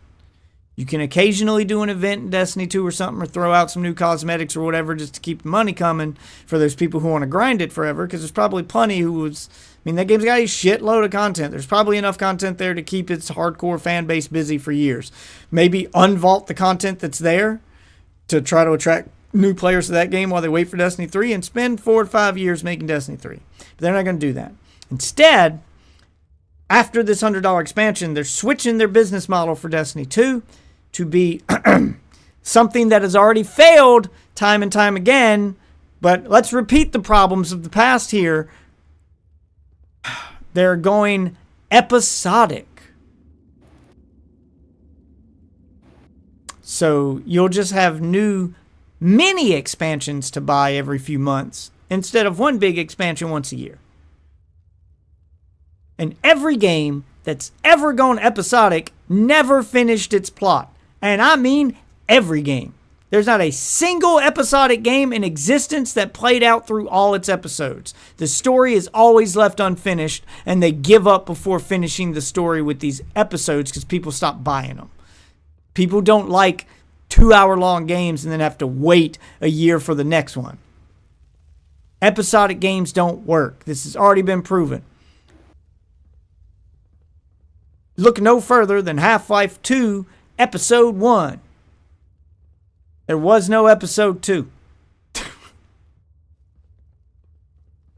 You can occasionally do an event in Destiny 2 or something, or throw out some new cosmetics or whatever just to keep the money coming for those people who want to grind it forever, because there's probably plenty who was... I mean, that game's got a shitload of content. There's probably enough content there to keep its hardcore fan base busy for years. Maybe unvault the content that's there to try to attract new players to that game while they wait for Destiny 3 and spend 4 to 5 years making Destiny 3. But they're not going to do that. Instead, after this $100 expansion, they're switching their business model for Destiny 2 to be something that has already failed time and time again. But let's repeat the problems of the past here. They're going episodic. So you'll just have new mini expansions to buy every few months instead of one big expansion once a year. And every game that's ever gone episodic never finished its plot. And I mean every game. There's not a single episodic game in existence that played out through all its episodes. The story is always left unfinished, and they give up before finishing the story with these episodes because people stop buying them. People don't like 2-hour-long games and then have to wait a year for the next one. Episodic games don't work. This has already been proven. Look no further than Half-Life 2 Episode 1. There was no Episode 2.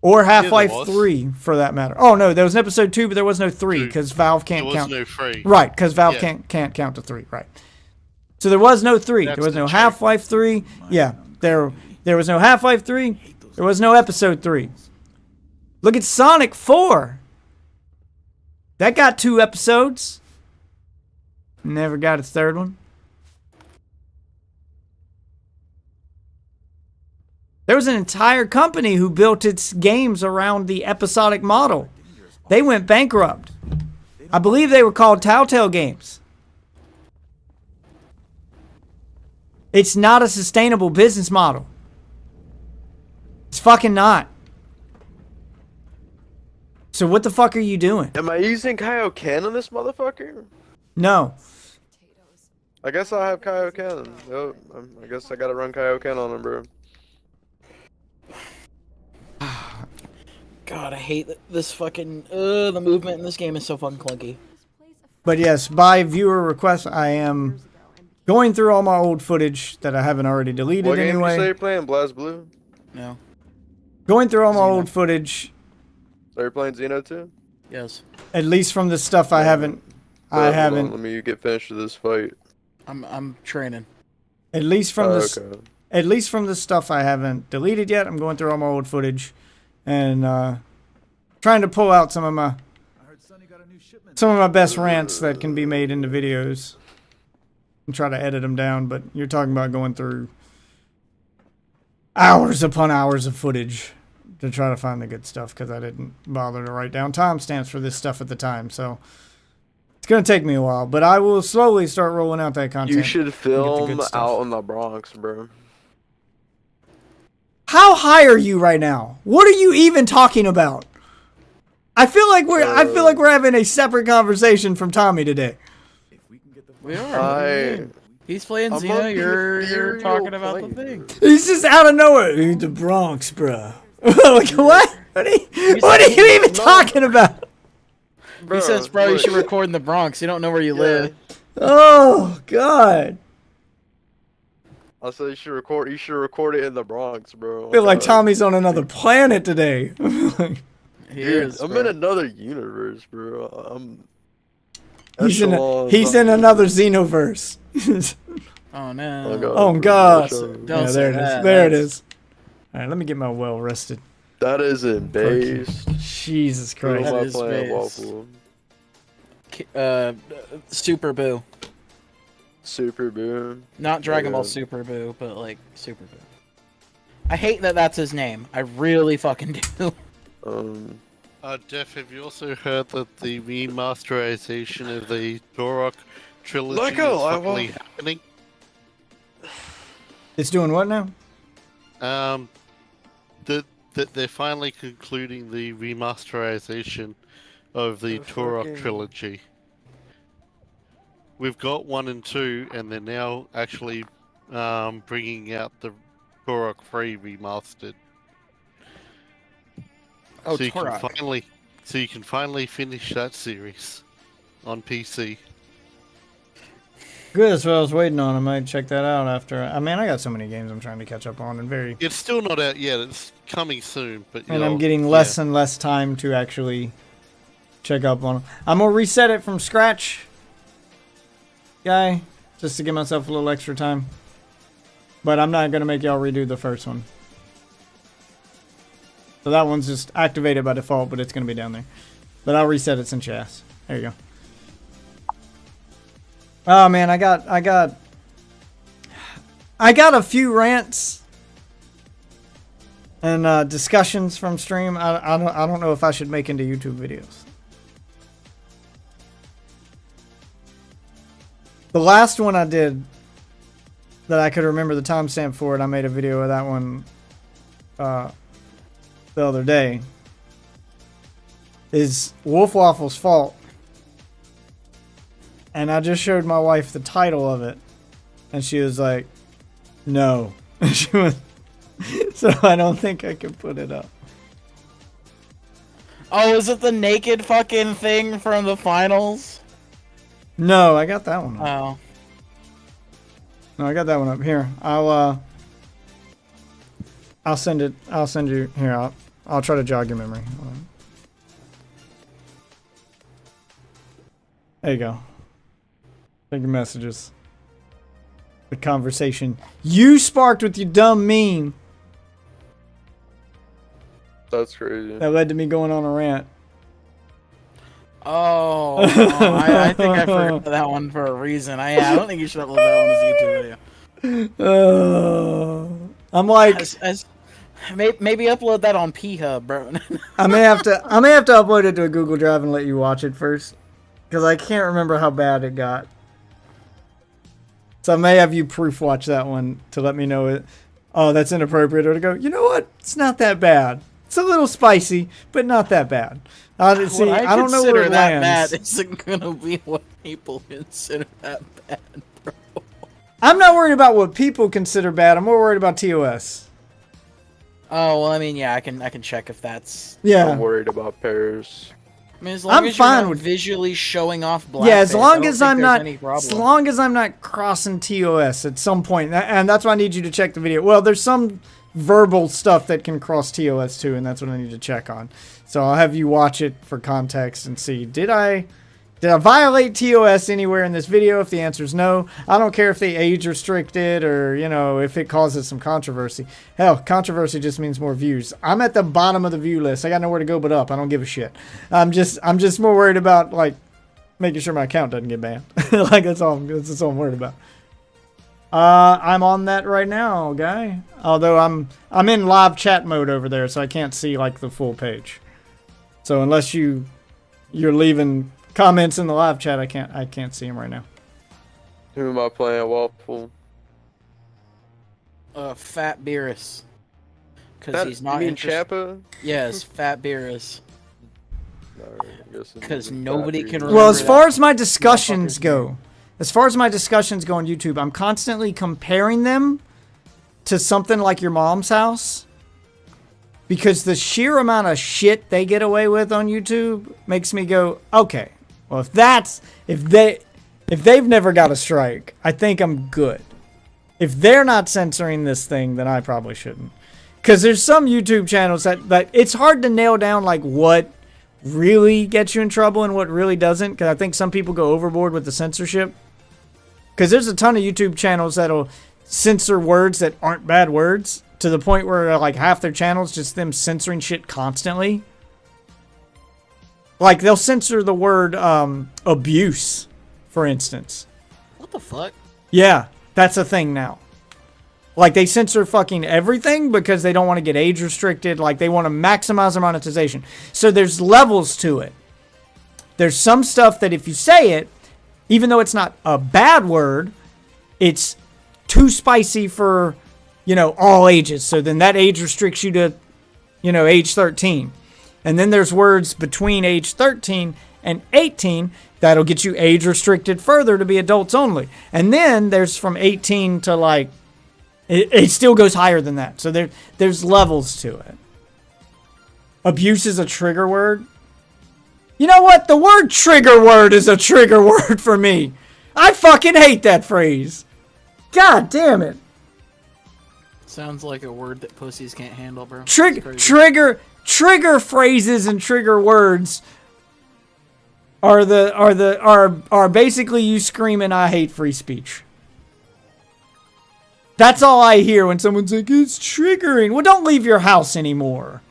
Or Half-Life 3, for that matter. Oh, no, there was an Episode 2, but there was no 3, because Valve can't count. There was no 3. Right, because Valve can't count to 3, right. So there was no 3. There was no Half-Life 3. Yeah, there was no Half-Life 3. There was no Episode 3. Look at Sonic 4. That got 2 episodes. Never got its third one. There was an entire company who built its games around the episodic model. They went bankrupt. I believe they were called Telltale Games. It's not a sustainable business model. It's fucking not. So what the fuck are you doing? Am I using Kaioken on this motherfucker? No. I guess I have Kaioken. Yep, I guess I gotta run Kaioken on him, bro. God, I hate this fucking. The movement in this game is so fucking clunky. But yes, by viewer request, I am going through all my old footage that I haven't already deleted What game anyway. did you say you're playing? Blast Blue? No. Going through all my Xeno. old footage, So you're playing Xeno too? Yes. at least from the stuff I haven't. I Hold on, haven't. let me get finished with this fight. I'm training. At least from the. Okay. At least from the stuff I haven't deleted yet, I'm going through all my old footage, and trying to pull out some of my best rants that can be made into videos, and try to edit them down. But you're talking about going through hours upon hours of footage to try to find the good stuff, because I didn't bother to write down timestamps for this stuff at the time. So it's gonna take me a while, but I will slowly start rolling out that content. You should good film stuff. out in the Bronx, bro. How high are you right now? What are you even talking about? I feel like we're having a separate conversation from Tommy today. We are. He's playing I'm Xena. on You're Imperial talking about the plane. thing. He's just out of nowhere. The Bronx, bro. Like, what? What are you even talking about? He says, "Bro, you look. should record in the Bronx. You don't know where you live." Oh God. I said you should record it in the Bronx, bro. I feel like Tommy's on another planet today. He Dude, is. I'm bro. in another universe, bro. I'm. he's in Echelons, another Xenoverse. Oh no. Oh, God. Oh God. Don't Yeah, say there it is. that. There it That's- is. All right, let me get my well rested. That isn't based. Jesus Who Christ. am I is playing based. Waffle? Super Boo. Super Boom. Not Dragon Ball Yeah. Super Boo, but like Super Boo. I hate that that's his name. I really fucking do. Jeff, have you also heard that the remasterization of the Turok trilogy Let go, is I finally won't. happening? It's doing what now? That they're finally concluding the remasterization of the Turok fucking- trilogy. We've got 1 and 2, and they're now actually bringing out the Turok 3 remastered. Oh, so you Turok. can finally finish that series on PC. Good, that's what I was waiting on. I might check that out after. I mean, I got so many games I'm trying to catch up on, and It's still not out yet. It's coming soon, but and I'm getting less and less time to actually check up on them. I'm gonna reset it from scratch, guy, just to give myself a little extra time. But I'm not gonna make y'all redo the first one. So that one's just activated by default, but it's gonna be down there. But I'll reset it since you asked. There you go. Oh man, I got a few rants and discussions from stream. I don't know if I should make into YouTube videos. The last one I did that I could remember the timestamp for it, I made a video of that one the other day, is Wolf Waffle's fault. And I just showed my wife the title of it, and she was like, no. She was, so I don't think I can put it up. Oh, is it the naked fucking thing from the finals? No, I got that one up. Oh. No, I got that one up. Here, I'll send it. I'll send you here. I'll try to jog your memory. Hold on. There you go. Check your messages. The conversation you sparked with your dumb meme That's crazy. that led to me going on a rant. Oh, I think I forgot that one for a reason. I don't think you should upload that one as a YouTube video. I'm like, Maybe upload that on P-Hub, bro. I may have to upload it to a Google Drive and let you watch it first, because I can't remember how bad it got. So I may have you proof watch that one to let me know it. Oh, that's inappropriate. Or to go, you know what? It's not that bad. It's a little spicy, but not that bad. See, What I don't know where it that lands. bad isn't gonna be what people consider that bad, bro. I'm not worried about what people consider bad. I'm more worried about TOS. Oh well, I mean, yeah, I can check if that's. Yeah. I'm worried about pears. I mean, as long I'm as you're fine not with- visually showing off blackface, Yeah, as I long don't as think I'm there's not, any as problem. long as I'm not crossing TOS at some point, and that's why I need you to check the video. Well, there's some verbal stuff that can cross TOS too, and that's what I need to check on. So I'll have you watch it for context and see, did I violate TOS anywhere in this video? If the answer is no, I don't care if they age restricted or, you know, if it causes some controversy. Hell, controversy just means more views. I'm at the bottom of the view list. I got nowhere to go but up. I don't give a shit. I'm just more worried about, like, making sure my account doesn't get banned. Like, that's all I'm worried about. I'm on that right now, guy. Although I'm in live chat mode over there, so I can't see, like, the full page. So unless you're leaving comments in the live chat, I can't see them right now. Who am I playing, Waffle? Fat Beerus. Because he's not you mean interested. Champa? Yes, Fat Beerus. Because Fat nobody Beerus. can remember. Well, as far that as my discussions motherfucker's go, name. as far as my discussions go on YouTube, I'm constantly comparing them to something like Your Mom's House. Because the sheer amount of shit they get away with on YouTube makes me go, okay, well, if they've never got a strike, I think I'm good. If they're not censoring this thing, then I probably shouldn't. Because there's some YouTube channels that it's hard to nail down, like, what really gets you in trouble and what really doesn't. Because I think some people go overboard with the censorship. Because there's a ton of YouTube channels that'll censor words that aren't bad words, to the point where, like, half their channels just them censoring shit constantly. Like, they'll censor the word abuse, for instance. What the fuck? Yeah, that's a thing now. Like, they censor fucking everything because they don't want to get age restricted. Like, they want to maximize their monetization. So there's levels to it. There's some stuff that if you say it, even though it's not a bad word, it's too spicy for, you know, all ages. So then that age restricts you to, you know, age 13. And then there's words between age 13 and 18 that'll get you age restricted further to be adults only. And then there's from 18 to, like, it still goes higher than that. So there's levels to it. Abuse is a trigger word. You know what? The word trigger word is a trigger word for me. I fucking hate that phrase. God damn it. Sounds like a word that pussies can't handle, bro. Trigger phrases and trigger words are basically you screaming, I hate free speech. That's all I hear when someone's like, it's triggering. Well, don't leave your house anymore.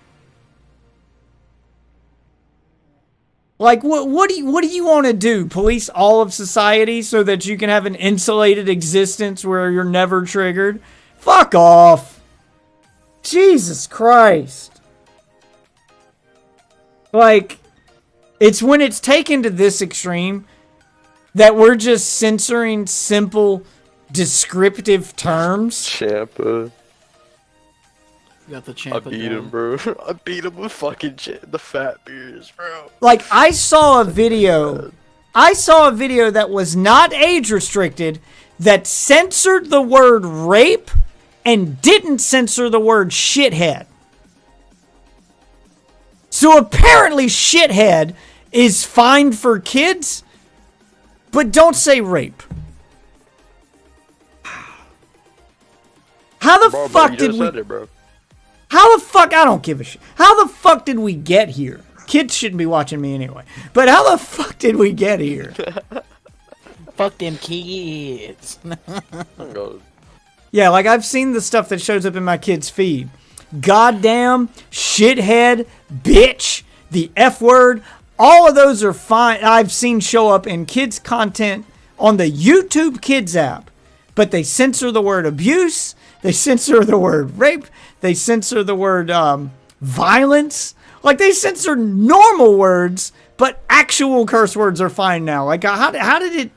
Like, what do you want to do? Police all of society so that you can have an insulated existence where you're never triggered? Fuck off. Jesus Christ. Like, it's when it's taken to this extreme that we're just censoring simple descriptive terms. Champa. You got the I Champa beat down. him, bro. I beat him with fucking the Fat Beers, bro. Like, I saw a video that was not age restricted that censored the word rape and didn't censor the word shithead. So apparently shithead is fine for kids, but don't say rape. How the Bro, fuck you did just we... said it, bro. How the fuck... I don't give a shit. How the fuck did we get here? Kids shouldn't be watching me anyway. But how the fuck did we get here? Fuck them kids. Oh, God. Yeah, like I've seen the stuff that shows up in my kids' feed. Goddamn, shithead, bitch, the F word. All of those are fine. I've seen show up in kids' content on the YouTube Kids app. But they censor the word abuse. They censor the word rape. They censor the word violence. Like, they censor normal words, but actual curse words are fine now. Like, how did it...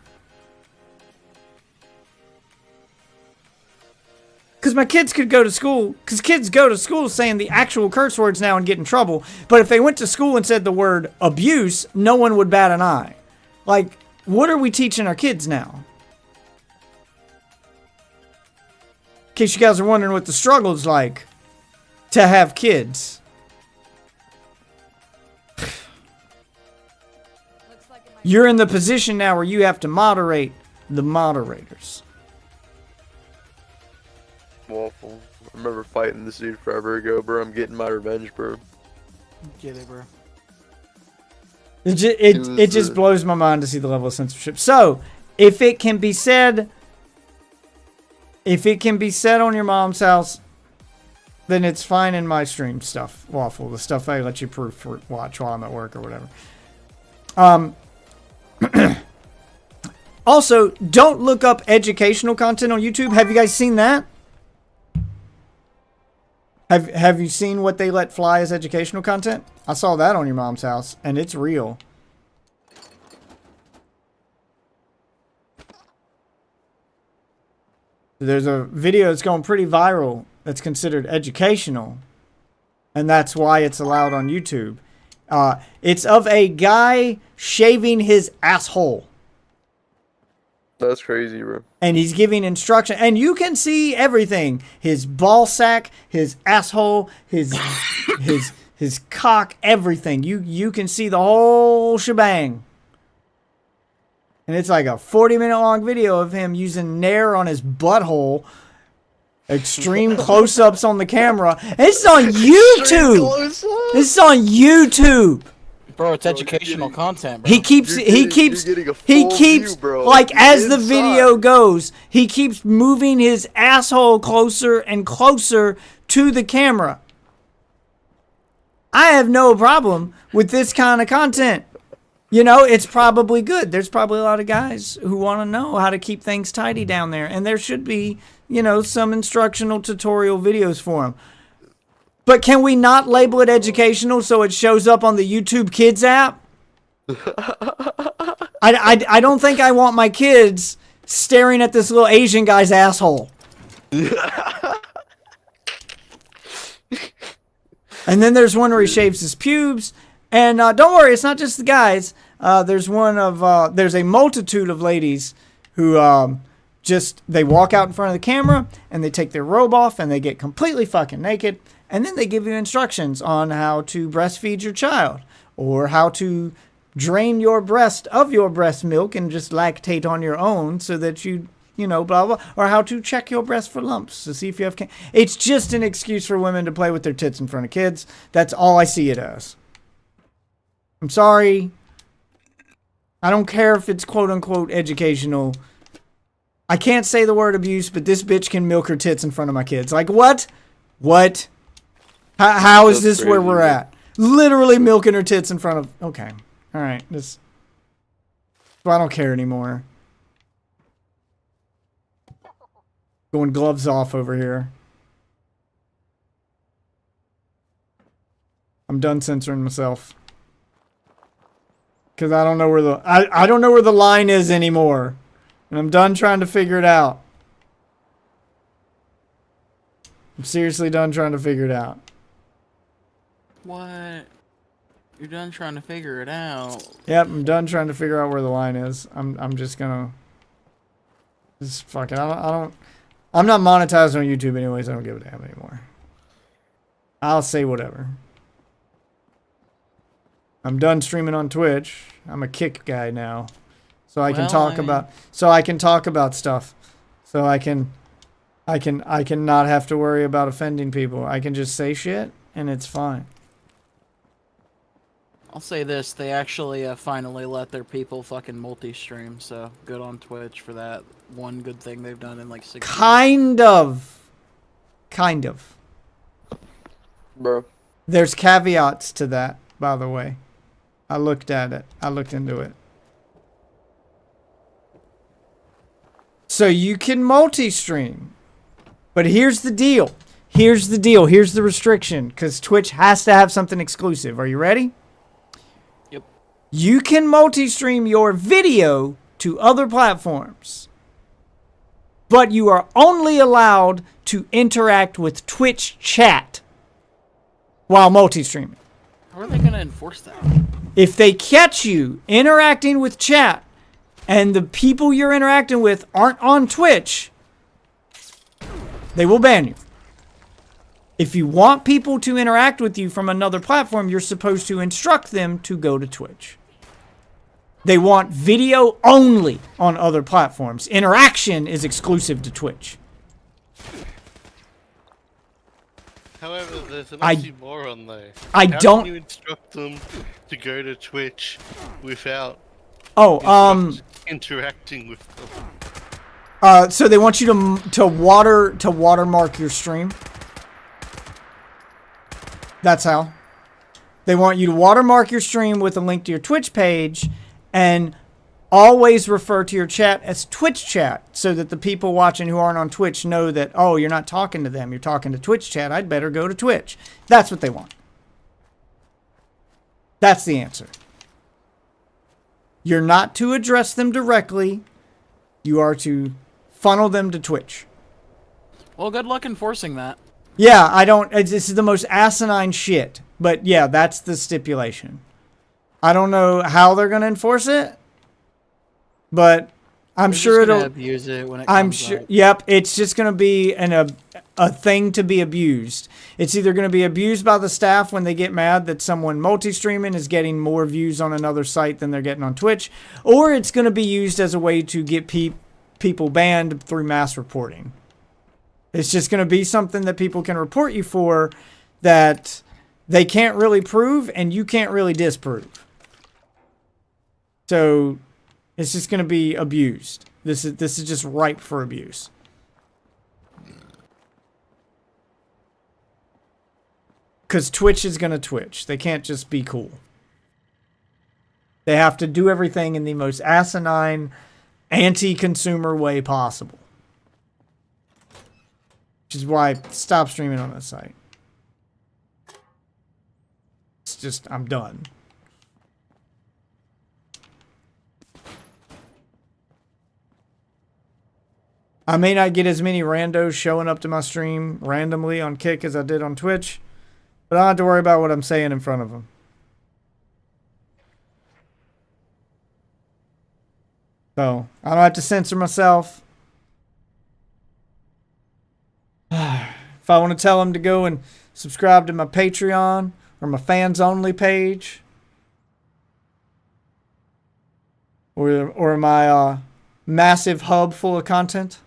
because my kids could go to school, because kids go to school saying the actual curse words now and get in trouble. But if they went to school and said the word abuse, no one would bat an eye. Like, what are we teaching our kids now? In case you guys are wondering what the struggle is like to have kids. You're in the position now where you have to moderate the moderators. Waffle. I remember fighting this dude forever ago, bro. I'm getting my revenge, bro. Get it, bro. It just blows my mind to see the level of censorship. So, if it can be said on your mom's house, then it's fine in my stream stuff, Waffle. The stuff I let you watch while I'm at work or whatever. Also, don't look up educational content on YouTube. Have you guys seen that? Have you seen what they let fly as educational content? I saw that on your mom's house, and it's real. There's a video that's going pretty viral that's considered educational, and that's why it's allowed on YouTube. It's of a guy shaving his asshole. That's crazy, bro. And he's giving instruction, and you can see everything: his ball sack, his asshole, his cock, everything. You can see the whole shebang. And it's like a 40-minute long video of him using Nair on his butthole. Extreme close-ups on the camera. And it's on YouTube. This is on YouTube. Bro, it's educational content, bro. He keeps bro. like as the video goes, he keeps moving his asshole closer and closer to the camera. I have no problem with this kind of content. You know, it's probably good. There's probably a lot of guys who want to know how to keep things tidy down there, and there should be, you know, some instructional tutorial videos for them. But can we not label it educational so it shows up on the YouTube Kids app? I don't think I want my kids staring at this little Asian guy's asshole. And then there's one where he shaves his pubes. And don't worry, it's not just the guys. There's a multitude of ladies who they walk out in front of the camera and they take their robe off and they get completely fucking naked. And then they give you instructions on how to breastfeed your child or how to drain your breast of your breast milk and just lactate on your own so that you know, blah, blah, or how to check your breast for lumps to see if you have cancer. It's just an excuse for women to play with their tits in front of kids. That's all I see it as. I'm sorry. I don't care if it's quote unquote educational. I can't say the word abuse, but this bitch can milk her tits in front of my kids. Like, what? What? How is this where we're at? Literally milking her tits in front of... Okay. All right. Well, I don't care anymore. Going gloves off over here. I'm done censoring myself. Because I don't know where I don't know where the line is anymore. And I'm done trying to figure it out. I'm seriously done trying to figure it out. What? You're done trying to figure it out. Yep, I'm done trying to figure out where the line is. I'm just gonna just fuck it. I'm not monetized on YouTube anyways. I don't give a damn anymore. I'll say whatever. I'm done streaming on Twitch. I'm a Kick guy now. So I can talk about stuff. So I can not have to worry about offending people. I can just say shit and it's fine. I'll say this, they actually finally let their people fucking multi-stream, so good on Twitch for that. One good thing they've done in like 6 years. Kind of. Bro. There's caveats to that, by the way. I looked at it. I looked into it. So you can multi-stream. But here's the deal. Here's the restriction. Because Twitch has to have something exclusive. Are you ready? Yep. You can multi-stream your video to other platforms. but you are only allowed to interact with Twitch chat while multi-streaming. How are they going to enforce that? If they catch you interacting with chat and the people you're interacting with aren't on Twitch, they will ban you. If you want people to interact with you from another platform, you're supposed to instruct them to go to Twitch. They want video only on other platforms. Interaction is exclusive to Twitch. However, there's an I- oxymoron there. I How don't- can you instruct them to go to Twitch without interacting with them? So they want you to watermark your stream. That's how. They want you to watermark your stream with a link to your Twitch page and always refer to your chat as Twitch chat so that the people watching who aren't on Twitch know that, oh, you're not talking to them, you're talking to Twitch chat. I'd better go to Twitch. That's what they want. That's the answer. You're not to address them directly. You are to funnel them to Twitch. Well, good luck enforcing that. Yeah, this is the most asinine shit. But yeah, that's the stipulation. I don't know how they're going to enforce it. But I'm They're sure just gonna it'll abuse it when it I'm comes sure up. yep, it's just going to be a thing to be abused. It's either going to be abused by the staff when they get mad that someone multi-streaming is getting more views on another site than they're getting on Twitch, or it's going to be used as a way to get people banned through mass reporting. It's just going to be something that people can report you for that they can't really prove and you can't really disprove. So it's just going to be abused. This is just ripe for abuse. Because Twitch is going to Twitch. They can't just be cool. They have to do everything in the most asinine, anti-consumer way possible. Which is why stop streaming on this site. It's just, I'm done. I may not get as many randos showing up to my stream randomly on Kick as I did on Twitch, but I don't have to worry about what I'm saying in front of them. So, I don't have to censor myself. If I want to tell them to go and subscribe to my Patreon or my fans only page or my massive hub full of content,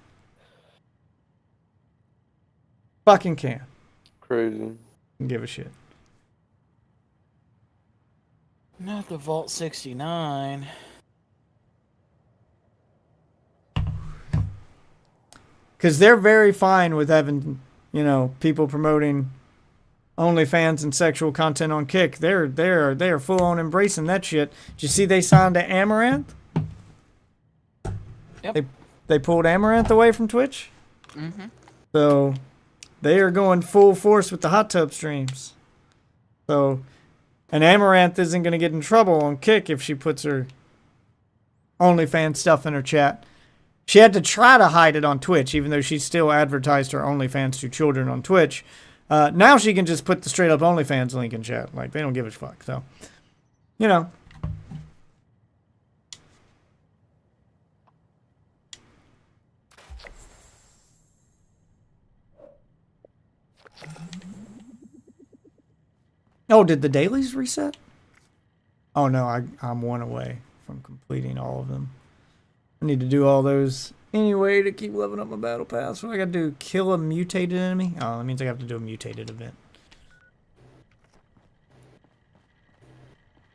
fucking can. Crazy. Don't give a shit. Not the Vault 69. Because they're very fine with having, people promoting OnlyFans and sexual content on Kick. They're full on embracing that shit. Did you see they signed to Amaranth? Yep. They pulled Amaranth away from Twitch. Mm-hmm. So they are going full force with the hot tub streams. So, and Amaranth isn't going to get in trouble on Kick if she puts her OnlyFans stuff in her chat. She had to try to hide it on Twitch, even though she still advertised her OnlyFans to children on Twitch. Now she can just put the straight up OnlyFans link in chat. Like, they don't give a fuck. So, Oh, did the dailies reset? Oh no, I'm one away from completing all of them. I need to do all those anyway to keep leveling up my battle pass. What do I gotta do? Kill a mutated enemy? Oh, that means I have to do a mutated event.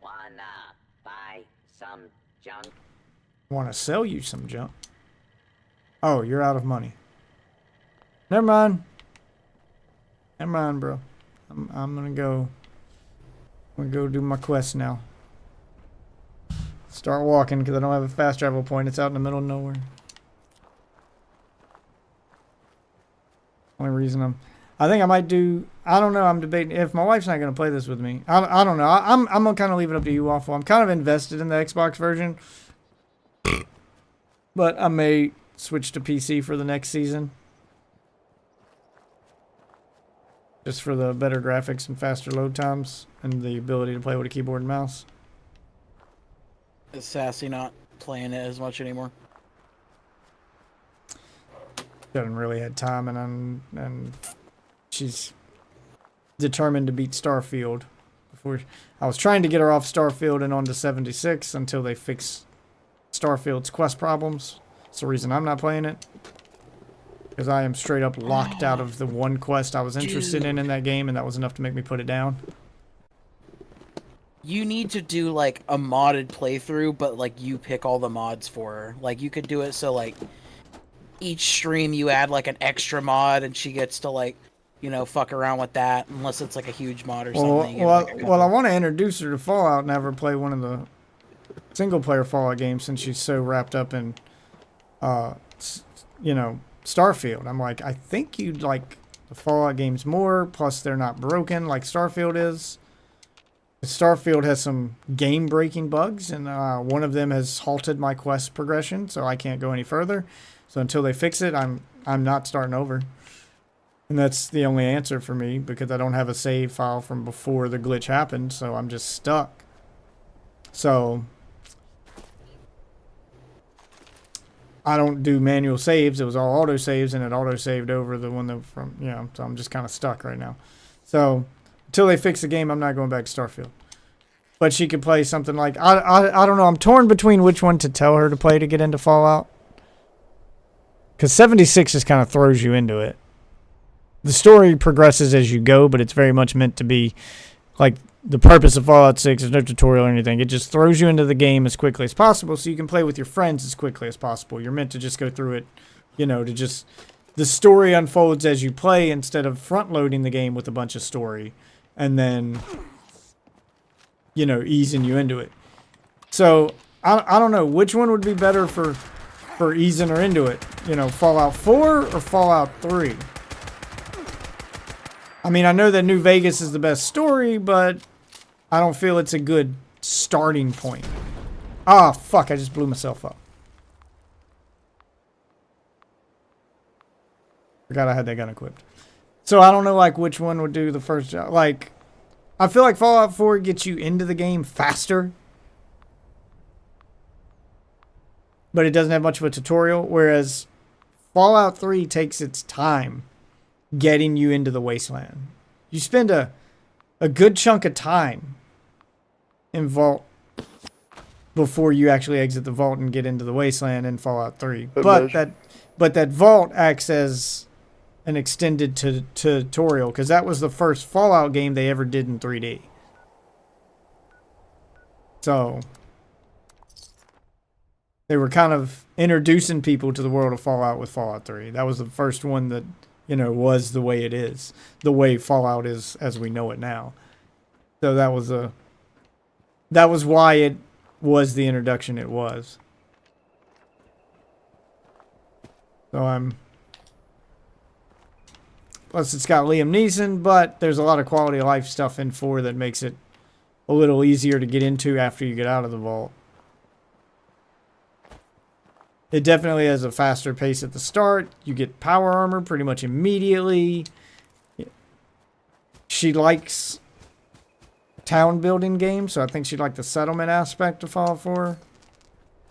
Wanna buy some junk? Want to sell you some junk? Oh, you're out of money. Never mind. Never mind, bro. I'm gonna go. I'm gonna go do my quest now. Start walking because I don't have a fast travel point. It's out in the middle of nowhere. Only reason I think I might do. I don't know. I'm debating if my wife's not gonna play this with me. I don't know. I'm gonna kind of leave it up to you, Waffle. I'm kind of invested in the Xbox version, but I may switch to PC for the next season. Just for the better graphics and faster load times and the ability to play with a keyboard and mouse. Is Sassy not playing it as much anymore? She hasn't really had time, and she's determined to beat Starfield. I was trying to get her off Starfield and onto 76 until they fix Starfield's quest problems. That's the reason I'm not playing it. Because I am straight up locked out of the one quest I was interested in that game, and that was enough to make me put it down. You need to do like a modded playthrough, but like you pick all the mods for her. Like you could do it so like each stream you add like an extra mod, and she gets to like, you know, fuck around with that, unless it's like a huge mod or something. Well, I want to introduce her to Fallout and have her play one of the single-player Fallout games since she's so wrapped up in, you know, Starfield. I'm like, I think you'd like the Fallout games more, plus they're not broken like Starfield is. Starfield has some game-breaking bugs, and one of them has halted my quest progression, so I can't go any further. So until they fix it, I'm not starting over. And that's the only answer for me, because I don't have a save file from before the glitch happened, so I'm just stuck. So I don't do manual saves. It was all auto saves, and it auto saved over the one that from, you know, so I'm just kind of stuck right now. So until they fix the game, I'm not going back to Starfield. But she could play something like, I don't know, I'm torn between which one to tell her to play to get into Fallout. Because 76 just kind of throws you into it. The story progresses as you go, but it's very much meant to be like the purpose of Fallout 6. There's no tutorial or anything. It just throws you into the game as quickly as possible so you can play with your friends as quickly as possible. You're meant to just go through it, you know, to just... The story unfolds as you play instead of front-loading the game with a bunch of story and then, you know, easing you into it. So, I don't know. Which one would be better for easing her into it? You know, Fallout 4 or Fallout 3? I mean, I know that New Vegas is the best story, but I don't feel it's a good starting point. Ah, fuck, I just blew myself up. Forgot I had that gun equipped. So I don't know, like, which one would do the first job. Like, I feel like Fallout 4 gets you into the game faster. But it doesn't have much of a tutorial, whereas Fallout 3 takes its time getting you into the wasteland. You spend a good chunk of time in Vault before you actually exit the vault and get into the wasteland in Fallout 3. But that vault acts as an extended tutorial, because that was the first Fallout game they ever did in 3D. So they were kind of introducing people to the world of Fallout with Fallout 3. That was the first one that, you know, was the way it is. The way Fallout is as we know it now. So that was why it was the introduction it was. So plus it's got Liam Neeson, but there's a lot of quality of life stuff in 4 that makes it a little easier to get into after you get out of the vault. It definitely has a faster pace at the start. You get power armor pretty much immediately. She likes town building games, so I think she liked the settlement aspect of Fallout 4.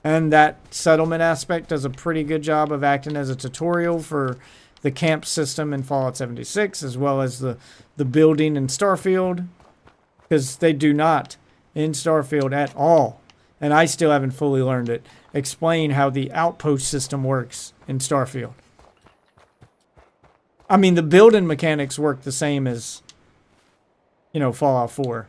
And that settlement aspect does a pretty good job of acting as a tutorial for the camp system in Fallout 76, as well as the building in Starfield. Because they do not, in Starfield at all, and I still haven't fully learned it, explain how the outpost system works in Starfield. I mean, the building mechanics work the same as, you know, Fallout 4.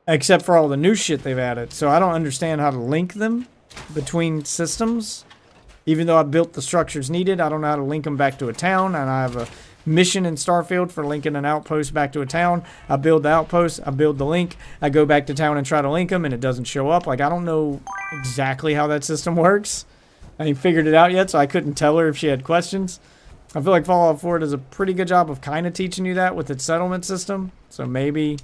Except for all the new shit they've added. So I don't understand how to link them between systems. Even though I built the structures needed, I don't know how to link them back to a town. And I have a mission in Starfield for linking an outpost back to a town. I build the outpost, I build the link, I go back to town and try to link them, and it doesn't show up. Like, I don't know exactly how that system works. I ain't figured it out yet, so I couldn't tell her if she had questions. I feel like Fallout 4 does a pretty good job of kind of teaching you that with its settlement system. So maybe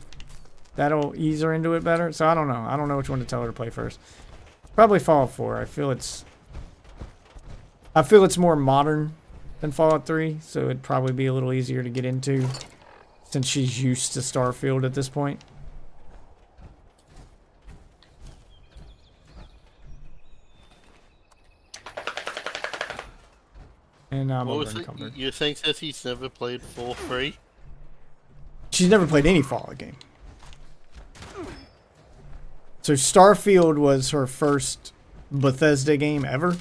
that'll ease her into it better. So I don't know. I don't know which one to tell her to play first. Probably Fallout 4. I feel it's I feel it's more modern than Fallout 3, so it'd probably be a little easier to get into since she's used to Starfield at this point. And I'm What was it? encumbered. You're saying Ceci's never played 4-3? She's never played any Fallout game. So Starfield was her first Bethesda game ever.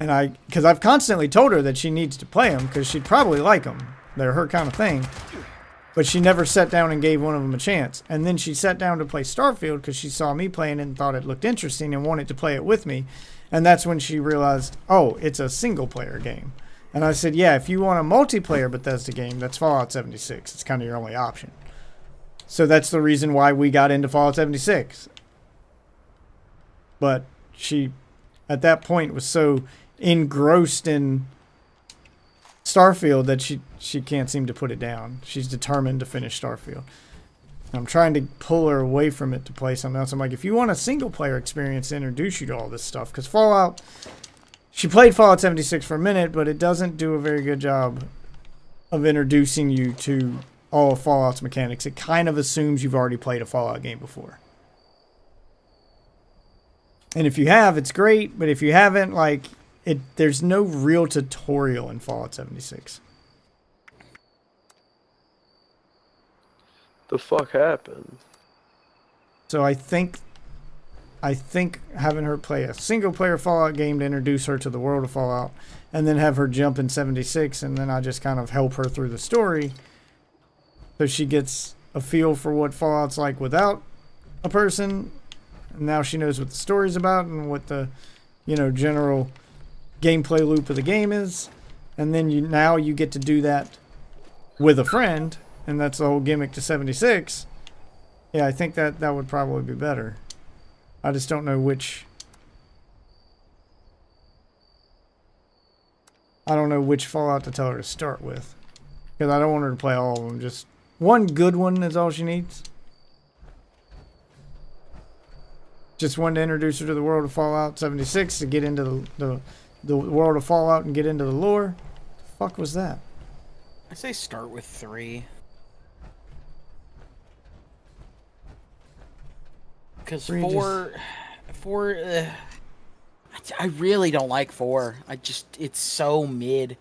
And because I've constantly told her that she needs to play them because she'd probably like them. They're her kind of thing. But she never sat down and gave one of them a chance. And then she sat down to play Starfield because she saw me playing it and thought it looked interesting and wanted to play it with me. And that's when she realized, oh, it's a single player game. And I said, yeah, if you want a multiplayer Bethesda game, that's Fallout 76. It's kind of your only option. So that's the reason why we got into Fallout 76. But she, at that point, was so engrossed in Starfield that she can't seem to put it down. She's determined to finish Starfield. I'm trying to pull her away from it to play something else. I'm like, if you want a single player experience to introduce you to all this stuff, because Fallout, she played Fallout 76 for a minute, but it doesn't do a very good job of introducing you to all of Fallout's mechanics. It kind of assumes you've already played a Fallout game before. And if you have, it's great, but if you haven't, like, there's no real tutorial in Fallout 76. The fuck happened? So I think having her play a single player Fallout game to introduce her to the world of Fallout, and then have her jump in 76, and then I just kind of help her through the story so she gets a feel for what Fallout's like without a person. And now she knows what the story's about and what the, general gameplay loop of the game is. And then you get to do that with a friend, and that's the whole gimmick to 76. Yeah, I think that would probably be better. I just don't know which. I don't know which Fallout to tell her to start with, because I don't want her to play all of them. Just one good one is all she needs. Just one to introduce her to the world of Fallout 76, to get into the world of Fallout and get into the lore. The fuck was that? I say start with 3. Because 4, I really don't like 4. It's so mid.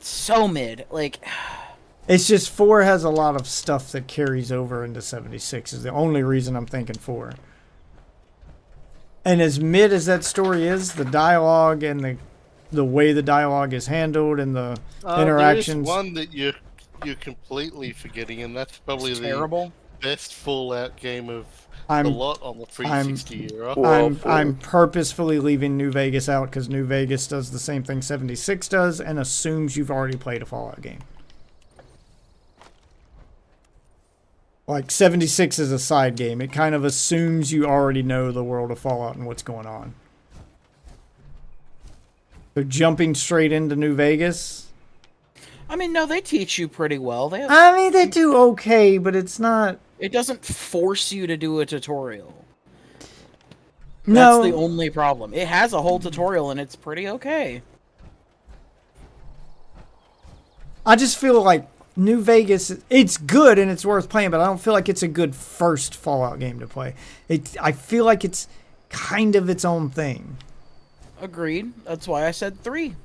So mid. Like, it's just 4 has a lot of stuff that carries over into 76 is the only reason I'm thinking 4. And as mid as that story is, the dialogue and the way the dialogue is handled and the interactions. There's one that you're completely forgetting, and that's probably it's terrible. The best Fallout game of the lot on the 360 era. I'm purposefully leaving New Vegas out because New Vegas does the same thing 76 does and assumes you've already played a Fallout game. Like 76 is a side game. It kind of assumes you already know the world of Fallout and what's going on. So jumping straight into New Vegas. I mean, no, they teach you pretty well. They do okay, but it's not. It doesn't force you to do a tutorial. No. That's the only problem. It has a whole tutorial and it's pretty okay. I just feel like New Vegas, it's good and it's worth playing, but I don't feel like it's a good first Fallout game to play. I feel like it's kind of its own thing. Agreed. That's why I said 3.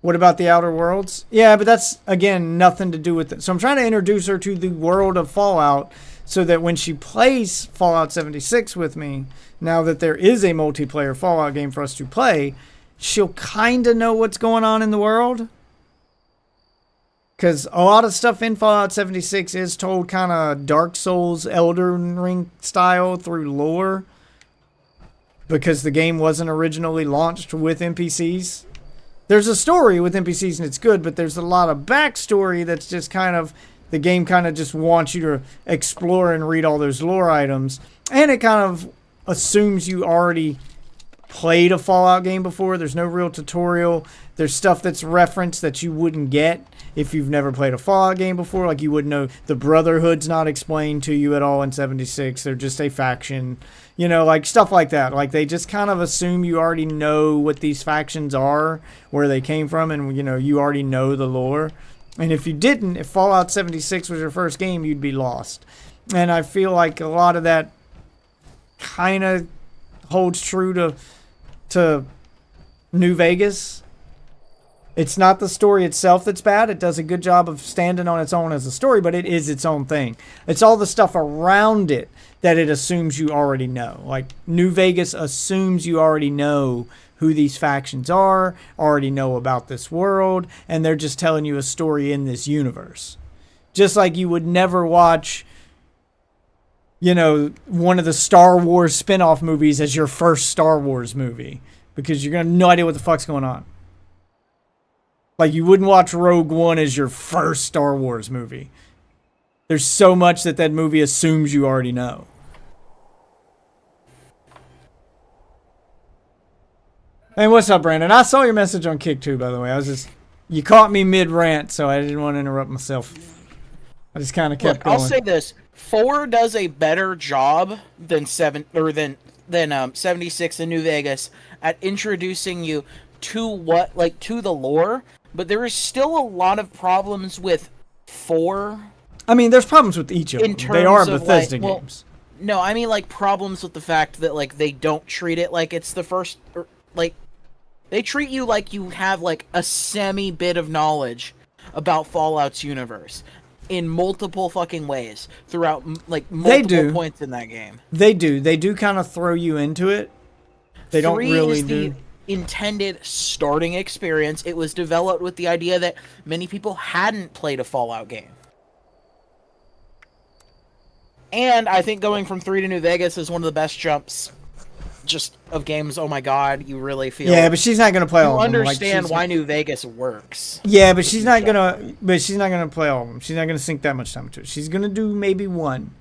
What about the Outer Worlds? Yeah, but that's, again, nothing to do with it. So I'm trying to introduce her to the world of Fallout so that when she plays Fallout 76 with me, now that there is a multiplayer Fallout game for us to play, she'll kind of know what's going on in the world. Because a lot of stuff in Fallout 76 is told kind of Dark Souls, Elden Ring style through lore. Because the game wasn't originally launched with NPCs. There's a story with NPCs and it's good, but there's a lot of backstory that's just kind of, the game kind of just wants you to explore and read all those lore items. And it kind of assumes you already played a Fallout game before. There's no real tutorial. There's stuff that's referenced that you wouldn't get. if you've never played a Fallout game before. Like, you wouldn't know the Brotherhood's not explained to you at all in 76. They're just a faction, you know, like stuff like that. Like, they just kind of assume you already know what these factions are, where they came from, and, you know, you already know the lore. And if you didn't, if Fallout 76 was your first game, you'd be lost. And I feel like a lot of that kind of holds true to New Vegas. It's not the story itself that's bad. It does a good job of standing on its own as a story, but it is its own thing. It's all the stuff around it that it assumes you already know. Like, New Vegas assumes you already know who these factions are, already know about this world, and they're just telling you a story in this universe. Just like you would never watch, you know, one of the Star Wars spin-off movies as your first Star Wars movie, because you're going to have no idea what the fuck's going on. Like, you wouldn't watch Rogue One as your first Star Wars movie. There's so much that movie assumes you already know. Hey, what's up, Brandon? I saw your message on Kick too, by the way. You caught me mid-rant, so I didn't want to interrupt myself. I just kind of kept going. I'll say this. 4 does a better job than 76 in New Vegas at introducing you to to the lore, but there is still a lot of problems with 4. I mean, there's problems with each of them. They are Bethesda games. No, I mean, like, problems with the fact that, like, they don't treat it like it's the first, like, they treat you like you have, like, a semi-bit of knowledge about Fallout's universe in multiple fucking ways throughout, like, multiple points in that game. They do. They do kind of throw you into it. They don't really do. The intended starting experience. It was developed with the idea that many people hadn't played a Fallout game. And I think going from 3 to New Vegas is one of the best jumps just of games. Oh my god, you really feel... Yeah, but she's not going to play all of them. You understand why New Vegas works. Yeah, but she's not going to play all of them. She's not going to sink that much time into it. She's going to do maybe one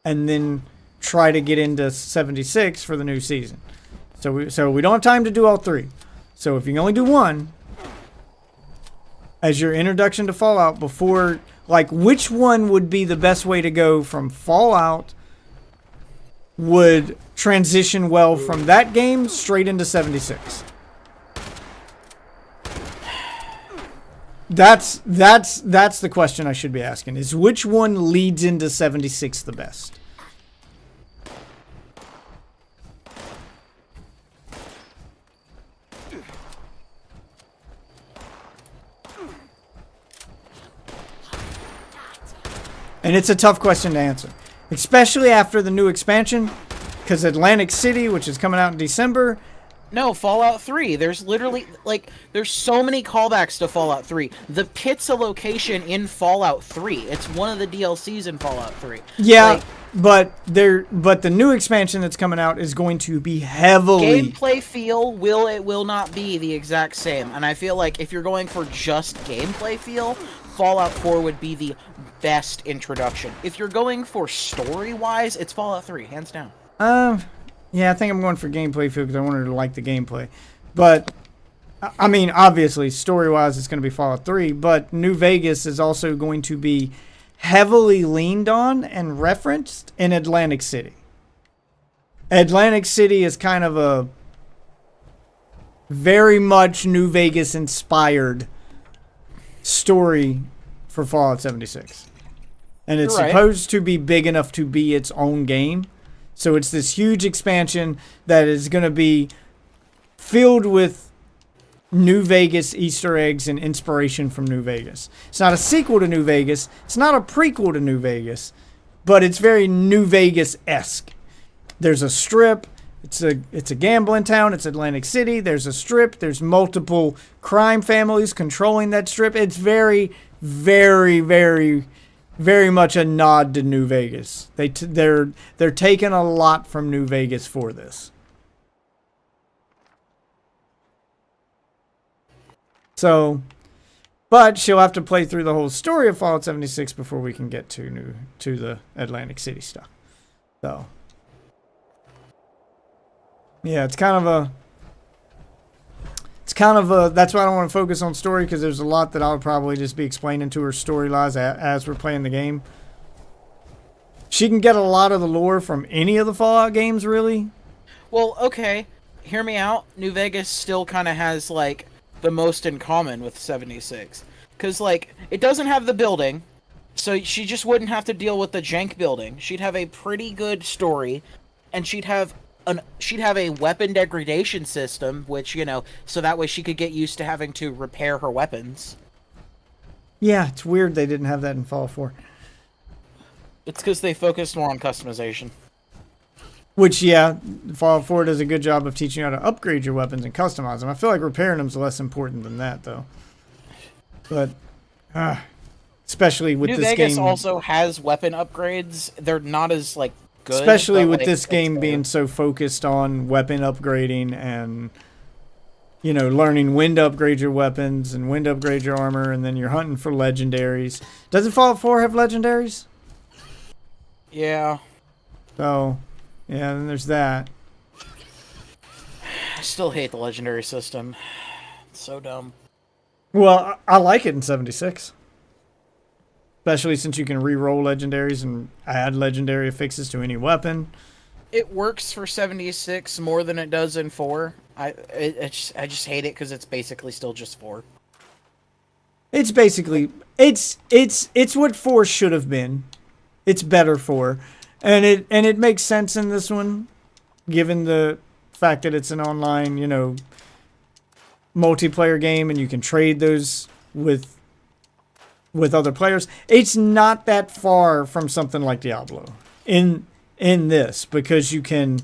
and then try to get into 76 for the new season. So we don't have time to do all 3. So if you can only do one as your introduction to Fallout before... Like, which one would be the best way to go from Fallout would transition well from that game straight into 76? That's the question I should be asking, is which one leads into 76 the best? And it's a tough question to answer, especially after the new expansion, because Atlantic City, which is coming out in December. No, Fallout 3. There's literally, like, there's so many callbacks to Fallout 3. The pit's a location in Fallout 3. It's one of the DLCs in Fallout 3. Yeah, like, but the new expansion that's coming out is going to be heavily... Gameplay feel will not be the exact same. And I feel like if you're going for just gameplay feel, Fallout 4 would be the best introduction. If you're going for story-wise, it's Fallout 3, hands down. Yeah, I think I'm going for gameplay feel because I wanted to like the gameplay. But, I mean, obviously, story-wise, it's going to be Fallout 3, but New Vegas is also going to be heavily leaned on and referenced in Atlantic City. Atlantic City is kind of a very much New Vegas-inspired story for Fallout 76. And it's supposed to be big enough to be its own game. So it's this huge expansion that is going to be filled with New Vegas Easter eggs and inspiration from New Vegas. It's not a sequel to New Vegas. It's not a prequel to New Vegas. But it's very New Vegas-esque. There's a strip. It's a gambling town. It's Atlantic City. There's a strip. There's multiple crime families controlling that strip. It's very, very, very... very much a nod to New Vegas. They're taking a lot from New Vegas for this. So, but she'll have to play through the whole story of Fallout 76 before we can get to the Atlantic City stuff. So, yeah, it's kind kind of a, that's why I don't want to focus on story, because there's a lot that I'll probably just be explaining to her storylines as we're playing the game. She can get a lot of the lore from any of the Fallout games, really. Well, okay, hear me out. New Vegas still kind of has, like, the most in common with 76. Because, like, it doesn't have the building, so she just wouldn't have to deal with the jank building. She'd have a pretty good story, and she'd have a weapon degradation system, which, you know, so that way she could get used to having to repair her weapons. Yeah, it's weird they didn't have that in Fallout 4. It's because they focused more on customization. Which, yeah, Fallout 4 does a good job of teaching you how to upgrade your weapons and customize them. I feel like repairing them is less important than that, though. But, especially with New this Vegas game... also has weapon upgrades. They're not as, like, good. Especially but, with like, this game it's being so focused on weapon upgrading and, you know, learning when to upgrade your weapons and when to upgrade your armor, and then you're hunting for legendaries. Doesn't Fallout 4 have legendaries? Yeah. So, yeah, then there's that. I still hate the legendary system. It's so dumb. Well, I like it in 76. Especially since you can re-roll legendaries and add legendary affixes to any weapon. It works for 76 more than it does in 4. I just hate it because it's basically still just 4. It's basically it's what 4 should have been. It's better 4, and it makes sense in this one, given the fact that it's an online, you know, multiplayer game, and you can trade those with other players. It's not that far from something like Diablo in this, because you can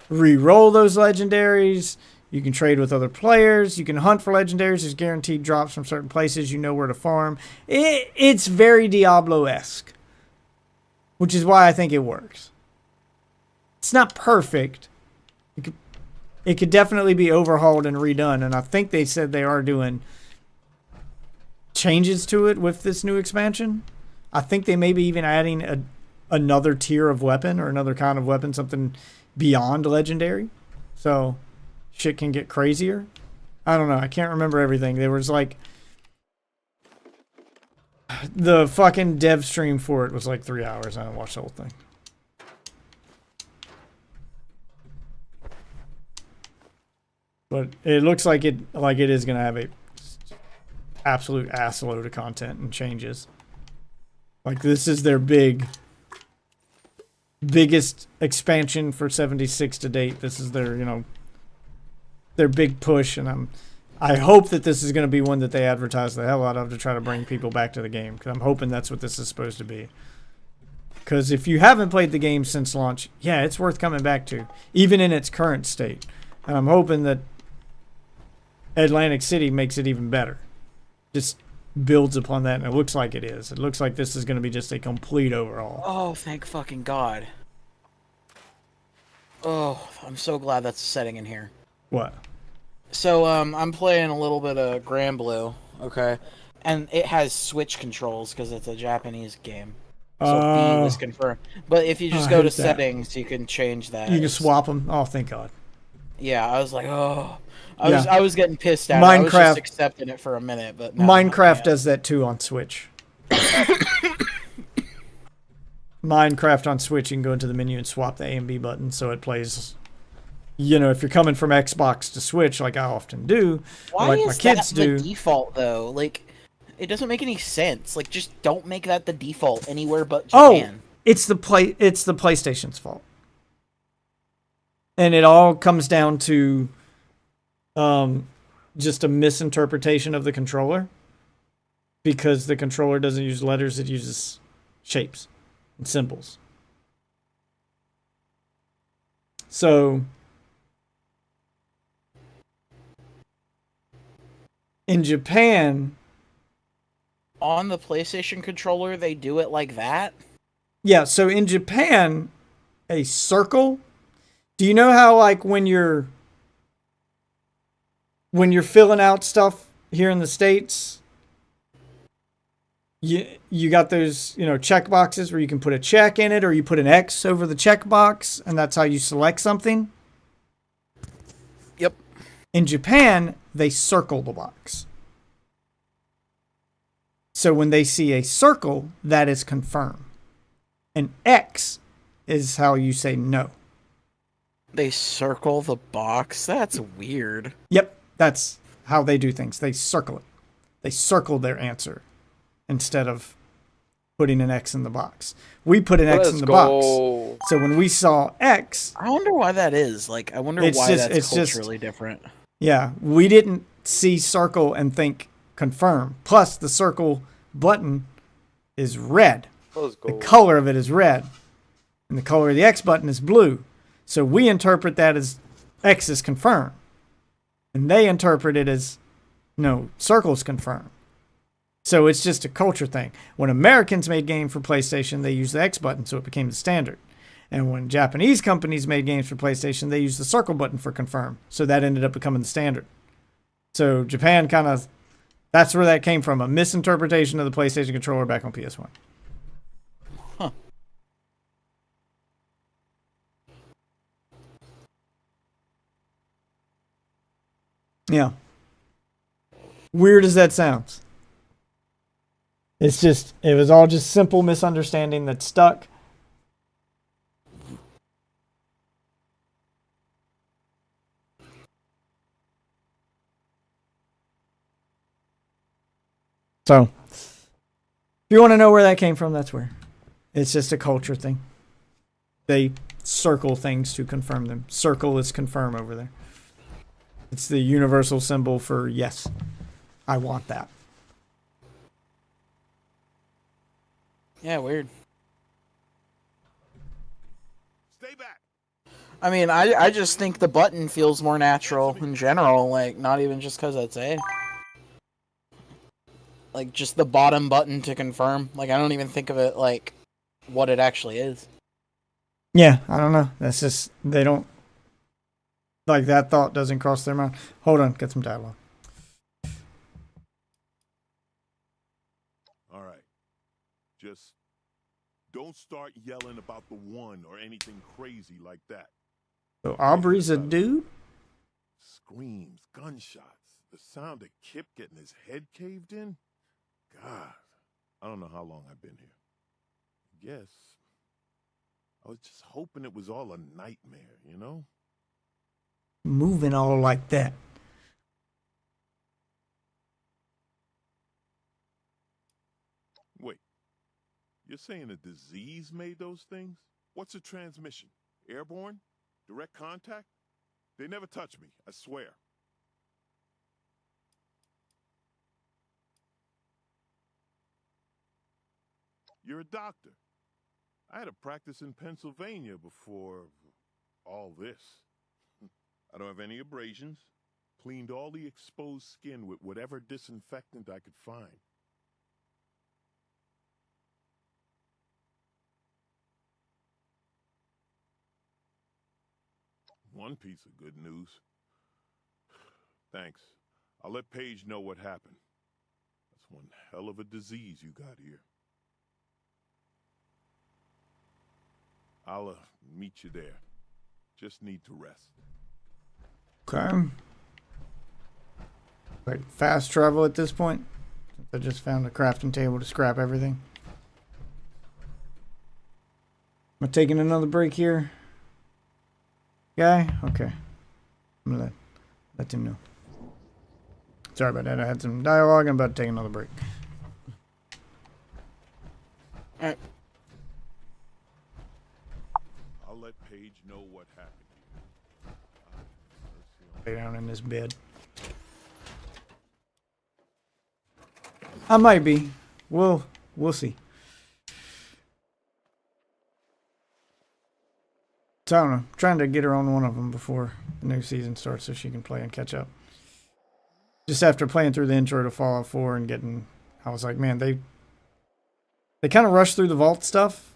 re-roll those legendaries, you can trade with other players, you can hunt for legendaries, there's guaranteed drops from certain places, you know where to farm. It's very Diablo-esque, which is why I think it works. It's not perfect. It could definitely be overhauled and redone, and I think they said they are doing changes to it with this new expansion. I think they may be even adding another tier of weapon, or another kind of weapon, something beyond legendary. So shit can get crazier. I don't know. I can't remember everything. There was like the fucking dev stream for it was like 3 hours. I didn't watch the whole thing. But it looks like it is gonna have a absolute assload of content and changes. Like, this is their biggest expansion for 76 to date. This is their, you know, their big push, and I hope that this is going to be one that they advertise the hell out of to try to bring people back to the game, because I'm hoping that's what this is supposed to be. Because if you haven't played the game since launch, yeah, it's worth coming back to, even in its current state. And I'm hoping that Atlantic City makes it even better. Just builds upon that, and it looks like it is. It looks like this is going to be just a complete overhaul. Oh, thank fucking God. Oh, I'm so glad that's a setting in here. What? So, I'm playing a little bit of Grand Blue, okay? And it has Switch controls because it's a Japanese game. So B was confirmed. But if you just go to settings, you can change that. You can swap them. Oh, thank God. Yeah, I was like, oh. I was getting pissed at it. I was just accepting it for a minute, but no, Minecraft does that too on Switch. Minecraft on Switch, you can go into the menu and swap the A and B button so it plays. You know, if you're coming from Xbox to Switch, like I often do, why like is my kids that do. The default though? Like, it doesn't make any sense. Like, just don't make that the default anywhere but Japan. Oh, it's the PlayStation's fault, and it all comes down to just a misinterpretation of the controller, because the controller doesn't use letters, it uses shapes and symbols. So in Japan, on the PlayStation controller, they do it like that? Yeah, so in Japan, a circle, do you know how, like, when you're filling out stuff here in the States, you got those, you know, check boxes where you can put a check in it, or you put an X over the check box, and that's how you select something? Yep. In Japan, they circle the box. So when they see a circle, that is confirm. An X is how you say no. They circle the box? That's weird. Yep, that's how they do things. They circle it. They circle their answer instead of putting an X in the box. We put an X in the box. So when we saw X... I wonder why that is. Like, I wonder why that's culturally different. Yeah, we didn't see circle and think confirm. Plus, the circle button is red. The color of it is red. And the color of the X button is blue. So we interpret that as X is confirm. And they interpret it as, no, circle's confirm. So it's just a culture thing. When Americans made games for PlayStation, they used the X button, so it became the standard. And when Japanese companies made games for PlayStation, they used the circle button for confirm. So that ended up becoming the standard. So Japan kind of, that's where that came from. A misinterpretation of the PlayStation controller back on PS1. Huh. Yeah. Weird as that sounds. It's just, it was all just simple misunderstanding that stuck. So, if you want to know where that came from, that's where. It's just a culture thing. They circle things to confirm them. Circle is confirm over there. It's the universal symbol for yes, I want that. Yeah, weird. Stay back. I mean, I just think the button feels more natural in general, like, not even just because it's A. Like, just the bottom button to confirm. Like, I don't even think of it like what it actually is. Yeah, I don't know. That's just, they don't, like, that thought doesn't cross their mind. Hold on, get some dialogue. All right. Just don't start yelling about the one or anything crazy like that. So Aubrey's a dude? Screams, gunshots, the sound of Kip getting his head caved in. God, I don't know how long I've been here. I guess I was just hoping it was all a nightmare, you know? Moving all like that. Wait, you're saying a disease made those things? What's a transmission? Airborne? Direct contact? They never touch me, I swear. You're a doctor. I had a practice in Pennsylvania before all this. I don't have any abrasions. Cleaned all the exposed skin with whatever disinfectant I could find. One piece of good news. Thanks. I'll let Paige know what happened. That's one hell of a disease you got here. I'll meet you there. Just need to rest. Okay. Like fast travel at this point. I just found a crafting table to scrap everything. Am I taking another break here? Guy? Okay. I'm gonna let him know. Sorry about that. I had some dialogue. I'm about to take another break. Alright. I'll let Paige know what happened Lay down in this bed. I might be. We'll see. So I don't know. I'm trying to get her on one of them before the new season starts so she can play and catch up. Just after playing through the intro to Fallout 4 and getting, I was like, man, they kind of rushed through the vault stuff,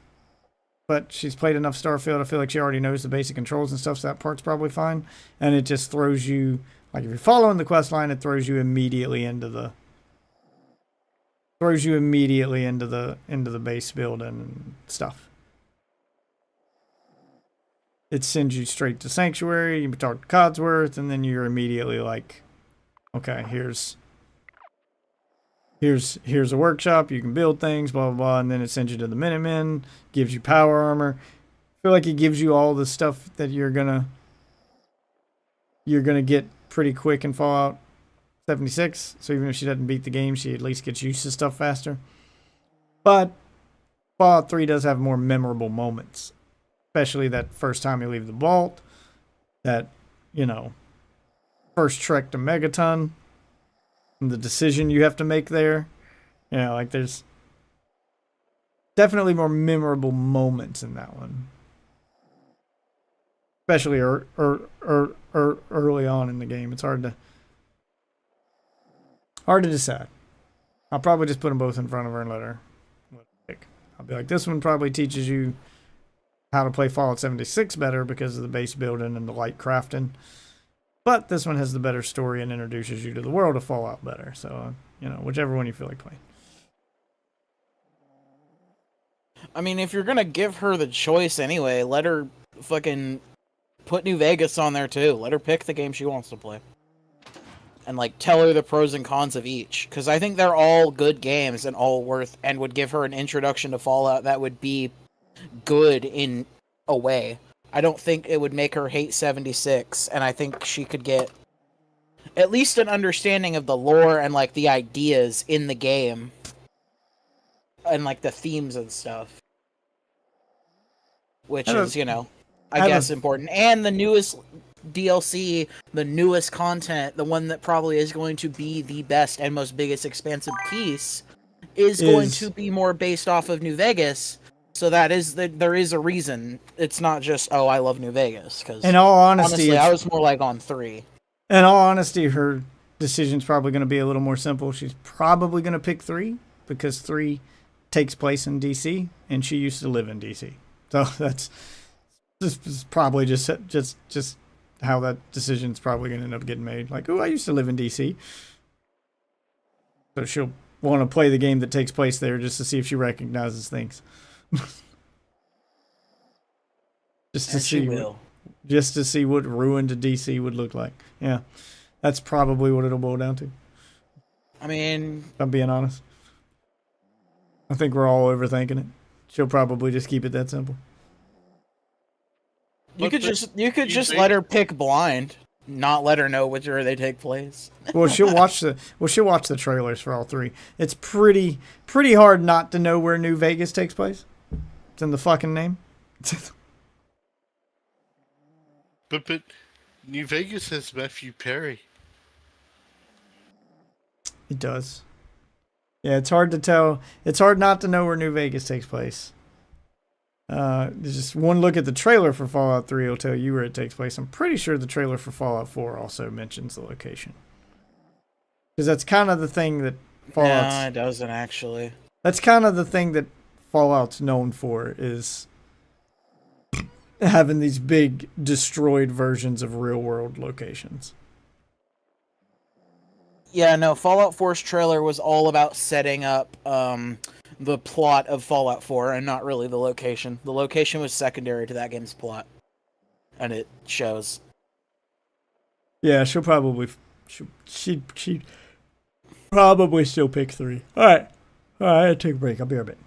but she's played enough Starfield. I feel like she already knows the basic controls and stuff, so that part's probably fine. And it just throws you, like if you're following the quest line, it throws you immediately into the base building and stuff. it sends you straight to Sanctuary. You talk to Codsworth, and then you're immediately like, okay, here's a workshop. You can build things, blah blah blah, and then it sends you to the Minutemen. Gives you power armor. I feel like it gives you all the stuff that you're gonna get pretty quick in Fallout 76. So even if she doesn't beat the game, she at least gets used to stuff faster. But Fallout 3 does have more memorable moments, especially that first time you leave the vault, that, you know, first trek to Megaton, and the decision you have to make there. You know, like there's definitely more memorable moments in that one. Especially early on in the game. It's hard to decide. I'll probably just put them both in front of her and let her pick. I'll be like, this one probably teaches you how to play Fallout 76 better because of the base building and the light crafting. But this one has the better story and introduces you to the world of Fallout better. So, you know, whichever one you feel like playing. I mean, if you're gonna give her the choice anyway, let her fucking put New Vegas on there too. Let her pick the game she wants to play. And, like, tell her the pros and cons of each. Because I think they're all good games and all worth, and would give her an introduction to Fallout that would be good in a way. I don't think it would make her hate 76, and I think she could get at least an understanding of the lore and, like, the ideas in the game. And, like, the themes and stuff. Which is, you know, I guess important. And the newest DLC, the newest content, the one that probably is going to be the best and most biggest expansive piece, is going to be more based off of New Vegas. So that is there is a reason. It's not just, oh, I love New Vegas. Because in all honesty, honestly, I was more like on 3. In all honesty, her decision's probably going to be a little more simple. She's probably going to pick 3 because 3 takes place in DC, and she used to live in DC. So that's probably just how that decision's probably going to end up getting made. Like, oh, I used to live in DC. So she'll want to play the game that takes place there just to see if she recognizes things. Just to see what ruined DC would look like. Yeah. That's probably what it'll boil down to. I mean, if I'm being honest. I think we're all overthinking it. She'll probably just keep it that simple. You could just let her pick blind, not let her know where they take place. Well, she'll watch the trailers for all 3. It's pretty hard not to know where New Vegas takes place. It's in the fucking name. But New Vegas has Matthew Perry. It does. Yeah, it's hard to tell. It's hard not to know where New Vegas takes place. Just one look at the trailer for Fallout 3 will tell you where it takes place. I'm pretty sure the trailer for Fallout 4 also mentions the location. Because that's kind of the thing that Fallout's... No, it doesn't actually. That's kind of the thing that Fallout's known for, is having these big destroyed versions of real-world locations. Yeah, no, Fallout 4's trailer was all about setting up the plot of Fallout 4 and not really the location. The location was secondary to that game's plot. And it shows. Yeah, she'll probably... She'd probably still pick 3. Alright, I'll take a break. I'll be right back.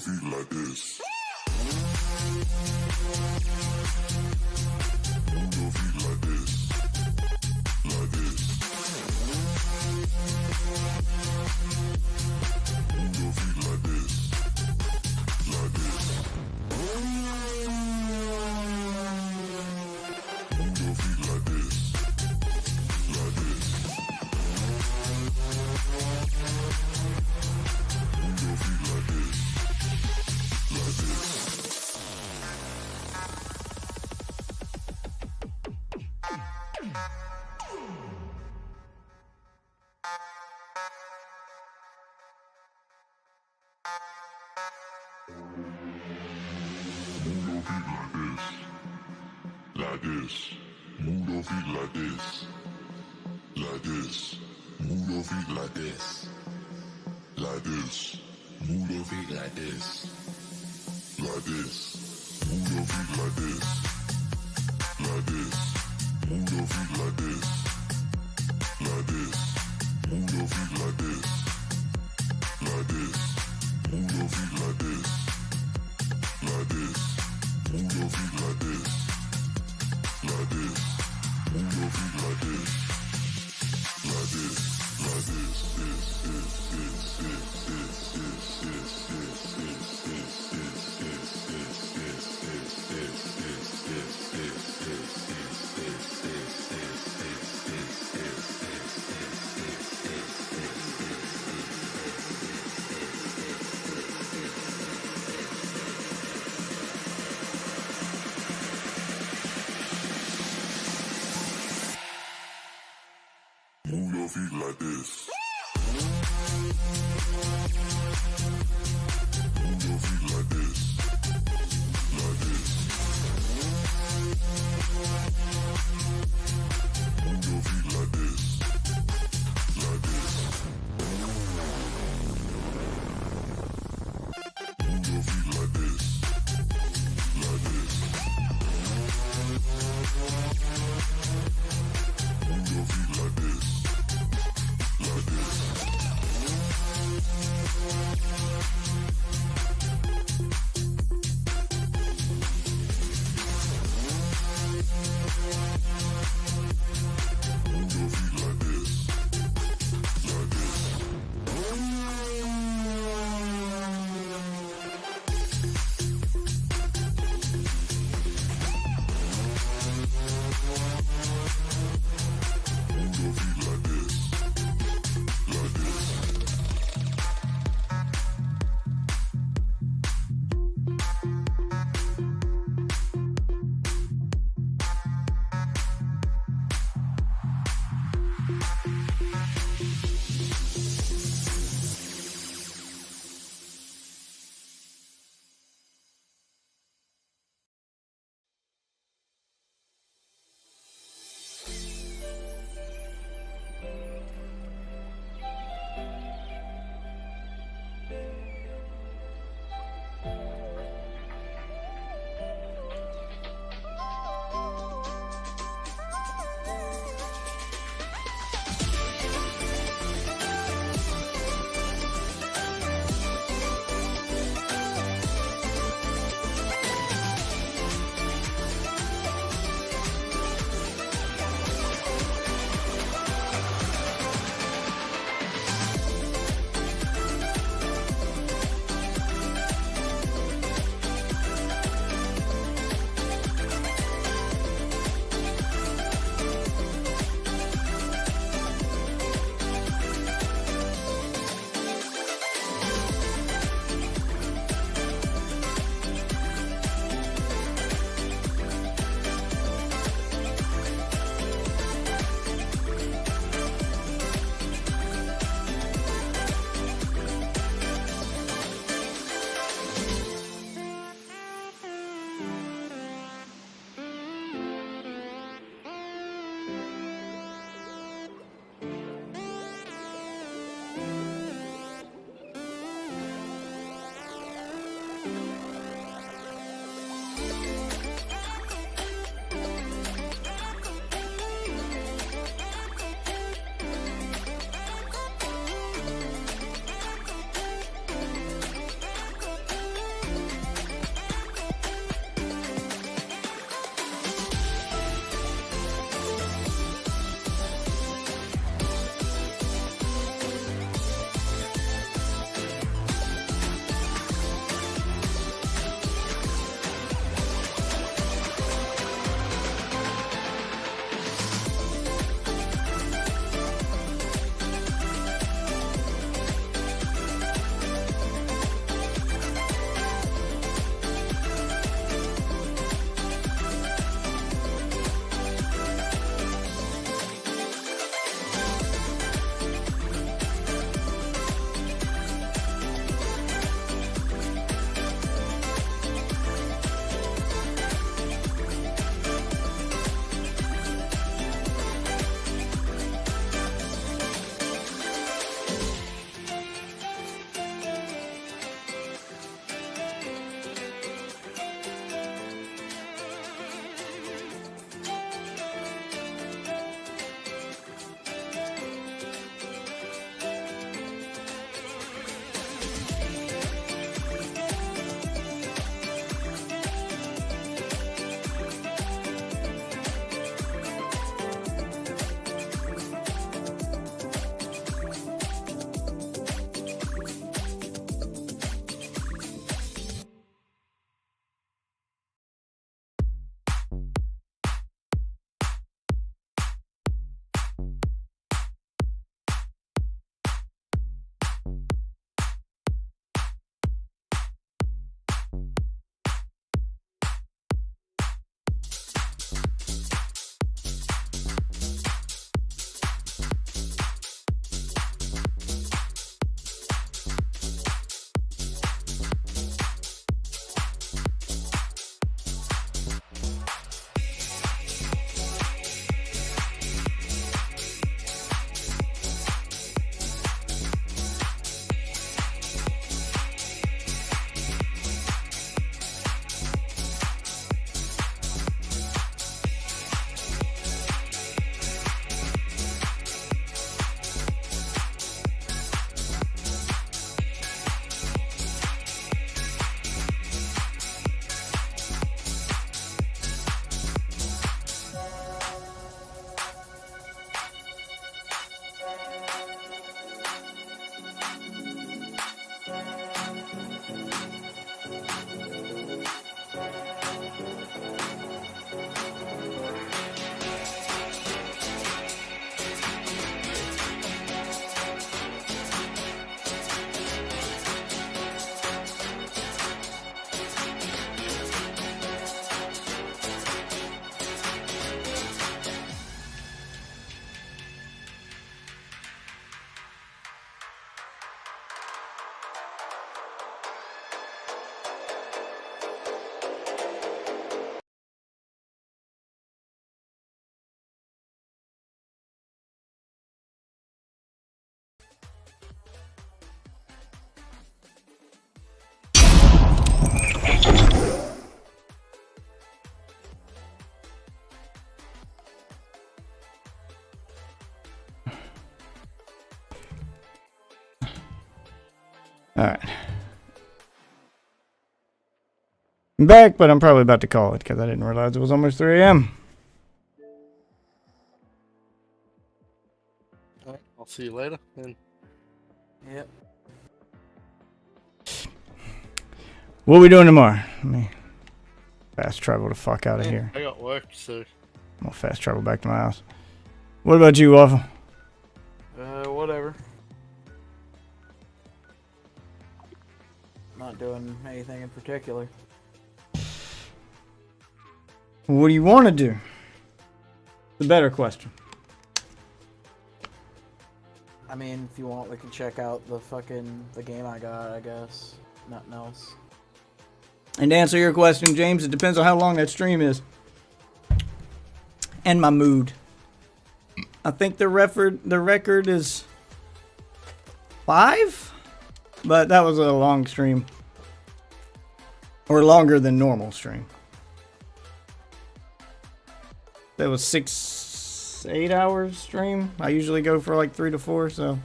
feet like this. Move your feet like this. Like this. Move your feet like this. Like this. Move your feet like this. Like this. Move your feet like this. Like this. Move your feet like this. Like this. Move your feet like this. Like this. Move your feet like this. Like this. Move your feet like this. Like this. Move your feet like this. Like this. Move your feet like this. Like this. Move your feet like this. Like this. Move your feet like this. Like this. Move your feet like this. Like this. Move your feet like this. Like this. Like this. Move your feet like this. Move your feet like this. Like this. Move your feet like this. Like this. Move your feet like this. Like this. Move your feet like this. Like this. Alright. I'm back, but I'm probably about to call it because I didn't realize it was almost 3 a.m. Alright, I'll see you later. And Yep. What are we doing tomorrow? Let me fast travel the fuck out of here. I got work, so. I'm gonna fast travel back to my house. What about you, Waffle? Whatever. Not doing anything in particular. What do you want to do? The better question. I mean, if you want, we can check out the game I got, I guess. Nothing else. And to answer your question, James, it depends on how long that stream is. And my mood. I think the record is 5? But that was a long stream. Or longer than normal stream. That was 8 hours stream. I usually go for like 3 to 4, so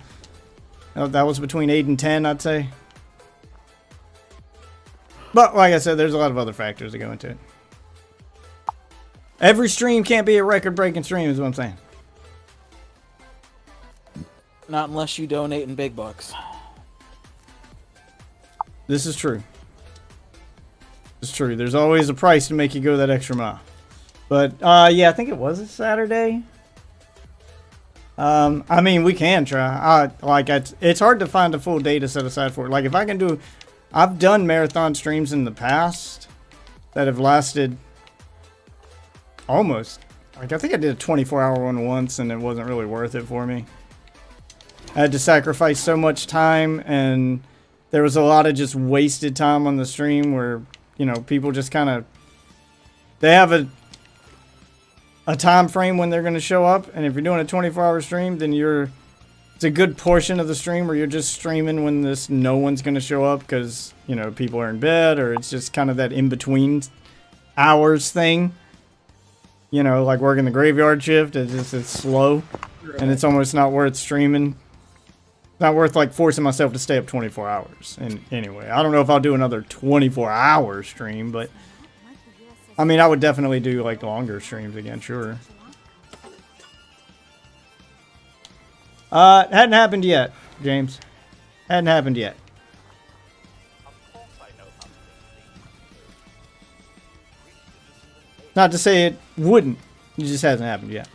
that was between 8 and 10, I'd say. But like I said, there's a lot of other factors that go into it. Every stream can't be a record-breaking stream, is what I'm saying. Not unless you donate in big bucks. This is true. It's true. There's always a price to make you go that extra mile. But yeah, I think it was a Saturday. I mean, we can try. It's hard to find a full day to set aside for it. Like if I can do, I've done marathon streams in the past that have lasted almost. Like I think I did a 24-hour one once, and it wasn't really worth it for me. I had to sacrifice so much time, and there was a lot of just wasted time on the stream where, you know, people just kind of, they have a time frame when they're going to show up, and if you're doing a 24-hour stream, then it's a good portion of the stream where you're just streaming when no one's going to show up because, you know, people are in bed, or it's just kind of that in-between hours thing. You know, like working the graveyard shift, it's slow, and it's almost not worth streaming. Not worth like forcing myself to stay up 24 hours. And anyway, I don't know if I'll do another 24-hour stream, but I mean, I would definitely do like longer streams again, sure. It hadn't happened yet, James. Hadn't happened yet. Not to say it wouldn't. It just hasn't happened yet.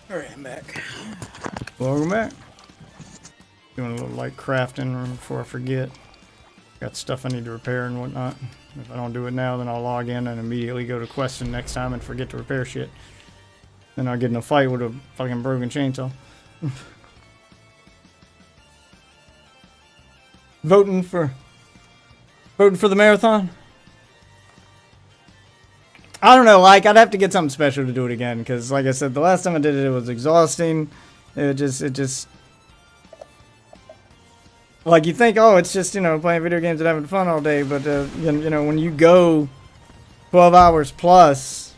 Alright, I'm back. Welcome back. Doing a little light crafting before I forget. Got stuff I need to repair and whatnot. If I don't do it now, then I'll log in and immediately go to question next time and forget to repair shit. Then I'll get in a fight with a fucking broken chainsaw. Voting for the marathon? I don't know, like, I'd have to get something special to do it again, because, like I said, the last time I did it, it was exhausting. It just... Like, you think, oh, it's just, you know, playing video games and having fun all day, but, you know, when you go 12 hours plus,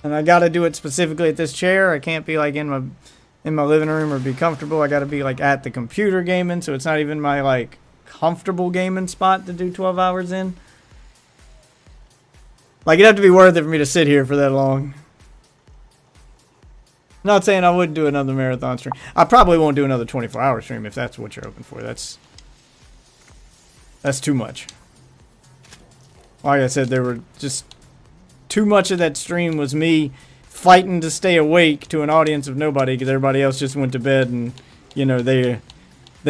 and I gotta do it specifically at this chair, I can't be, like, in my living room or be comfortable. I gotta be, like, at the computer gaming, so it's not even my, like, comfortable gaming spot to do 12 hours in. Like, it'd have to be worth it for me to sit here for that long. Not saying I wouldn't do another marathon stream. I probably won't do another 24-hour stream if that's what you're hoping for. That's too much. Like I said, there were just too much of that stream was me fighting to stay awake to an audience of nobody because everybody else just went to bed, and you know they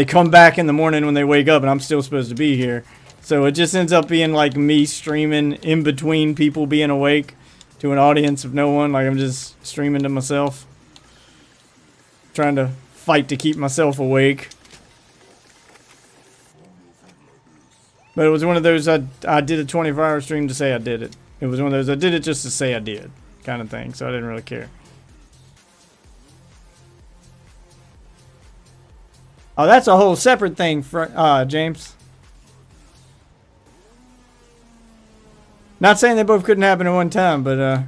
come back in the morning when they wake up and I'm still supposed to be here. So it just ends up being like me streaming in between people being awake to an audience of no one. Like I'm just streaming to myself. trying to fight to keep myself awake. But it was one of those, I did a 24-hour stream to say I did it. It was one of those, I did it just to say I did kind of thing, so I didn't really care. Oh, that's a whole separate thing, James. Not saying they both couldn't happen at one time, but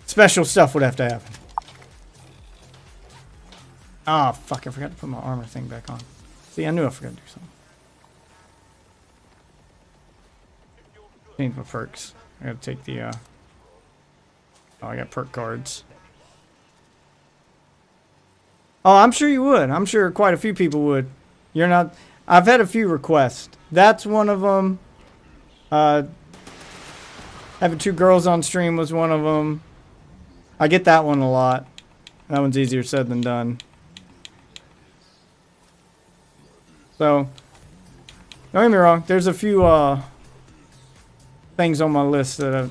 special stuff would have to happen. Oh, fuck, I forgot to put my armor thing back on. See, I knew I forgot to do something. Change my perks. I gotta take the, oh, I got perk cards. Oh, I'm sure you would. I'm sure quite a few people would. You're not... I've had a few requests. That's one of them. Having 2 girls on stream was one of them. I get that one a lot. That one's easier said than done. So, don't get me wrong. There's a few things on my list that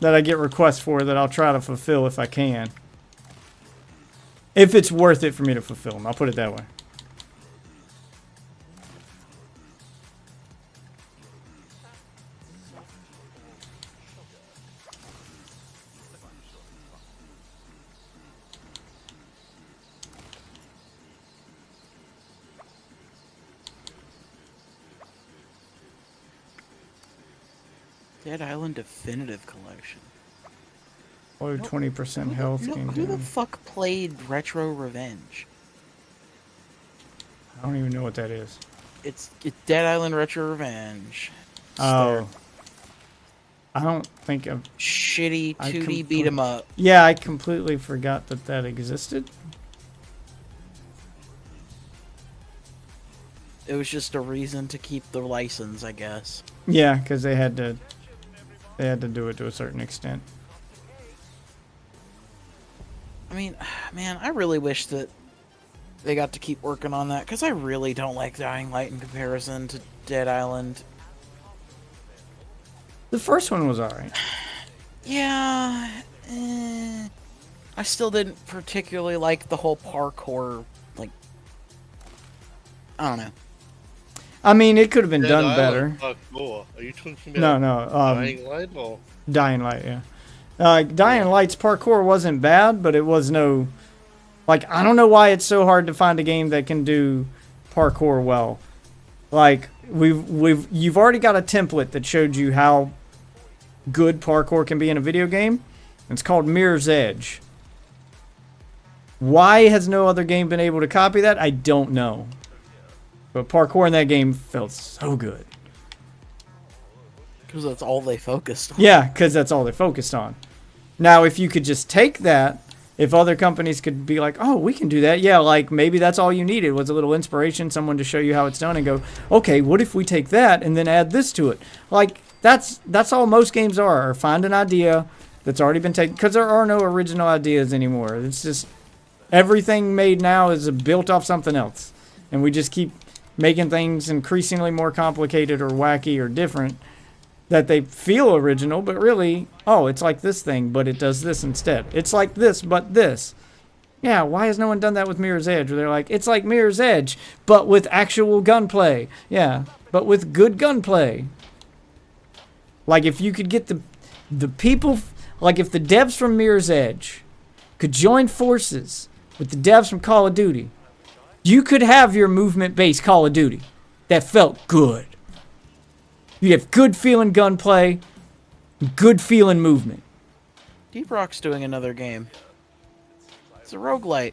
I get requests for that I'll try to fulfill if I can. If it's worth it for me to fulfill them, I'll put it that way. Dead Island Definitive Collection. Or 20% health. Who the fuck played Retro Revenge? I don't even know what that is. It's Dead Island Retro Revenge. Oh. I don't think I've... Shitty 2D beat 'em up. Yeah, I completely forgot that that existed. It was just a reason to keep the license, I guess. Yeah, because they had to do it to a certain extent. I mean, man, I really wish that they got to keep working on that, because I really don't like Dying Light in comparison to Dead Island. The first one was alright. Yeah, I still didn't particularly like the whole parkour, like, I don't know. I mean, it could have been Dead done Island better. Parkour. Are you talking about No, Dying Light or? Dying Light, yeah. Dying Light's parkour wasn't bad, but it was no... Like, I don't know why it's so hard to find a game that can do parkour well. Like, you've already got a template that showed you how good parkour can be in a video game. It's called Mirror's Edge. Why has no other game been able to copy that? I don't know. But parkour in that game felt so good. Because that's all they focused on. Yeah, because that's all they focused on. Now, if you could just take that, if other companies could be like, oh, we can do that. Yeah, like maybe that's all you needed was a little inspiration, someone to show you how it's done and go, okay, what if we take that and then add this to it? Like, that's all most games are find an idea that's already been taken. Because there are no original ideas anymore. It's just everything made now is built off something else. And we just keep making things increasingly more complicated or wacky or different that they feel original, but really, oh, it's like this thing, but it does this instead. It's like this, but this. Yeah, why has no one done that with Mirror's Edge? Where they're like, it's like Mirror's Edge, but with actual gunplay. Yeah, but with good gunplay. Like, if you could get the people, like if the devs from Mirror's Edge could join forces with the devs from Call of Duty, you could have your movement-based Call of Duty that felt good. You have good feeling gunplay, good feeling movement. Deep Rock's doing another game. It's a roguelite.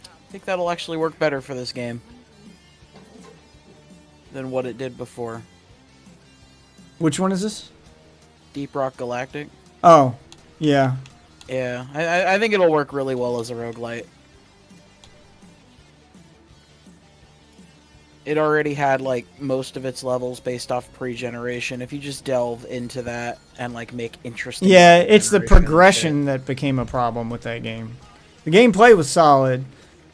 I think that'll actually work better for this game than what it did before. Which one is this? Deep Rock Galactic. Oh, yeah. Yeah, I think it'll work really well as a roguelite. It already had, like, most of its levels based off pre-generation. If you just delve into that and, like, make interesting... Yeah, it's the progression that became a problem with that game. The gameplay was solid,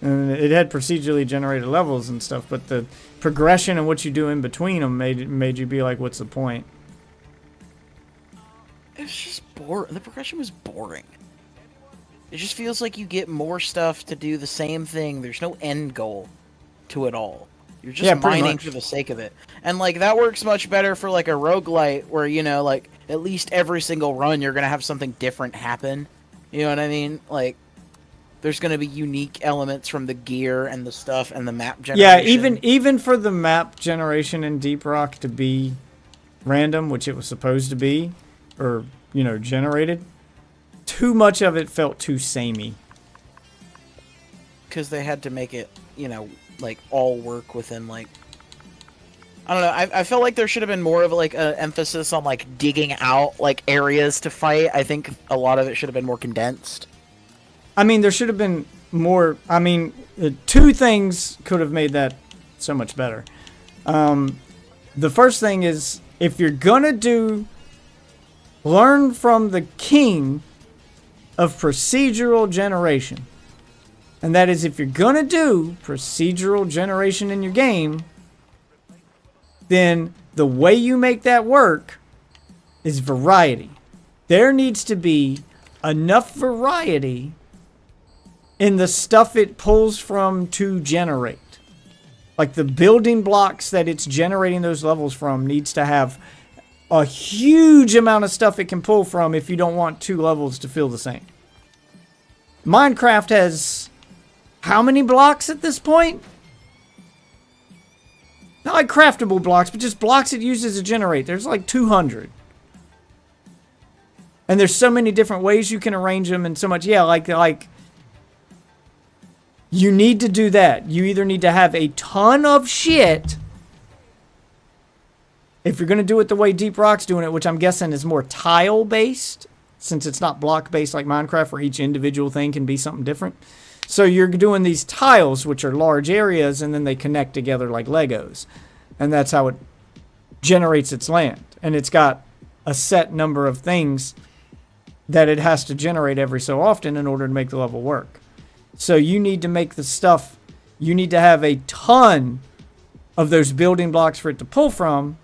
and it had procedurally generated levels and stuff, but the progression and what you do in between them made you be like, what's the point? boring. The progression was boring. It just feels like you get more stuff to do the same thing. There's no end goal to it all. You're just mining for the sake of it. And, like, that works much better for, like, a roguelite where, you know, like, at least every single run you're going to have something different happen. You know what I mean? Like, there's going to be unique elements from the gear and the stuff and the map generation. Yeah, even for the map generation in Deep Rock to be random, which it was supposed to be, or, you know, generated, too much of it felt too samey. Because they had to make it, you know, like, all work within, like... I don't know, I felt like there should have been more of, like, an emphasis on, like, digging out, like, areas to fight. I think a lot of it should have been more condensed. I mean, there should have been more... I mean, two things could have made that so much better. The first thing is, if you're gonna do... Learn from the king of procedural generation. And that is, if you're gonna do procedural generation in your game, then the way you make that work is variety. There needs to be enough variety in the stuff it pulls from to generate. Like, the building blocks that it's generating those levels from needs to have a huge amount of stuff it can pull from if you don't want two levels to feel the same. Minecraft has how many blocks at this point? Not like craftable blocks, but just blocks it uses to generate. There's like 200. And there's so many different ways you can arrange them and so much. Yeah, like you need to do that. You either need to have a ton of shit if you're going to do it the way Deep Rock's doing it, which I'm guessing is more tile-based, since it's not block-based like Minecraft where each individual thing can be something different. So you're doing these tiles, which are large areas, and then they connect together like Legos. And that's how it generates its land. And it's got a set number of things that it has to generate every so often in order to make the level work. So you need to make the stuff, you need to have a ton of those building blocks for it to pull from.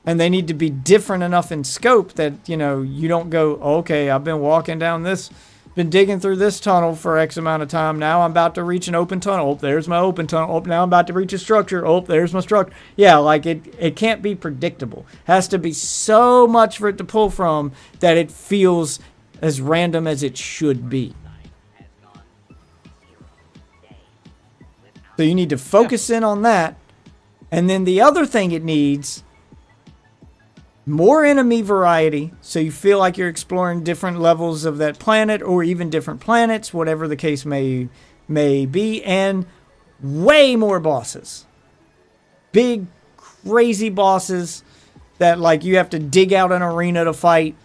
And they need to be different enough in scope that, you know, you don't go, okay, I've been walking down this, been digging through this tunnel for X amount of time. Now I'm about to reach an open tunnel. Oh, there's my open tunnel. Oh, now I'm about to reach a structure. Oh, there's my structure. Yeah, like it can't be predictable. It has to be so much for it to pull from that it feels as random as it should be. So you need to focus in on that. And then the other thing it needs, more enemy variety, so you feel like you're exploring different levels of that planet or even different planets, whatever the case may be, and way more bosses. Big, crazy bosses that, like, you have to dig out an arena to fight,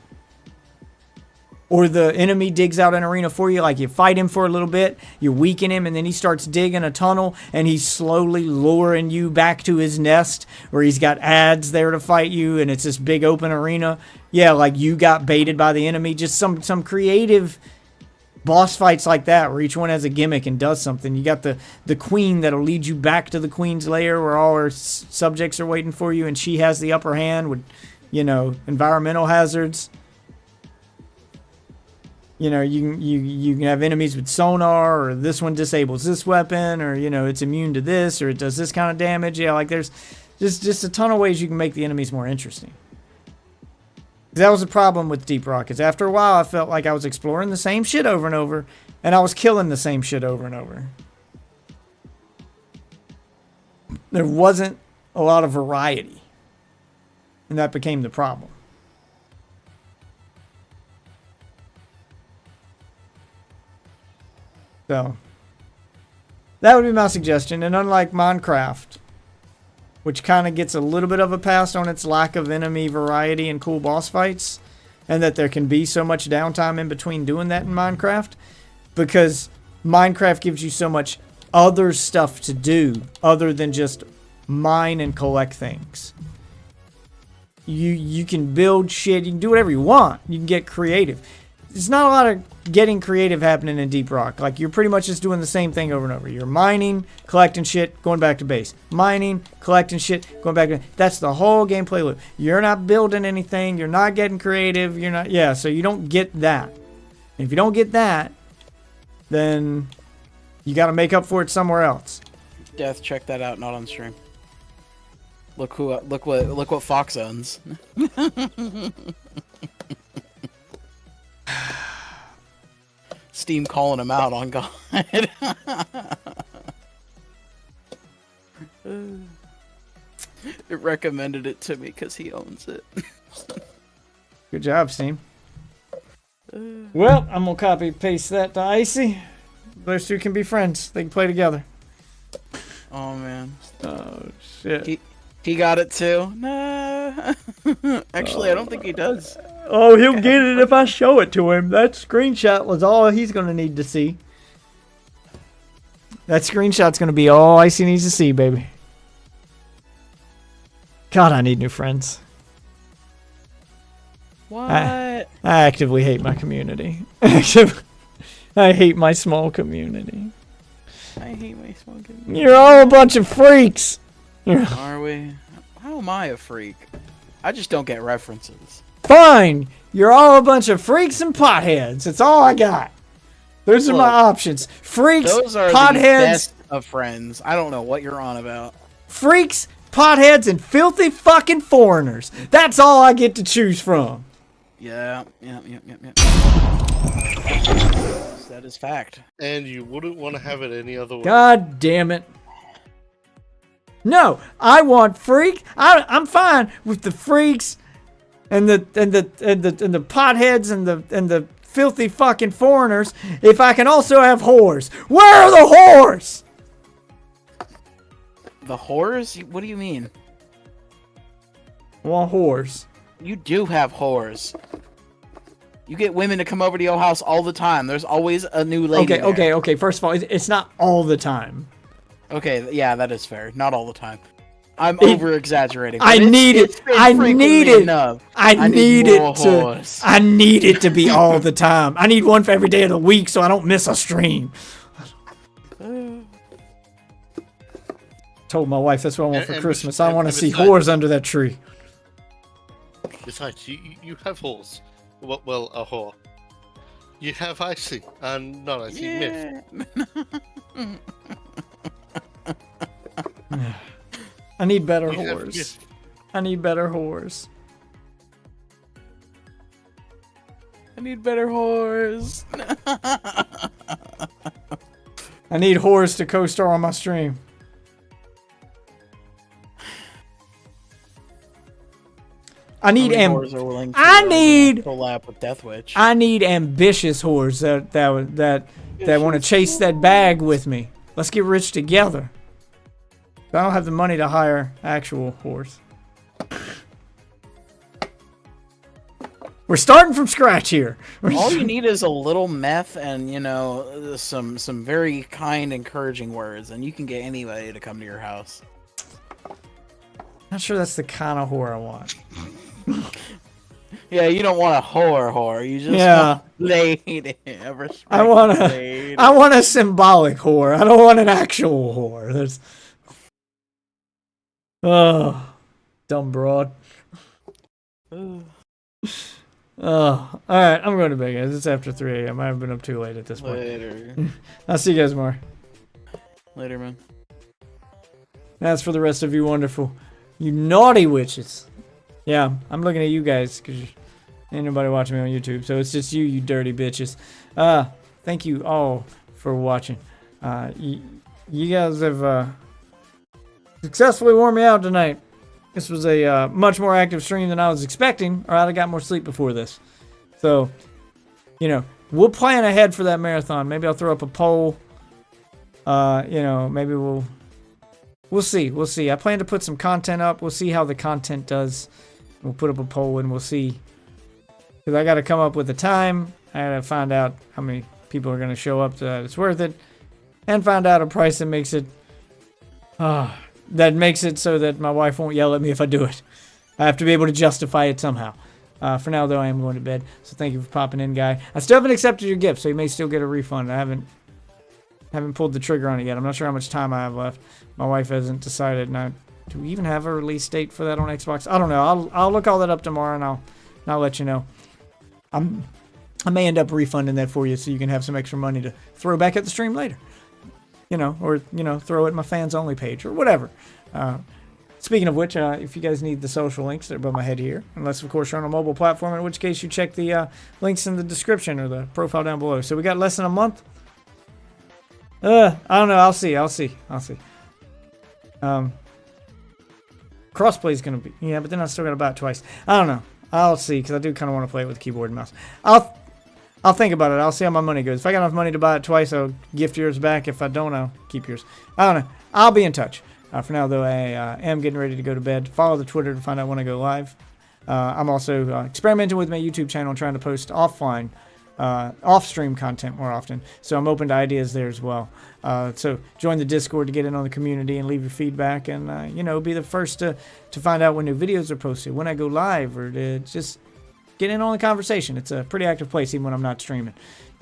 or the enemy digs out an arena for you. Like, you fight him for a little bit, you weaken him, and then he starts digging a tunnel, and he's slowly luring you back to his nest, where he's got ads there to fight you, and it's this big open arena. Yeah, like, you got baited by the enemy. Just some creative boss fights like that, where each one has a gimmick and does something. You got the queen that'll lead you back to the queen's lair, where all her subjects are waiting for you, and she has the upper hand with, you know, environmental hazards. You know, you can have enemies with sonar, or this one disables this weapon, or, you know, it's immune to this, or it does this kind of damage. Yeah, like, there's just a ton of ways you can make the enemies more interesting. That was the problem with Deep Rock, is after a while I felt like I was exploring the same shit over and over, and I was killing the same shit over and over. There wasn't a lot of variety, and that became the problem. So, that would be my suggestion. And unlike Minecraft, which kind of gets a little bit of a pass on its lack of enemy variety and cool boss fights, and that there can be so much downtime in between doing that in Minecraft, because Minecraft gives you so much other stuff to do other than just mine and collect things. You can build shit, you can do whatever you want, you can get creative. There's not a lot of getting creative happening in Deep Rock. Like, you're pretty much just doing the same thing over and over. You're mining, collecting shit, going back to base. Mining, collecting shit, going back to... That's the whole gameplay loop. You're not building anything. You're not getting creative. You're not... Yeah, so you don't get that. And if you don't get that, then you got to make up for it somewhere else. Death, check that out. Not on stream. Look what Fox owns. Steam calling him out on God. It recommended it to me because he owns it. Good job, Steam. Well, I'm gonna copy paste that to Icy. Those two can be friends. They can play together. Oh man. Oh shit. He got it too. Nah. Actually, I don't think he does. Oh, he'll get it if I show it to him. That screenshot was all he's gonna need to see. That screenshot's gonna be all Icy needs to see, baby. God, I need new friends. What? I actively hate my community. I hate my small community. I hate my small community. You're all a bunch of freaks. Are we? How am I a freak? I just don't get references. Fine. You're all a bunch of freaks and potheads. That's all I got. Those are my options. Freaks, Those are the potheads, best of friends. I don't know what you're on about. freaks, potheads, and filthy fucking foreigners. That's all I get to choose from. Yeah. That is fact. And you wouldn't want to have it any other way. God damn it. No, I want freak. I'm fine with the freaks and the potheads and the filthy fucking foreigners if I can also have whores. Where are the whores? The whores? What do you mean? I want whores. You do have whores. You get women to come over to your house all the time. There's always a new lady. Okay. First of all, it's not all the time. Okay, yeah, that is fair. Not all the time. I'm over exaggerating. I need it. I need it to be all the time. I need one for every day of the week so I don't miss a stream. Told my wife that's what I want for Christmas. I want to see whores under that tree. Besides, you have whores. Well, a whore. You have Icy, and not Icy, Myth. I need better whores. I need better whores. I need better whores. I need whores to co-star on my stream. I need collab with Death Witch. I need ambitious whores that want to chase that bag with me. Let's get rich together. I don't have the money to hire actual whores. We're starting from scratch here. All you need is a little meth and, some very kind, encouraging words, and you can get anybody to come to your house. Not sure that's the kind of whore I want. Yeah, you don't want a whore. You just want a lady. I want a symbolic whore. I don't want an actual whore. There's... Oh, dumb broad. Oh, all right. I'm going to bed, guys. It's after 3 a.m. I haven't been up too late at this point. Later. I'll see you guys more. Later, man. As for the rest of you wonderful, you naughty witches. Yeah, I'm looking at you guys because ain't nobody watching me on YouTube, so it's just you dirty bitches. Thank you all for watching. You guys have successfully worn me out tonight. This was a much more active stream than I was expecting, or I'd have got more sleep before this. So, we'll plan ahead for that marathon. Maybe I'll throw up a poll. Maybe we'll see. We'll see. I plan to put some content up. We'll see how the content does. We'll put up a poll and we'll see. Because I got to come up with a time. I got to find out how many people are going to show up so that it's worth it. And find out a price that makes it... so that my wife won't yell at me if I do it. I have to be able to justify it somehow. For now, though, I am going to bed. So thank you for popping in, guy. I still haven't accepted your gift, so you may still get a refund. I haven't pulled the trigger on it yet. I'm not sure how much time I have left. My wife hasn't decided. Now, do we even have a release date for that on Xbox? I don't know. I'll look all that up tomorrow, and I'll let you know. I may end up refunding that for you so you can have some extra money to throw back at the stream later. Or throw it in my fans only page or whatever. Speaking of which, if you guys need the social links, they're above my head here. Unless, of course, you're on a mobile platform, in which case you check the links in the description or the profile down below. So we got less than a month. I don't know. I'll see. Crossplay is going to be... Yeah, but then I still got to buy it twice. I don't know. I'll see, because I do kind of want to play it with keyboard and mouse. I'll think about it. I'll see how my money goes. If I got enough money to buy it twice, I'll gift yours back. If I don't, I'll keep yours. I don't know. I'll be in touch. For now, though, I am getting ready to go to bed. Follow the Twitter to find out when I go live. I'm also experimenting with my YouTube channel, trying to post offline, off-stream content more often. So I'm open to ideas there as well. So join the Discord to get in on the community and leave your feedback, and be the first to find out when new videos are posted, when I go live, or to just get in on the conversation. It's a pretty active place even when I'm not streaming.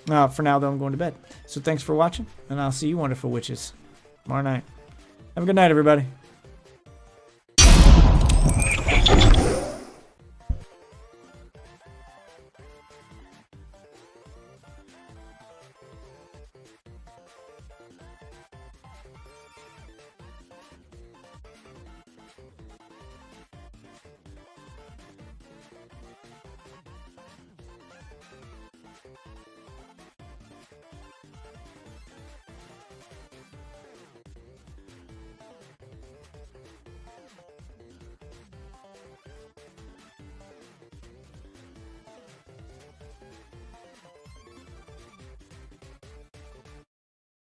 For now, though, I'm going to bed. So thanks for watching, and I'll see you wonderful witches tomorrow night. Have a good night, everybody.